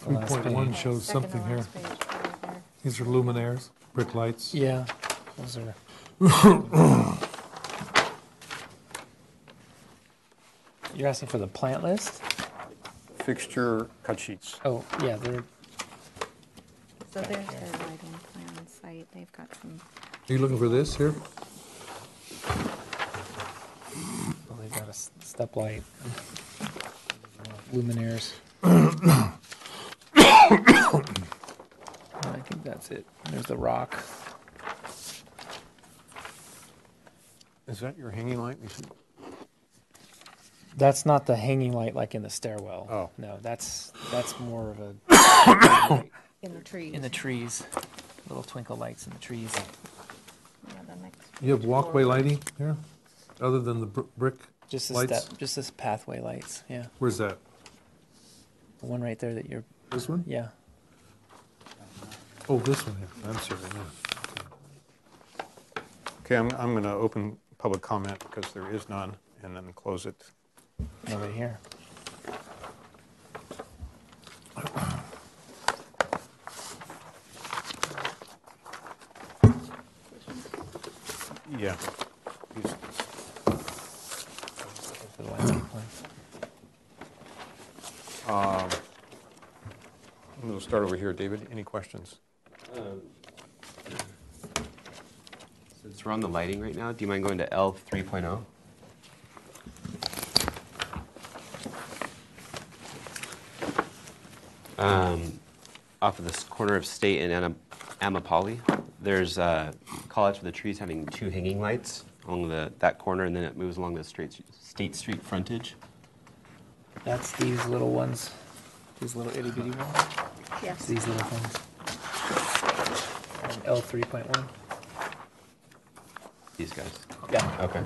[SPEAKER 18] The last
[SPEAKER 7] 3.1
[SPEAKER 18] page.
[SPEAKER 7] shows
[SPEAKER 1] Second to
[SPEAKER 7] something here.
[SPEAKER 1] last page, right there.
[SPEAKER 7] These are luminaires, brick lights.
[SPEAKER 18] Yeah, those are. You're asking for the plant list?
[SPEAKER 2] Fixture cut sheets.
[SPEAKER 18] Oh, yeah, they're.
[SPEAKER 1] So there's their lighting plan site. They've got some.
[SPEAKER 7] Are you looking for this here?
[SPEAKER 18] Well, they've got a step light, luminaires. I think that's it. There's the rock.
[SPEAKER 2] Is that your hanging light?
[SPEAKER 18] That's not the hanging light like in the stairwell.
[SPEAKER 2] Oh.
[SPEAKER 18] No, that's more of a
[SPEAKER 1] In the trees.
[SPEAKER 18] in the trees. Little twinkle lights in the trees.
[SPEAKER 1] Yeah, the next.
[SPEAKER 7] You have walkway lighting here, other than the brick
[SPEAKER 18] Just the
[SPEAKER 7] lights?
[SPEAKER 18] step, just this pathway lights. Yeah,
[SPEAKER 7] Where's that?
[SPEAKER 18] the one right there that you're.
[SPEAKER 7] This one?
[SPEAKER 18] Yeah.
[SPEAKER 7] Oh, this one here. I'm sorry, yeah.
[SPEAKER 2] Okay, I'm going to open public comment because there is none, and then close it.
[SPEAKER 18] Nobody here.
[SPEAKER 2] Yeah.
[SPEAKER 18] For the landscape plan.
[SPEAKER 2] I'm going to start over here. David, any questions?
[SPEAKER 8] Since we're on the lighting right now, do you mind going to L 3.0? Off of this corner of State and Amapali, there's call out to the trees having two hanging lights along that corner, and then it moves along the State Street frontage.
[SPEAKER 18] That's these little ones. These little itty bitty ones.
[SPEAKER 1] Yes.
[SPEAKER 18] These little things. L 3.1.
[SPEAKER 8] These guys.
[SPEAKER 18] Yeah.
[SPEAKER 8] Okay.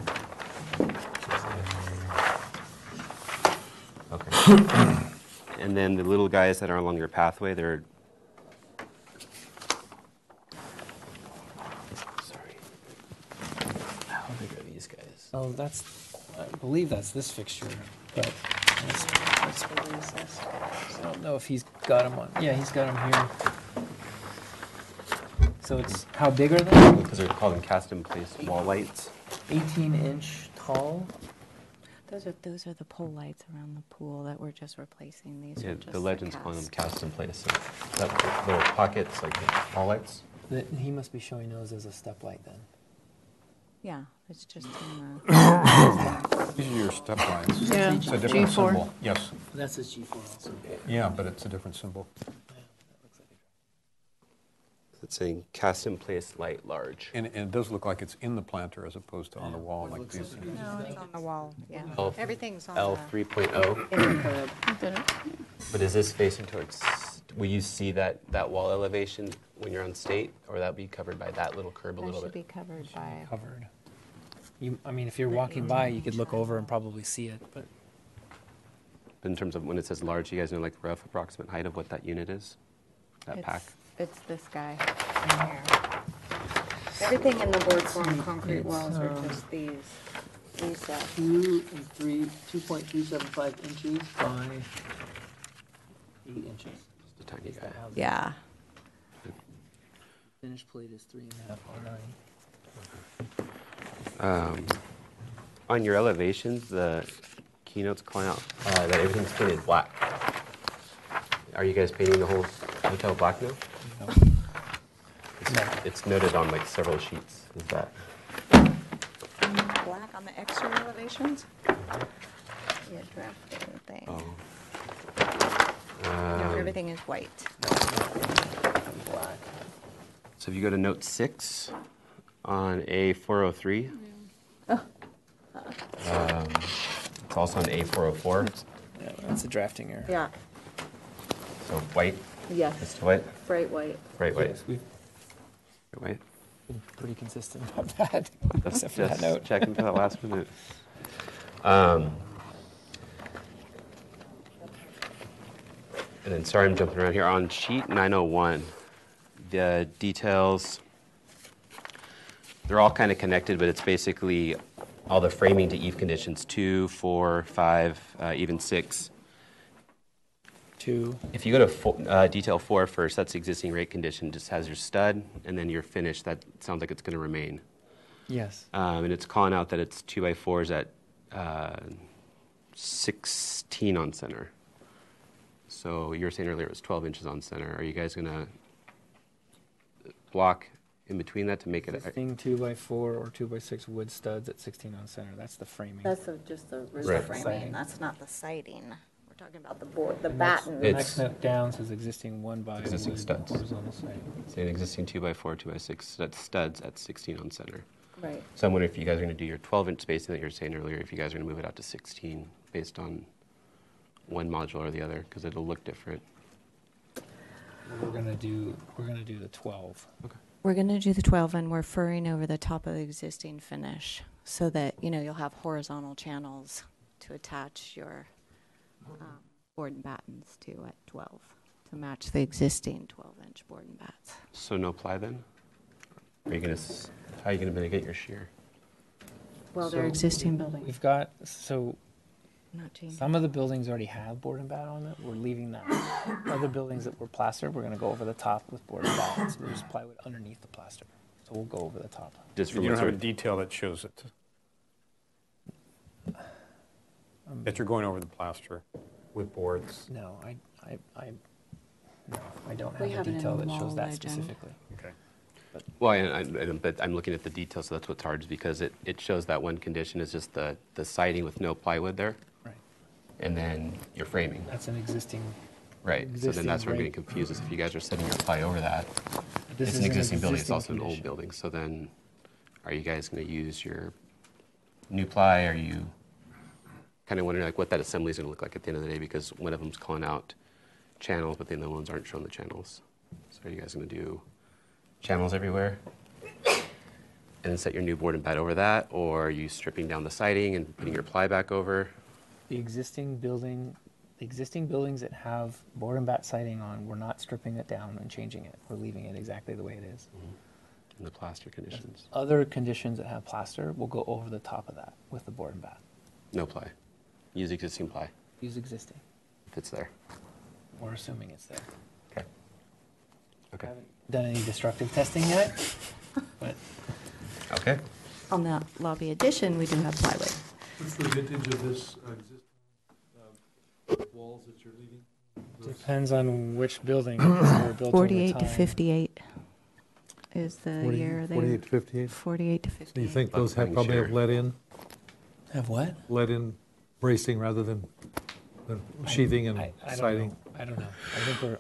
[SPEAKER 8] Okay. And then the little guys that are along your pathway, they're. Sorry. How big are these guys?
[SPEAKER 18] Oh, that's. I believe that's this fixture, but I don't know if he's got them on. Yeah, he's got them here. So it's how big are they?
[SPEAKER 8] Because they're called in cast in place wall lights.
[SPEAKER 18] 18-inch tall.
[SPEAKER 1] Those are the pole lights around the pool that we're just replacing. These
[SPEAKER 8] Yeah,
[SPEAKER 1] are just
[SPEAKER 8] the legends calling them
[SPEAKER 1] cast.
[SPEAKER 8] cast in place. So that little pockets like wall lights.
[SPEAKER 18] He must be showing those as a step light then.
[SPEAKER 1] Yeah, it's just in the.
[SPEAKER 2] These are your step lines.
[SPEAKER 5] Yeah,
[SPEAKER 2] It's a different
[SPEAKER 5] G4.
[SPEAKER 2] symbol. Yes.
[SPEAKER 18] That's his G4 also.
[SPEAKER 2] Yeah, but it's a different symbol.
[SPEAKER 8] It's saying cast in place light large.
[SPEAKER 2] And it does look like it's in the planter as opposed to on the wall like these.
[SPEAKER 1] No, it's on the wall. Yeah.
[SPEAKER 8] L-
[SPEAKER 1] Everything's on
[SPEAKER 8] L
[SPEAKER 1] the
[SPEAKER 8] 3.0.
[SPEAKER 1] in the curb.
[SPEAKER 8] But is this facing towards? Will you see that wall elevation when you're on State, or will that be covered by that little curb a
[SPEAKER 1] That
[SPEAKER 8] little
[SPEAKER 1] should
[SPEAKER 8] bit?
[SPEAKER 1] be covered by.
[SPEAKER 18] Covered. I mean, if you're walking by, you could look over and probably see it, but
[SPEAKER 8] But in terms of when it says large, you guys know like the rough approximate height of what that unit is? That pack?
[SPEAKER 1] It's this guy in here. Everything in the board form concrete walls are just these. These
[SPEAKER 18] 2.375 inches by 8 inches.
[SPEAKER 8] Just a tiny guy.
[SPEAKER 1] Yeah.
[SPEAKER 18] Finished plate is 3.5 on 9.
[SPEAKER 8] On your elevations, the keynotes calling out that everything's painted black. Are you guys painting the whole hotel black now?
[SPEAKER 18] No.
[SPEAKER 8] It's noted on like several sheets. Is that?
[SPEAKER 1] Black on the exterior elevations? Yeah, drafting thing.
[SPEAKER 8] Oh.
[SPEAKER 1] No, everything is white.
[SPEAKER 18] Black.
[SPEAKER 8] So if you go to note 6 on A403, it's also on A404.
[SPEAKER 18] Yeah, That's a drafting error.
[SPEAKER 1] Yeah,
[SPEAKER 8] So white,
[SPEAKER 1] yes,
[SPEAKER 8] just white,
[SPEAKER 1] bright white.
[SPEAKER 8] bright white,
[SPEAKER 18] Yes, we've
[SPEAKER 8] bright white.
[SPEAKER 18] been pretty consistent about that,
[SPEAKER 8] That's
[SPEAKER 18] except for that note.
[SPEAKER 8] checking for that last minute. And then, sorry, I'm jumping around here. On sheet 901, the details, they're all kind of connected, but it's basically all the framing to eve conditions, 2, 4, 5, even 6.
[SPEAKER 18] 2.
[SPEAKER 8] If you go to detail 4 first, that's the existing rate condition, just has your stud, and then your finish, that sounds like it's going to remain.
[SPEAKER 18] Yes.
[SPEAKER 8] And it's calling out that it's 2x4s at 16 on center. So you were saying earlier it was 12 inches on center. Are you guys going to block in between that to make it?
[SPEAKER 18] Existing 2x4 or 2x6 wood studs at 16 on center. That's the framing.
[SPEAKER 1] That's just the roof
[SPEAKER 8] Right.
[SPEAKER 1] framing,
[SPEAKER 18] Siding.
[SPEAKER 1] that's not the siding. We're talking about the board, the
[SPEAKER 18] And that's-
[SPEAKER 1] batten.
[SPEAKER 18] The next note down says existing 1x
[SPEAKER 8] Existing
[SPEAKER 18] wood
[SPEAKER 8] studs.
[SPEAKER 18] horizontal siding.
[SPEAKER 8] Say an existing 2x4, 2x6 studs at 16 on center.
[SPEAKER 1] Right.
[SPEAKER 8] So I'm wondering if you guys are going to do your 12-inch spacing that you were saying earlier, if you guys are going to move it out to 16 based on one module or the other, because it'll look different.
[SPEAKER 18] We're gonna do the 12.
[SPEAKER 1] We're going to do the 12, and we're furring over the top of the existing finish so that, you'll have horizontal channels to attach your board and battens to at 12 to match the existing 12-inch board and bats.
[SPEAKER 8] So no ply then? Are you going to, how are you going to mitigate your shear?
[SPEAKER 1] Well, they're existing buildings.
[SPEAKER 18] We've got, so
[SPEAKER 1] Not changing.
[SPEAKER 18] some of the buildings already have board and bat on it. We're leaving that. Other buildings that were plastered, we're gonna go over the top with board and bat. So there's plywood underneath the plaster. So we'll go over the top.
[SPEAKER 8] Just
[SPEAKER 2] You
[SPEAKER 8] from
[SPEAKER 2] don't
[SPEAKER 8] a
[SPEAKER 2] have a
[SPEAKER 8] sort of,
[SPEAKER 2] detail that shows it. That you're going over the plaster with boards.
[SPEAKER 18] No, I don't
[SPEAKER 1] We
[SPEAKER 18] have
[SPEAKER 1] have
[SPEAKER 18] a
[SPEAKER 1] it in
[SPEAKER 18] detail
[SPEAKER 1] the
[SPEAKER 18] that shows
[SPEAKER 1] wall
[SPEAKER 18] that
[SPEAKER 1] legend.
[SPEAKER 18] specifically.
[SPEAKER 2] Okay.
[SPEAKER 8] well, but I'm looking at the details, so that's what's hard, is because it shows that one condition is just the siding with no plywood there,
[SPEAKER 18] Right.
[SPEAKER 8] and then your framing.
[SPEAKER 18] That's an existing.
[SPEAKER 8] Right, so then
[SPEAKER 18] existing
[SPEAKER 8] that's where I'm
[SPEAKER 18] rate.
[SPEAKER 8] getting confused, is if you guys are setting your ply over that,
[SPEAKER 18] This
[SPEAKER 8] it's
[SPEAKER 18] is
[SPEAKER 8] an existing building, it's
[SPEAKER 18] existing
[SPEAKER 8] also an old
[SPEAKER 18] condition.
[SPEAKER 8] building, so then are you guys going to use your new ply? Are you kind of wondering like what that assembly is going to look like at the end of the day, because one of them's calling out channels, but the other ones aren't showing the channels. So are you guys going to do channels everywhere and then set your new board and bat over that, or are you stripping down the siding and putting your ply back over?
[SPEAKER 18] The existing buildings that have board and bat siding on, we're not stripping it down and changing it. We're leaving it exactly the way it is.
[SPEAKER 8] In the plaster conditions?
[SPEAKER 18] Other conditions that have plaster will go over the top of that with the board and bat.
[SPEAKER 8] No ply. Use existing ply
[SPEAKER 18] Use existing.
[SPEAKER 8] if it's there.
[SPEAKER 18] We're assuming it's there.
[SPEAKER 8] Okay. Okay.
[SPEAKER 18] Haven't done any destructive testing yet, but
[SPEAKER 8] Okay.
[SPEAKER 1] On the lobby addition, we do have plywood.
[SPEAKER 7] What's the vintage of this existing walls that you're leaving?
[SPEAKER 18] depends on which building. Were built over
[SPEAKER 1] 48 to
[SPEAKER 18] time.
[SPEAKER 1] 58 is the
[SPEAKER 7] 40
[SPEAKER 1] year they.
[SPEAKER 7] 48 to 58?
[SPEAKER 1] 48 to
[SPEAKER 7] So you
[SPEAKER 1] 58.
[SPEAKER 7] think those have probably have let in?
[SPEAKER 18] Have what?
[SPEAKER 7] Let in bracing rather than sheathing and
[SPEAKER 18] I don't
[SPEAKER 7] siding?
[SPEAKER 18] know. I don't know.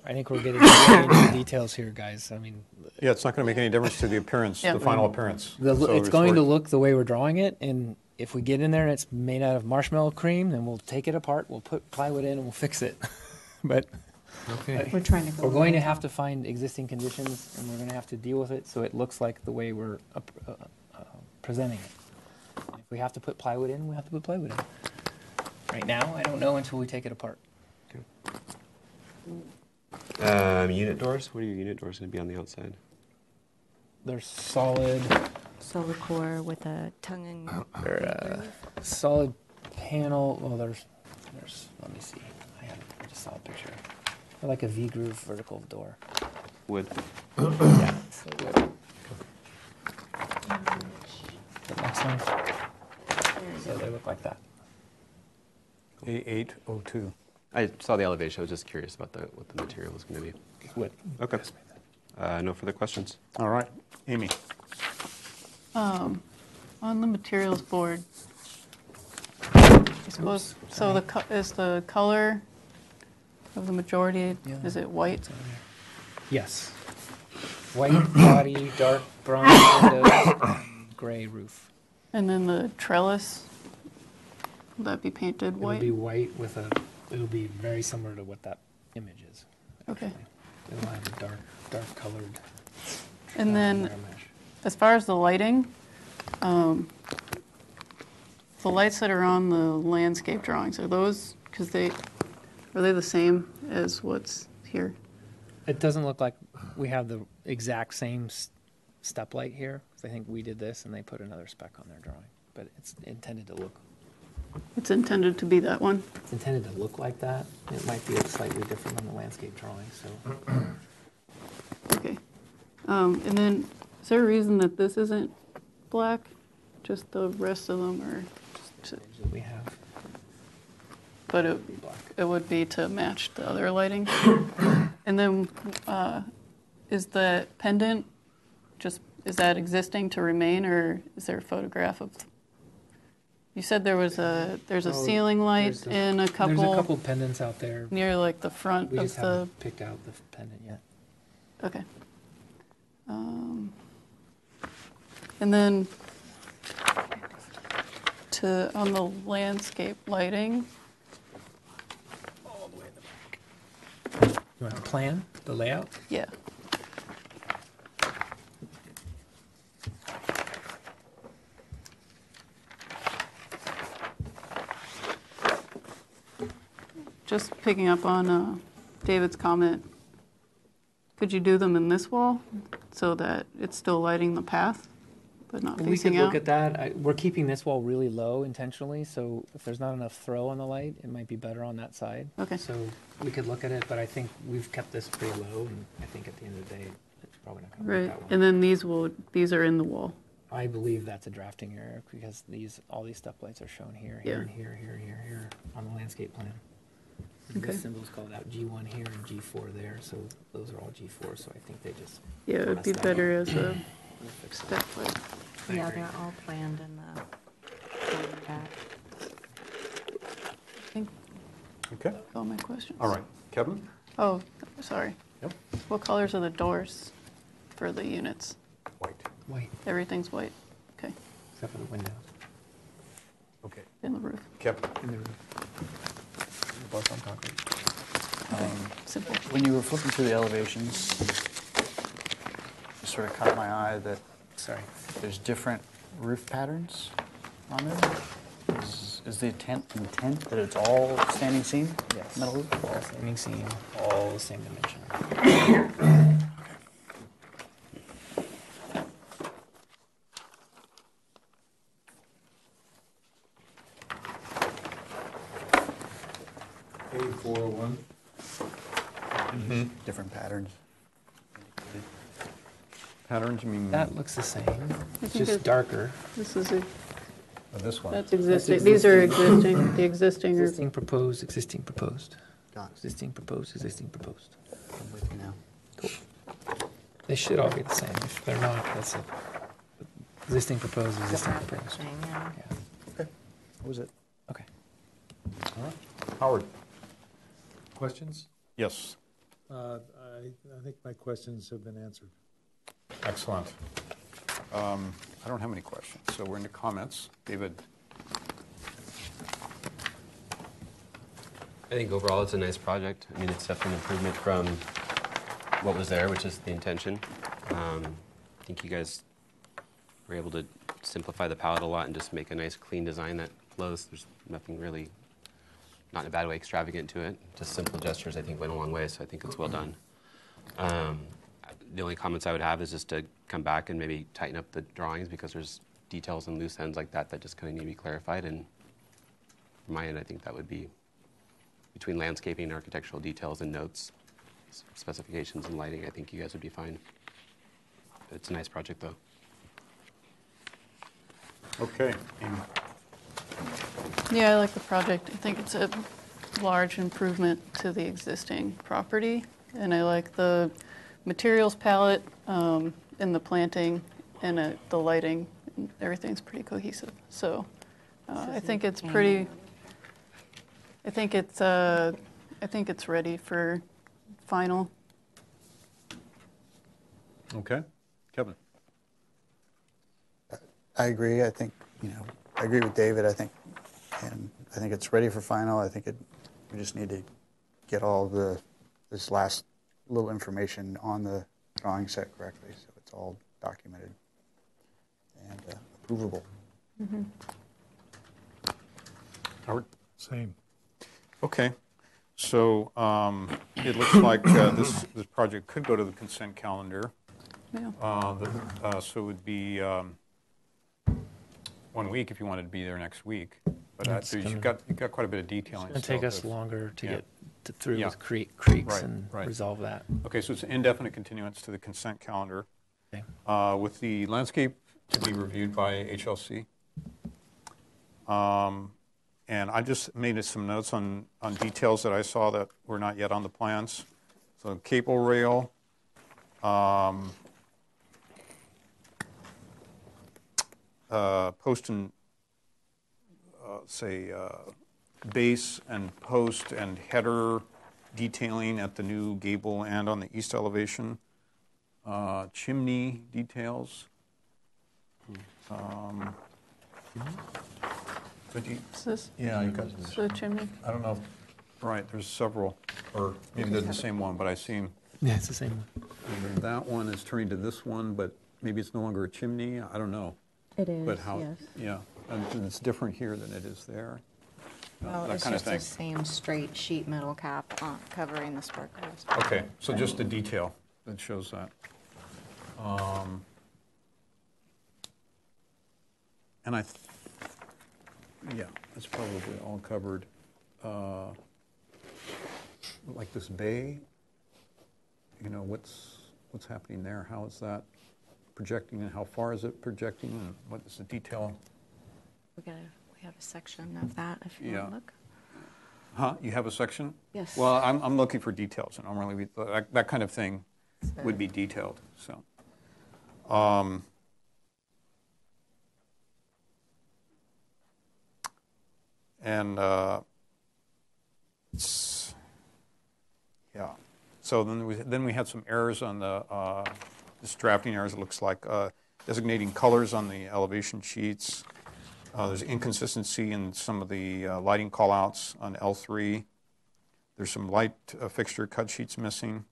[SPEAKER 18] I think we're getting into the details here, guys. I mean,
[SPEAKER 2] Yeah, it's not going to make any difference to the appearance,
[SPEAKER 5] Yeah.
[SPEAKER 2] the final appearance. So
[SPEAKER 18] it's going to
[SPEAKER 2] we're-
[SPEAKER 18] look the way we're drawing it, and if we get in there and it's made out of marshmallow cream, then we'll take it apart, we'll put plywood in, and we'll fix it. But
[SPEAKER 1] We're trying to go.
[SPEAKER 18] we're going to
[SPEAKER 1] over
[SPEAKER 18] have to find existing conditions, and we're going to have to deal with it so it looks like the way we're presenting it. If we have to put plywood in, we have to put plywood in. Right now, I don't know until we take it apart.
[SPEAKER 8] Unit doors? What are your unit doors going to be on the outside?
[SPEAKER 18] They're solid.
[SPEAKER 1] Solid core with a tongue and.
[SPEAKER 18] They're solid panel. Well, there's. Let me see. I just saw a picture. They're like a V-groove vertical door.
[SPEAKER 8] Wood.
[SPEAKER 18] Yeah. So wood. The next one. So they look like that.
[SPEAKER 2] A802.
[SPEAKER 8] I saw the elevation. I was just curious about what the material was going to be.
[SPEAKER 18] Wood.
[SPEAKER 8] Okay. No further questions.
[SPEAKER 2] All right, Amy.
[SPEAKER 5] On the materials board, so is the color of the majority, is it white?
[SPEAKER 18] Yes. White body, dark bronze windows, gray roof.
[SPEAKER 5] And then the trellis, will that be painted
[SPEAKER 18] It would
[SPEAKER 5] white?
[SPEAKER 18] be white with a it'll be very similar to what that image is.
[SPEAKER 5] Okay.
[SPEAKER 18] actually. It'll have a dark colored.
[SPEAKER 5] And then,
[SPEAKER 18] mirror mesh.
[SPEAKER 5] as far as the lighting, the lights that are on the landscape drawings, are those, are they the same as what's here?
[SPEAKER 18] It doesn't look like we have the exact same step light here. 'Cause I think we did this and they put another spec on their drawing, but it's intended to look.
[SPEAKER 5] It's intended to be that one?
[SPEAKER 18] It's intended to look like that. It might be slightly different on the landscape drawing, so.
[SPEAKER 5] Okay. And then, is there a reason that this isn't black? Just the rest of them are just
[SPEAKER 18] that we have.
[SPEAKER 5] But it would be to match the other lighting. And then, is the pendant is that existing to remain, or is there a photograph of? You said there's a ceiling light and a couple.
[SPEAKER 18] There's a couple pendants out there.
[SPEAKER 5] Near like the front
[SPEAKER 18] We
[SPEAKER 5] of
[SPEAKER 18] just
[SPEAKER 5] the.
[SPEAKER 18] haven't picked out the pendant yet.
[SPEAKER 5] Okay. And then on the landscape lighting.
[SPEAKER 18] All the way in the back. You want the plan, the layout?
[SPEAKER 5] Yeah. Just picking up on David's comment, could you do them in this wall so that it's still lighting the path, but not
[SPEAKER 18] We
[SPEAKER 5] facing
[SPEAKER 18] could
[SPEAKER 5] out?
[SPEAKER 18] look at that. We're keeping this wall really low intentionally, so if there's not enough throw on the light, it might be better on that side.
[SPEAKER 5] Okay.
[SPEAKER 18] So we could look at it, but I think we've kept this pretty low, and I think at the end of the day, it's probably not going to work
[SPEAKER 5] Right,
[SPEAKER 18] that well.
[SPEAKER 5] and then these are in the wall.
[SPEAKER 18] I believe that's a drafting error because all these step lights are shown here,
[SPEAKER 5] Yeah.
[SPEAKER 18] here, and here on the landscape plan. And
[SPEAKER 5] Okay.
[SPEAKER 18] This symbol's called out G1 here and G4 there, so those are all G4, so I think they just.
[SPEAKER 5] Yeah, it would be
[SPEAKER 18] messed that
[SPEAKER 5] better
[SPEAKER 18] up.
[SPEAKER 5] as a step light.
[SPEAKER 18] I
[SPEAKER 1] Yeah,
[SPEAKER 18] agree.
[SPEAKER 1] they're all planned in the back.
[SPEAKER 5] I think
[SPEAKER 2] Okay.
[SPEAKER 5] that's all my questions.
[SPEAKER 2] All right. Kevin?
[SPEAKER 5] Oh, sorry.
[SPEAKER 2] Yep.
[SPEAKER 5] What colors are the doors for the units?
[SPEAKER 2] White.
[SPEAKER 18] White,
[SPEAKER 5] Everything's white. Okay.
[SPEAKER 18] except for the windows.
[SPEAKER 2] Okay.
[SPEAKER 5] In the roof.
[SPEAKER 2] Kevin?
[SPEAKER 18] And the roof. Both on concrete.
[SPEAKER 5] Simple.
[SPEAKER 13] When you were flipping through the elevations, it sort of caught my eye that there's different roof patterns on there. Is the intent that it's all standing seam?
[SPEAKER 18] Yes.
[SPEAKER 13] Metal roof?
[SPEAKER 18] All standing seam, all the same dimension.
[SPEAKER 7] A401.
[SPEAKER 13] Different patterns.
[SPEAKER 2] Patterns, you mean?
[SPEAKER 18] That looks the same. It's
[SPEAKER 5] think
[SPEAKER 18] just
[SPEAKER 5] it-
[SPEAKER 18] darker.
[SPEAKER 5] This is a,
[SPEAKER 2] This one.
[SPEAKER 5] that's existing. These are existing. The existing are.
[SPEAKER 18] Existing, proposed, existing, proposed.
[SPEAKER 13] Got it.
[SPEAKER 18] Existing, proposed, existing, proposed.
[SPEAKER 13] I'm with you now.
[SPEAKER 18] They should all be the same. If they're not, that's it. Existing, proposed, existing,
[SPEAKER 1] Graphic
[SPEAKER 18] proposed.
[SPEAKER 1] thing, yeah.
[SPEAKER 18] Yeah.
[SPEAKER 13] That was it.
[SPEAKER 18] Okay.
[SPEAKER 2] All right. Howard?
[SPEAKER 7] Questions?
[SPEAKER 2] Yes.
[SPEAKER 7] I think my questions have been answered.
[SPEAKER 2] Excellent. I don't have any questions, so we're into comments. David?
[SPEAKER 8] I think overall it's a nice project. I mean, it's definitely an improvement from what was there, which is the intention. I think you guys were able to simplify the palette a lot and just make a nice clean design that flows. There's nothing really, not in a bad way, extravagant to it. Just simple gestures, I think, went a long way, so I think it's well done. The only comments I would have is just to come back and maybe tighten up the drawings because there's details and loose ends like that that just kind of need to be clarified. And from my end, I think that would be between landscaping, architectural details, and notes, specifications, and lighting. I think you guys would be fine. It's a nice project, though.
[SPEAKER 2] Okay. Amy?
[SPEAKER 5] Yeah, I like the project. I think it's a large improvement to the existing property, and I like the materials palette and the planting and the lighting. Everything's pretty cohesive. So I think it's pretty. I think it's ready for final.
[SPEAKER 2] Okay. Kevin?
[SPEAKER 13] I agree. I think, I agree with David. I think it's ready for final. I think We just need to get this last little information on the drawing set correctly, so it's all documented and approvable.
[SPEAKER 1] Mm-hmm.
[SPEAKER 2] Howard?
[SPEAKER 7] Same.
[SPEAKER 2] Okay. So it looks like this project could go to the consent calendar.
[SPEAKER 5] Yeah.
[SPEAKER 2] So it would be 1 week if you wanted to be there next week. But you've got quite a bit of detailing.
[SPEAKER 18] It's going to take us longer to get through
[SPEAKER 2] Yeah.
[SPEAKER 18] with creeks
[SPEAKER 2] Right,
[SPEAKER 18] and
[SPEAKER 2] right.
[SPEAKER 18] resolve that.
[SPEAKER 2] Okay, so it's indefinite continuance to the consent calendar.
[SPEAKER 18] Okay.
[SPEAKER 2] With the landscape to be reviewed by HLC. And I just made some notes on details that I saw that were not yet on the plans. So cable rail, post and base and post and header detailing at the new gable and on the east elevation. Chimney details.
[SPEAKER 5] Is this?
[SPEAKER 2] Yeah, you got
[SPEAKER 5] the chimney?
[SPEAKER 2] I don't know. Right, there's several, or maybe they're the same one, but I see them.
[SPEAKER 18] Yeah, it's the same one.
[SPEAKER 2] Either that one is turning to this one, but maybe it's no longer a chimney. I don't know.
[SPEAKER 1] It is,
[SPEAKER 2] But how?
[SPEAKER 1] yes.
[SPEAKER 2] Yeah, and it's different here than it is there.
[SPEAKER 1] Well,
[SPEAKER 2] that
[SPEAKER 1] it's
[SPEAKER 2] kind of
[SPEAKER 1] just
[SPEAKER 2] thing.
[SPEAKER 1] the same straight sheet metal cap covering the sparklers.
[SPEAKER 2] Okay, so just the detail that shows that. And yeah, that's probably all covered. Like this bay, what's happening there? How is that projecting, and how far is it projecting, and what is the detail?
[SPEAKER 1] We have a section of that if you want to look.
[SPEAKER 2] Huh? You have a section?
[SPEAKER 1] Yes.
[SPEAKER 2] Well, I'm looking for details, and normally that kind of thing would be detailed. So, yeah. So then we had some errors on this drafting errors. It looks like designating colors on the elevation sheets. There's inconsistency in some of the lighting callouts on L3. There's some light fixture cut sheets missing.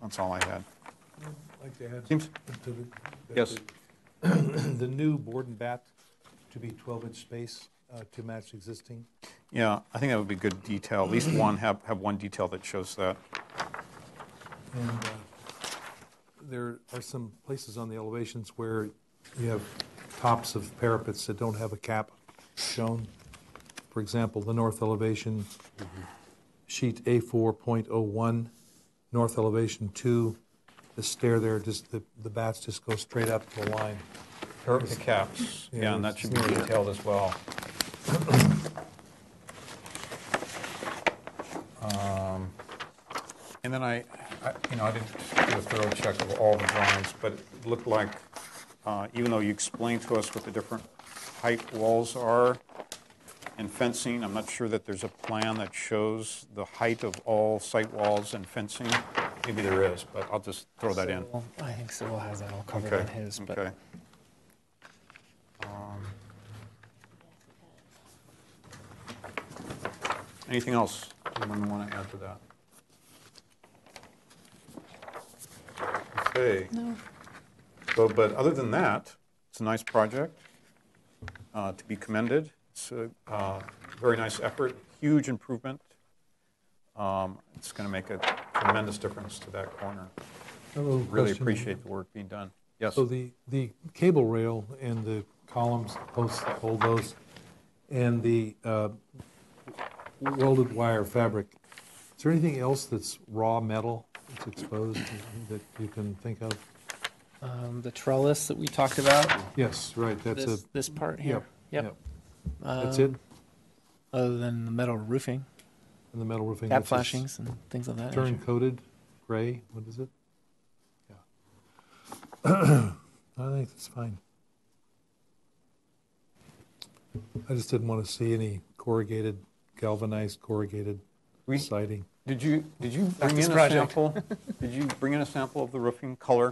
[SPEAKER 2] That's all I had.
[SPEAKER 7] I'd like to add
[SPEAKER 2] Seems- Yes.
[SPEAKER 7] The new board and bat to be 12-inch space to match existing.
[SPEAKER 2] Yeah, I think that would be good detail. At least one have one detail that shows that.
[SPEAKER 7] And there are some places on the elevations where you have tops of parapets that don't have a cap shown. For example, the north elevation, sheet A4.01, north elevation 2, the stair there, just the bats just go straight up to a line.
[SPEAKER 2] Parapet caps, yeah, and that should be detailed as well. And then I didn't do a thorough check of all the drawings, but it looked like, even though you explained to us what the different height walls are and fencing, I'm not sure that there's a plan that shows the height of all site walls and fencing. Maybe there is, but I'll just throw that in.
[SPEAKER 18] I think Cyril has that all covered
[SPEAKER 2] Okay,
[SPEAKER 18] in his. But
[SPEAKER 2] okay. Anything else anyone want to add to that? Okay.
[SPEAKER 5] No.
[SPEAKER 2] So, but other than that, it's a nice project to be commended. It's a very nice effort, huge improvement. It's going to make a tremendous difference to that corner. Really
[SPEAKER 7] Question.
[SPEAKER 2] appreciate the work being done. Yes.
[SPEAKER 7] So the cable rail and the columns, posts that hold those, and the welded wire fabric, is there anything else that's raw metal that's exposed that you can think of?
[SPEAKER 18] the trellis that we talked about.
[SPEAKER 7] Yes, right, that's
[SPEAKER 18] this part here. Yep.
[SPEAKER 7] That's it?
[SPEAKER 18] Other than the metal roofing.
[SPEAKER 7] And the metal roofing.
[SPEAKER 18] Cap
[SPEAKER 7] which is
[SPEAKER 18] flashings and things of that nature.
[SPEAKER 7] Turn coated, gray, what is it? Yeah. I think that's fine. I just didn't want to see any galvanized corrugated siding.
[SPEAKER 2] Did you
[SPEAKER 18] Not
[SPEAKER 2] bring
[SPEAKER 18] this
[SPEAKER 2] in a
[SPEAKER 18] project.
[SPEAKER 2] sample? Did you bring in a sample of the roofing color?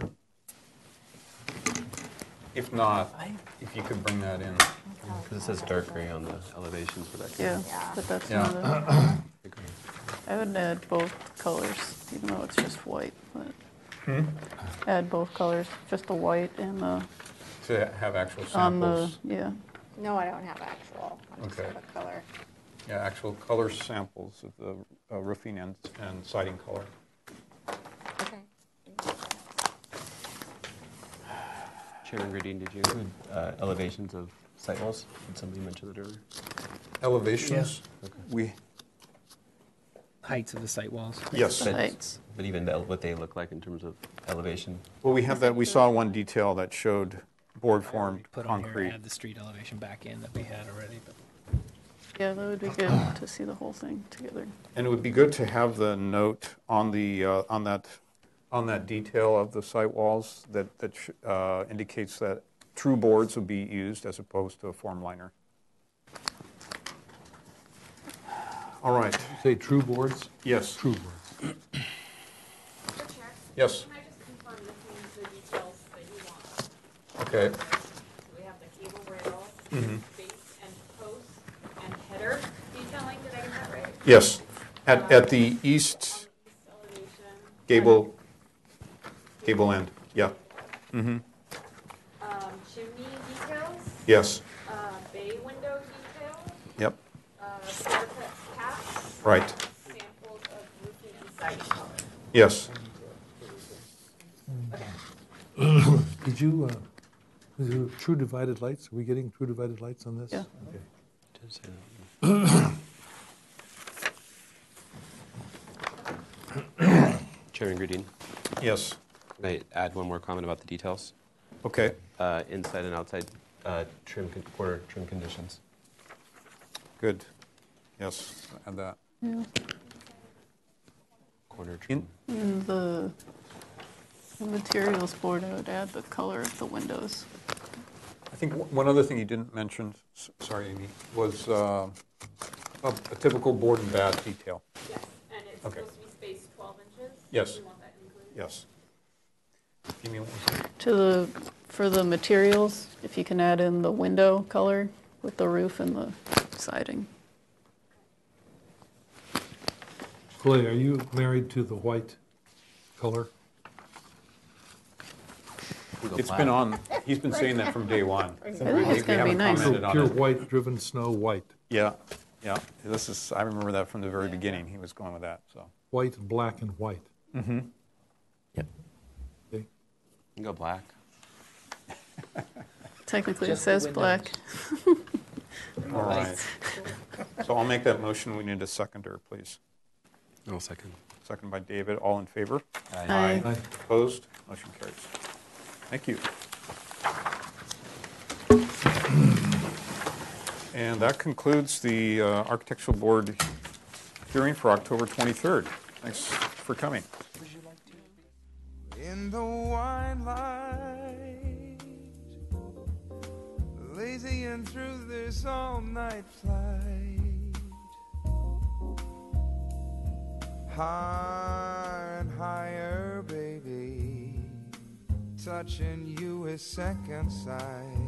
[SPEAKER 2] If not, if you could bring that in.
[SPEAKER 8] Because it says dark gray on the elevations for that.
[SPEAKER 5] Yeah, but that's
[SPEAKER 2] Yeah.
[SPEAKER 5] not I would add both colors, even though it's just white. But add both colors, just the white and the
[SPEAKER 2] To have actual
[SPEAKER 5] on the
[SPEAKER 2] samples.
[SPEAKER 5] yeah.
[SPEAKER 1] No, I don't have actual. I just
[SPEAKER 2] Okay.
[SPEAKER 1] have a color.
[SPEAKER 2] Yeah, actual color samples of the roofing and siding color.
[SPEAKER 1] Okay.
[SPEAKER 8] Chairman Gradine, did you include elevations of site walls? Did somebody mention that earlier?
[SPEAKER 2] Elevations? We,
[SPEAKER 18] Heights of the site walls.
[SPEAKER 2] yes.
[SPEAKER 8] But even what they look like in terms of elevation?
[SPEAKER 2] Well, we have that, we saw one detail that showed board formed
[SPEAKER 18] Put on here,
[SPEAKER 2] concrete.
[SPEAKER 18] add the street elevation back in that we had already. But
[SPEAKER 5] Yeah, that would be good to see the whole thing together.
[SPEAKER 2] And it would be good to have the note on the, on that detail of the site walls that indicates that true boards would be used as opposed to a form liner. All right.
[SPEAKER 7] Say true boards?
[SPEAKER 2] Yes.
[SPEAKER 7] True boards.
[SPEAKER 2] Yes.
[SPEAKER 19] Can I just confirm this means the details that you want?
[SPEAKER 2] Okay.
[SPEAKER 19] We have the cable rail, base and post, and header detailing, did I get that right?
[SPEAKER 2] Yes. At the east gable end, yeah.
[SPEAKER 19] Chimney details,
[SPEAKER 2] Yes.
[SPEAKER 19] bay window details,
[SPEAKER 2] Yep.
[SPEAKER 19] stair caps,
[SPEAKER 2] Right.
[SPEAKER 19] samples of roofing and siding color.
[SPEAKER 2] Yes.
[SPEAKER 7] Did you, is there true divided lights? Are we getting true divided lights on this?
[SPEAKER 5] Yeah.
[SPEAKER 7] Okay.
[SPEAKER 8] Chairman Gradine?
[SPEAKER 2] Yes.
[SPEAKER 8] Can I add one more comment about the details?
[SPEAKER 2] Okay.
[SPEAKER 8] Inside and outside corner trim conditions.
[SPEAKER 2] Good. Yes, add that.
[SPEAKER 5] Yeah.
[SPEAKER 8] Corner trim.
[SPEAKER 5] In the materials board, I would add the color of the windows.
[SPEAKER 2] I think one other thing you didn't mention, sorry, Amy, was a typical board and batt detail.
[SPEAKER 19] Yes, and it's supposed to be spaced 12 inches?
[SPEAKER 2] Yes.
[SPEAKER 19] We want that included?
[SPEAKER 2] Yes. Give me one.
[SPEAKER 5] For the materials, if you can add in the window color with the roof and the siding.
[SPEAKER 7] Clay, are you married to the white color?
[SPEAKER 2] It's been on, he's been saying that from day one.
[SPEAKER 5] I think it's going to be nice.
[SPEAKER 7] Pure white, driven snow white.
[SPEAKER 2] Yeah, yeah. This is, I remember that from the very beginning. He was going with that, so.
[SPEAKER 7] White, black, and white.
[SPEAKER 2] Mm-hmm.
[SPEAKER 8] Yep.
[SPEAKER 7] Okay.
[SPEAKER 8] You can go black.
[SPEAKER 5] Technically,
[SPEAKER 18] Just
[SPEAKER 5] it
[SPEAKER 18] the
[SPEAKER 5] says
[SPEAKER 18] windows.
[SPEAKER 5] black.
[SPEAKER 2] All right. So I'll make that motion. We need a seconder, please.
[SPEAKER 8] No second.
[SPEAKER 2] Second by David. All in favor?
[SPEAKER 5] Aye.
[SPEAKER 7] Aye.
[SPEAKER 2] Opposed? Motion carries. Thank you. And that concludes the Architectural Board hearing for October 23rd. Thanks for coming.
[SPEAKER 20] In the wine light, lazying through this all-night flight, higher and higher, baby, touching you is second sight.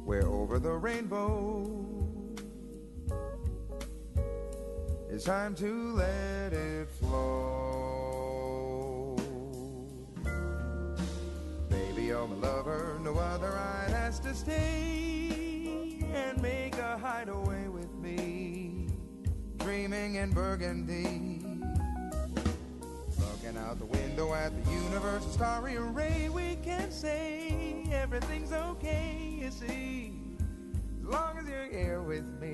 [SPEAKER 20] We're over the rainbow, it's time to let it flow. Baby, you're my lover, no other right has to stay and make a hideaway with me, dreaming in Burgundy. Looking out the window at the universe, a starry array, we can say everything's okay, you see, as long as you're here with me.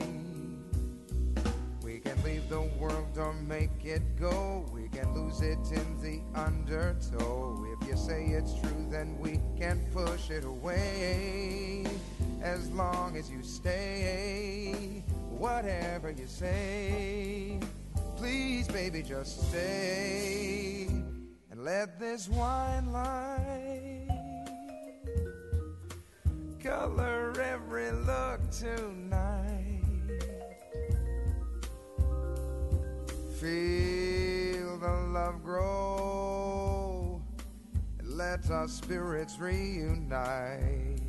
[SPEAKER 20] We can leave the world or make it go. We can lose it in the undertow. If you say it's true, then we can push it away. As long as you stay, whatever you say, please, baby, just stay and let this wine light color every look tonight. Feel the love grow let our spirits reunite.